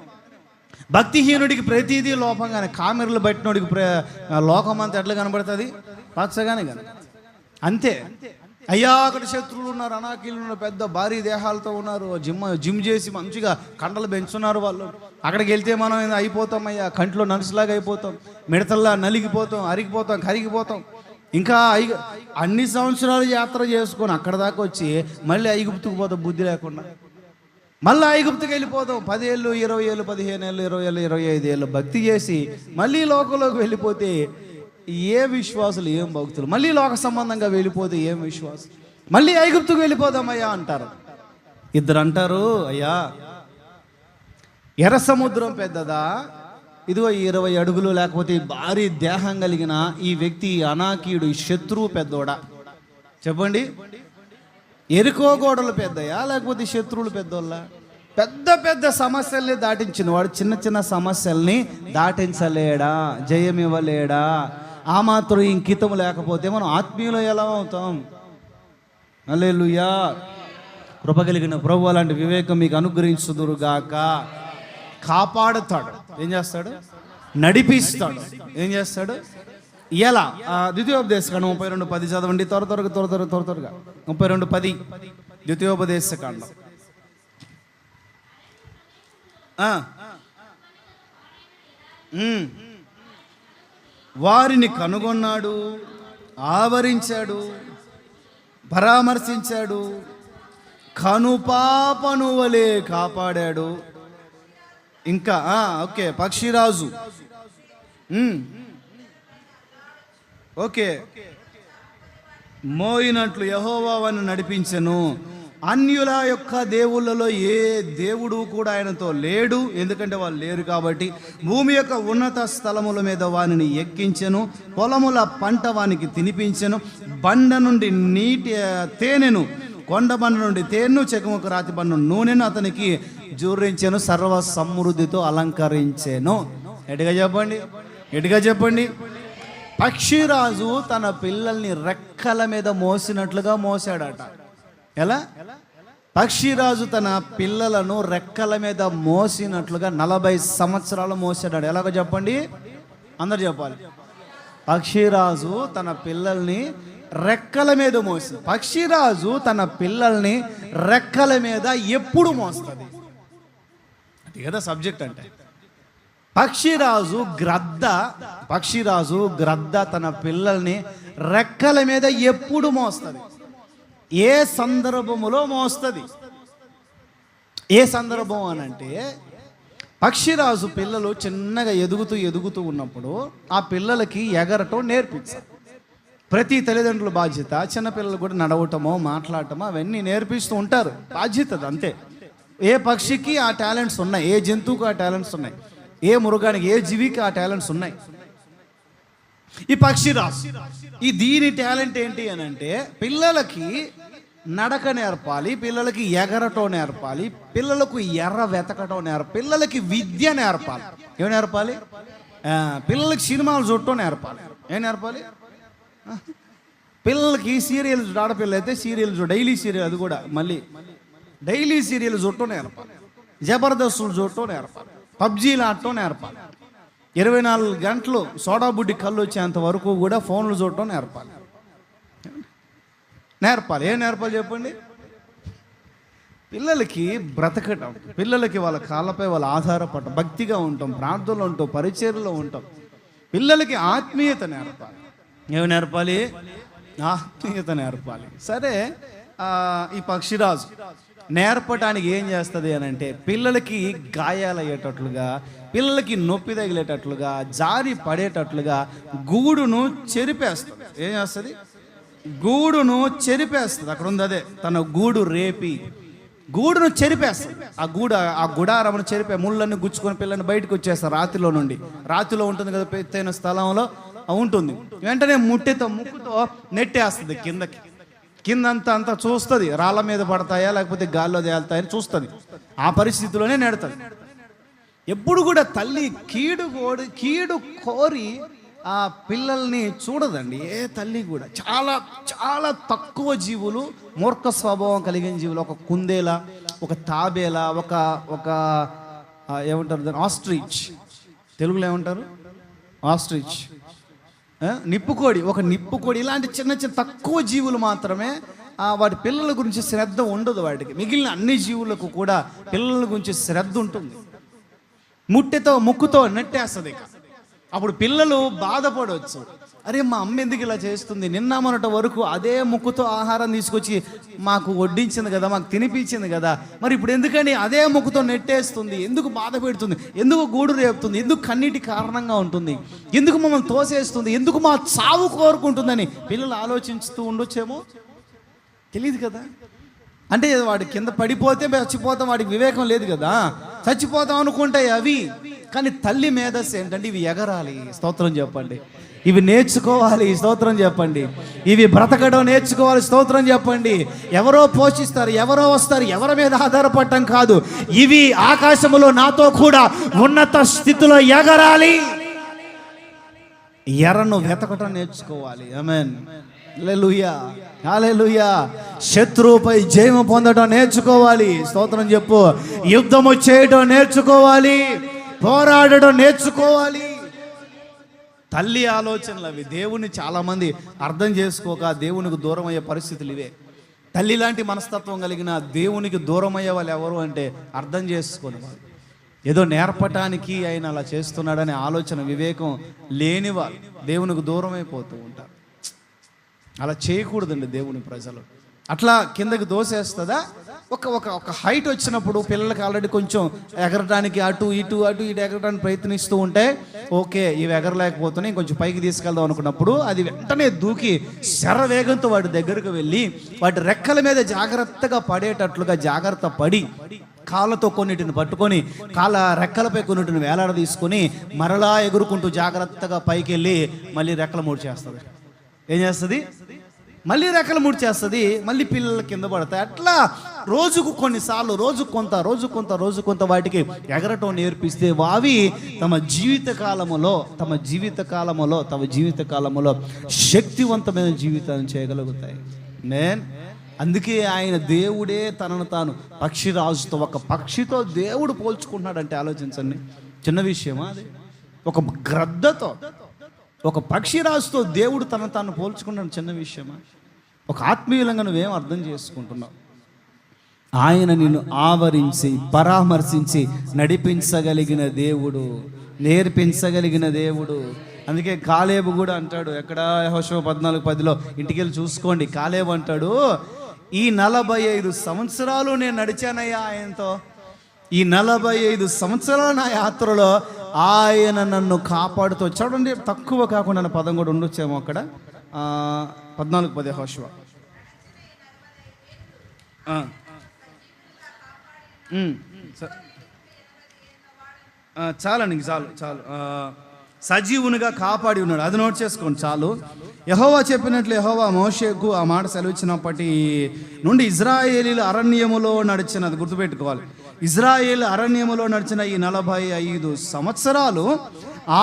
భక్తిహీనుడికి ప్రతిదీ లోపంగానే. కామెరలు పట్టినోడికి లోకమంతా ఎట్లా కనబడుతుంది? పచ్చగానే కన. అంతే. అయ్యా, అక్కడ శత్రువులు ఉన్నారు, అనాకీలు ఉన్నారు, పెద్ద భారీ దేహాలతో ఉన్నారు, జిమ్ చేసి మంచిగా కండలు పెంచున్నారు వాళ్ళు. అక్కడికి వెళ్తే మనం అయిపోతాం అయ్యా, కంట్లో నలుసులాగా అయిపోతాం, మిడతల్లా నలిగిపోతాం, అరిగిపోతాం, కరిగిపోతాం. ఇంకా అన్ని సంవత్సరాలు యాత్ర చేసుకొని అక్కడ దాకా వచ్చి మళ్ళీ ఐగుప్తుకు పోతాం బుద్ధి లేకుండా. మళ్ళీ ఐగుప్తుకి వెళ్ళిపోతాం. 10 ఏళ్ళు, 20 ఏళ్ళు, 15 ఏళ్ళు, 20 ఏళ్ళు, 25 ఏళ్ళు భక్తి చేసి మళ్ళీ లోకంలోకి వెళ్ళిపోతే ఏ విశ్వాసులు, ఏం భక్తులు? మళ్ళీ లోక సంబంధంగా వెళ్ళిపోతే ఏం విశ్వాసం? మళ్ళీ ఐగుప్తుకు వెళ్ళిపోదామయ్యా అంటారు. ఇద్దరు అంటారు, అయ్యా ఎర్ర సముద్రం పెద్దదా, ఇదిగో 20 అడుగులు లేకపోతే భారీ దేహం కలిగిన ఈ వ్యక్తి అనాకీయుడు, ఈ శత్రువు పెద్దోడా? చెప్పండి. ఎరుకో గోడలు పెద్దయా లేకపోతే శత్రువులు పెద్దోళ్ళ? పెద్ద పెద్ద సమస్యల్ని దాటించిన వాడు చిన్న చిన్న సమస్యల్ని దాటించలేడా? జయం ఇవ్వలేడా? ఆ మాత్రం ఇంకితం లేకపోతే మనం ఆత్మీయులు ఎలా అవుతాం? హల్లెలూయా. కృప కలిగిన ప్రభువు అలాంటి వివేకం మీకు అనుగ్రహించుదురుగాక. కాపాడుతాడు. ఏం చేస్తాడు? నడిపిస్తాడు. ఏం చేస్తాడు? ఎలా? ద్వితీయోపదేశకాండం 32:10 చదవండి. త్వరగా 32:10 ద్వితీయోపదేశకాండం. వారిని కనుగొన్నాడు, ఆవరించాడు, పరామర్శించాడు, కనుపాపను వలె కాపాడాడు. ఇంకా ఓకే, పక్షిరాజు. ఓకే, మోయినట్లు యెహోవా వారిని నడిపించెను. అన్యుల యొక్క దేవుళ్ళలో ఏ దేవుడు కూడా ఆయనతో లేడు, ఎందుకంటే వాళ్ళు లేరు కాబట్టి. భూమి యొక్క ఉన్నత స్థలముల మీద వానిని ఎక్కించెను, పొలముల పంట వానికి తినిపించెను. బండ నుండి తేనెను, కొండ బండ నుండి తేనెను, చెకుముకు రాతి బండ నూనెను అతనికి జూరించెను, సర్వ సమృద్ధితో అలంకరించెను. ఎటుగా చెప్పండి, పక్షిరాజు తన పిల్లల్ని రెక్కల మీద మోసినట్లుగా మోసాడట. ఎలా? పక్షిరాజు తన పిల్లలను రెక్కల మీద మోసినట్లుగా 40 సంవత్సరాలు మోసాడు. ఎలాగో చెప్పండి, అందరు చెప్పాలి. పక్షిరాజు తన పిల్లల్ని రెక్కల మీద మోసి, పక్షిరాజు తన పిల్లల్ని రెక్కల మీద ఎప్పుడు మోస్తుంది? అది కదా సబ్జెక్ట్ అంటే. పక్షిరాజు గ్రద్ద తన పిల్లల్ని రెక్కల మీద ఎప్పుడు మోస్తుంది? ఏ సందర్భములో మోస్తుంది? ఏ సందర్భం అనంటే, పక్షిరాజు పిల్లలు చిన్నగా ఎదుగుతూ ఉన్నప్పుడు ఆ పిల్లలకి ఎగరటం నేర్పించాలి. ప్రతి తల్లిదండ్రుల బాధ్యత చిన్నపిల్లలు కూడా నడవటమో మాట్లాడటమో అవన్నీ నేర్పిస్తూ ఉంటారు. బాధ్యత అంతే. ఏ పక్షికి ఆ టాలెంట్స్ ఉన్నాయి, ఏ జంతువుకి ఆ టాలెంట్స్ ఉన్నాయి, ఏ మృగానికి ఏ జీవికి ఆ టాలెంట్స్ ఉన్నాయి. ఈ పక్షిరాజు దీని టాలెంట్ ఏంటి అని అంటే, పిల్లలకి నడక నేర్పాలి, పిల్లలకి ఎగరటం నేర్పాలి, పిల్లలకు ఎర్ర వెతకటం నేర్పాలి, పిల్లలకి విద్య నేర్పాలి. ఏమి నేర్పాలి? పిల్లలకి సినిమాలు చూడటం నేర్పాలి. ఏం నేర్పాలి? పిల్లలకి సీరియల్, ఆడపిల్ల అయితే సీరియల్ డైలీ సీరియల్, అది కూడా మళ్ళీ డైలీ సీరియల్ చూడటం నేర్పాలి, జబర్దస్తులు చూడటం నేర్పాలి, పబ్జీలు ఆడటం నేర్పాలి, 24 గంటలు సోడా బుడ్డి కళ్ళు వచ్చేంత వరకు కూడా ఫోన్లు చూడటం నేర్పాలి. ఏం నేర్పాలి చెప్పండి? పిల్లలకి బ్రతకటం, పిల్లలకి వాళ్ళ కాళ్ళపై వాళ్ళు ఆధారపడటం, భక్తిగా ఉంటాం, ప్రార్థనలో ఉంటాం, పరిచర్యలో ఉంటాం. పిల్లలకి ఆత్మీయత నేర్పాలి. ఏమి నేర్పాలి? ఆత్మీయత నేర్పాలి. సరే, ఈ పక్షిరాజు నేర్పడానికి ఏం చేస్తుంది అని అంటే, పిల్లలకి గాయాలయ్యేటట్లుగా, పిల్లలకి నొప్పి తగిలేటట్లుగా, జారి పడేటట్లుగా గూడును చెరిపేస్తుంది. ఏం చేస్తుంది? గూడును చెరిపేస్తుంది. అక్కడ ఉంది అదే, తన గూడు రేపి గూడును చెరిపేస్తుంది. ఆ గుడారమును చెరిపే, ముళ్ళని గుచ్చుకొని పిల్లని బయటకు వచ్చేస్తారు. రాతిలో ఉంటుంది కదా, ఎత్తైన స్థలంలో ఉంటుంది. వెంటనే ముక్కుతో నెట్టేస్తుంది కిందకి. కిందంతా చూస్తుంది, రాళ్ళ మీద పడతాయా లేకపోతే గాల్లో తేలుతాయని చూస్తుంది. ఆ పరిస్థితిలోనే నెడతాడు. ఎప్పుడు కూడా తల్లి కీడు కోరి ఆ పిల్లల్ని చూడదండి. ఏ తల్లి కూడా. చాలా చాలా తక్కువ జీవులు మూర్ఖ స్వభావం కలిగిన జీవులు. ఒక కుందేల, ఒక తాబేల, ఒక ఏమంటారు దాన్ని, ఆస్ట్రిచ్, తెలుగులో ఏమంటారు? ఆస్ట్రిచ్, నిప్పుకోడి, ఇలాంటి చిన్న తక్కువ జీవులు మాత్రమే వాటి పిల్లల గురించి శ్రద్ధ ఉండదు వాటికి. మిగిలిన అన్ని జీవులకు కూడా పిల్లల గురించి శ్రద్ధ ఉంటుంది. ముక్కుతో నెట్టేస్తుంది. అప్పుడు పిల్లలు బాధపడవచ్చు. అరే, మా అమ్మ ఎందుకు ఇలా చేస్తుంది? నిన్న మొన్నటి వరకు అదే ముక్కుతో ఆహారం తీసుకొచ్చి మాకు వడ్డించింది కదా, మాకు తినిపించింది కదా, మరి ఇప్పుడు ఎందుకని అదే ముక్కుతో నెట్టేస్తుంది? ఎందుకు బాధ పెడుతుంది? ఎందుకు గూడు రేపుతుంది? ఎందుకు కన్నీటి కారణంగా ఉంటుంది? ఎందుకు మమ్మల్ని తోసేస్తుంది? ఎందుకు మా చావు కోరుకుంటుందని పిల్లలు ఆలోచిస్తూ ఉండొచ్చేమో, తెలియదు కదా. అంటే వాడి కింద పడిపోతే చచ్చిపోతాం, వాడికి వివేకం లేదు కదా, చచ్చిపోతాం అనుకుంటాయి అవి. కానీ తల్లి మేధస్సు ఏంటంటే, ఇవి ఎగరాలి, స్తోత్రం చెప్పండి, ఇవి నేర్చుకోవాలి, స్తోత్రం చెప్పండి, ఇవి బ్రతకడం నేర్చుకోవాలి, స్తోత్రం చెప్పండి. ఎవరో పోషిస్తారు, ఎవరో వస్తారు, ఎవరి మీద ఆధారపడటం కాదు. ఇవి ఆకాశములో నాతో కూడా ఉన్నత స్థితిలో ఎగరాలి. ఎర్రను వెతకటం నేర్చుకోవాలి. ఆమేన్, హల్లెలూయా, హల్లెలూయా. శత్రువుపై జయము పొందడం నేర్చుకోవాలి, స్తోత్రం చెప్పు. యుద్ధము చేయడం నేర్చుకోవాలి, పోరాడడం నేర్చుకోవాలి. తల్లి ఆలోచనలు అవి. దేవుని చాలామంది అర్థం చేసుకోక దేవునికి దూరం అయ్యే పరిస్థితులు ఇవే. తల్లి లాంటి మనస్తత్వం కలిగిన దేవునికి దూరం అయ్యే వాళ్ళు ఎవరు అంటే, అర్థం చేసుకొని వాళ్ళు ఏదో నేర్పటానికి ఆయన అలా చేస్తున్నాడనే ఆలోచన, వివేకం లేని వాళ్ళు దేవునికి దూరం అయిపోతూ ఉంటారు. అలా చేయకూడదండి దేవుని ప్రజలు. అట్లా కిందకి దోసేస్తుందా? ఒక హైట్ వచ్చినప్పుడు పిల్లలకి ఆల్రెడీ కొంచెం ఎగరడానికి అటు ఇటు ఎగరడానికి ప్రయత్నిస్తూ ఉంటే, ఓకే ఇవి ఎగరలేకపోతున్నాయి, కొంచెం పైకి తీసుకెళ్దాం అనుకున్నప్పుడు అది వెంటనే దూకి శరవేగంతో వాటి దగ్గరకు వెళ్ళి వాటి రెక్కల మీద జాగ్రత్తగా పడేటట్లుగా జాగ్రత్త పడి, కాళ్ళతో కొన్నిటిని పట్టుకొని రెక్కలపై కొన్నిటిని వేలాడ తీసుకొని మరలా ఎగురుకుంటూ జాగ్రత్తగా పైకి వెళ్ళి మళ్ళీ రెక్కల మూడు చేస్తుంది. ఏం చేస్తుంది? మళ్ళీ రెక్కలు ముడిచేస్తుంది, మళ్ళీ పిల్లలు కింద పడతాయి. అట్లా రోజుకు కొన్నిసార్లు రోజు కొంత వాటికి ఎగరటం నేర్పిస్తే అవి తమ జీవిత కాలములో శక్తివంతమైన జీవితాన్ని చేయగలుగుతాయి. అందుకే ఆయన దేవుడే తనను తాను పక్షిరాజుతో, ఒక పక్షితో దేవుడు పోల్చుకుంటున్నాడంటే ఆలోచించండి. చిన్న విషయమా అది? ఒక గ్రద్దతో, ఒక పక్షిరాజుతో దేవుడు తనను తాను పోల్చుకుంటాడు చిన్న విషయమా? ఒక ఆత్మీయులంగా నువ్వేం అర్థం చేసుకుంటున్నావు? ఆయన నిన్ను ఆవరించి పరామర్శించి నడిపించగలిగిన దేవుడు, నేర్పించగలిగిన దేవుడు. అందుకే కాలేబు కూడా అంటాడు, ఎక్కడ యెహోషువ 14:10లో ఇంటికి వెళ్ళి చూసుకోండి. కాలేబు అంటాడు, ఈ 45 సంవత్సరాలు నేను నడిచానయ్యా ఆయనతో. ఈ 45 సంవత్సరాల నా యాత్రలో ఆయన నన్ను కాపాడుతూ. చూడండి, తక్కువ కాకుండా పదం కూడా ఉండొచ్చేమో అక్కడ. 14:10 యెహోషువ. చాలండి, చాలు. సజీవునిగా కాపాడి ఉన్నాడు, అది నోట్ చేసుకోండి చాలు. యెహోవా చెప్పినట్లు యెహోవా మోషేకు ఆ మాట సెలవిచ్చినప్పటి నుండి ఇజ్రాయేలీలు అరణ్యములో నడిచిన, అది గుర్తుపెట్టుకోవాలి, ఇజ్రాయేల్ అరణ్యములో నడిచిన ఈ 45 సంవత్సరాలు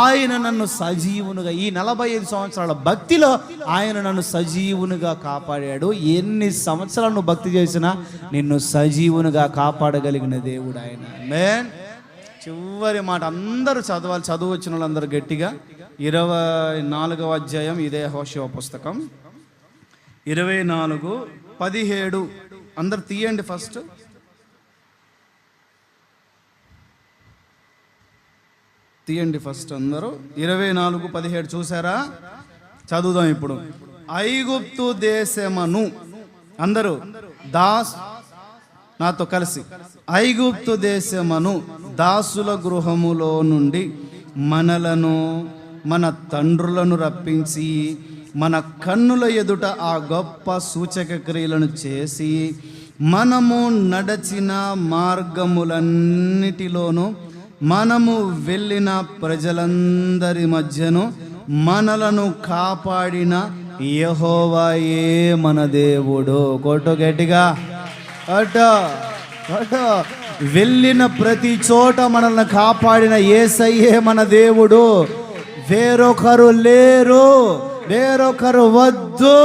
ఆయన నన్ను సజీవునిగా, ఈ 45 సంవత్సరాల భక్తిలో ఆయన నన్ను సజీవునిగా కాపాడాడు. ఎన్ని సంవత్సరాలు నువ్వు భక్తి చేసినా నిన్ను సజీవునిగా కాపాడగలిగిన దేవుడు ఆయన. చివరి మాట అందరూ చదవాలి, చదువు వచ్చిన వాళ్ళందరూ గట్టిగా. 24వ అధ్యాయం ఇదే యెహోషువ పుస్తకం, 24:17 అందరు తీయండి. ఫస్ట్ తీయండి అందరూ. 24:17 చూసారా? చదువుదాం ఇప్పుడు. ఐగుప్తు దేశమును, అందరూ నాతో కలిసి, ఐగుప్తు దేశమును దాసుల గృహములో నుండి మనలను, మన తండ్రులను రప్పించి మన కన్నుల ఎదుట ఆ గొప్ప సూచక క్రియలను చేసి మనము నడచిన మార్గములన్నిటిలోనూ మనము వెళ్ళిన ప్రజలందరి మధ్యను మనలను కాపాడిన యెహోవాయే మన దేవుడు. కొట్టు గట్టిగా, అటో వెళ్ళిన ప్రతి చోట మనల్ని కాపాడిన యేసయ్యే మన దేవుడు. వేరొకరు లేరు, వేరొకరు వద్దు.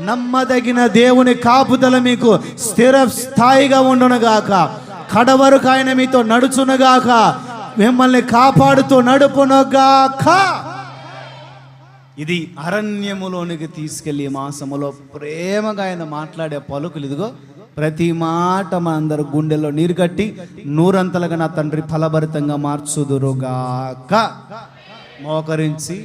నమ్మదగిన దేవుని కాపుదల మీకు స్థిరస్థాయిగా ఉండునుగాక. కడవరకు ఆయన మీతో నడుచునుగాక, మిమ్మల్ని కాపాడుతూ నడుపునుగాక. ఇది అరణ్యములోనికి తీసుకెళ్లి మాసములో ప్రేమగా ఆయన మాట్లాడే పలుకులు. ఇదిగో ప్రతి మాట మనందరి గుండెల్లో నీరు కట్టి నూరంతలుగా నా తండ్రి ఫలభరితంగా మార్చుదురుగాక. మోకరించి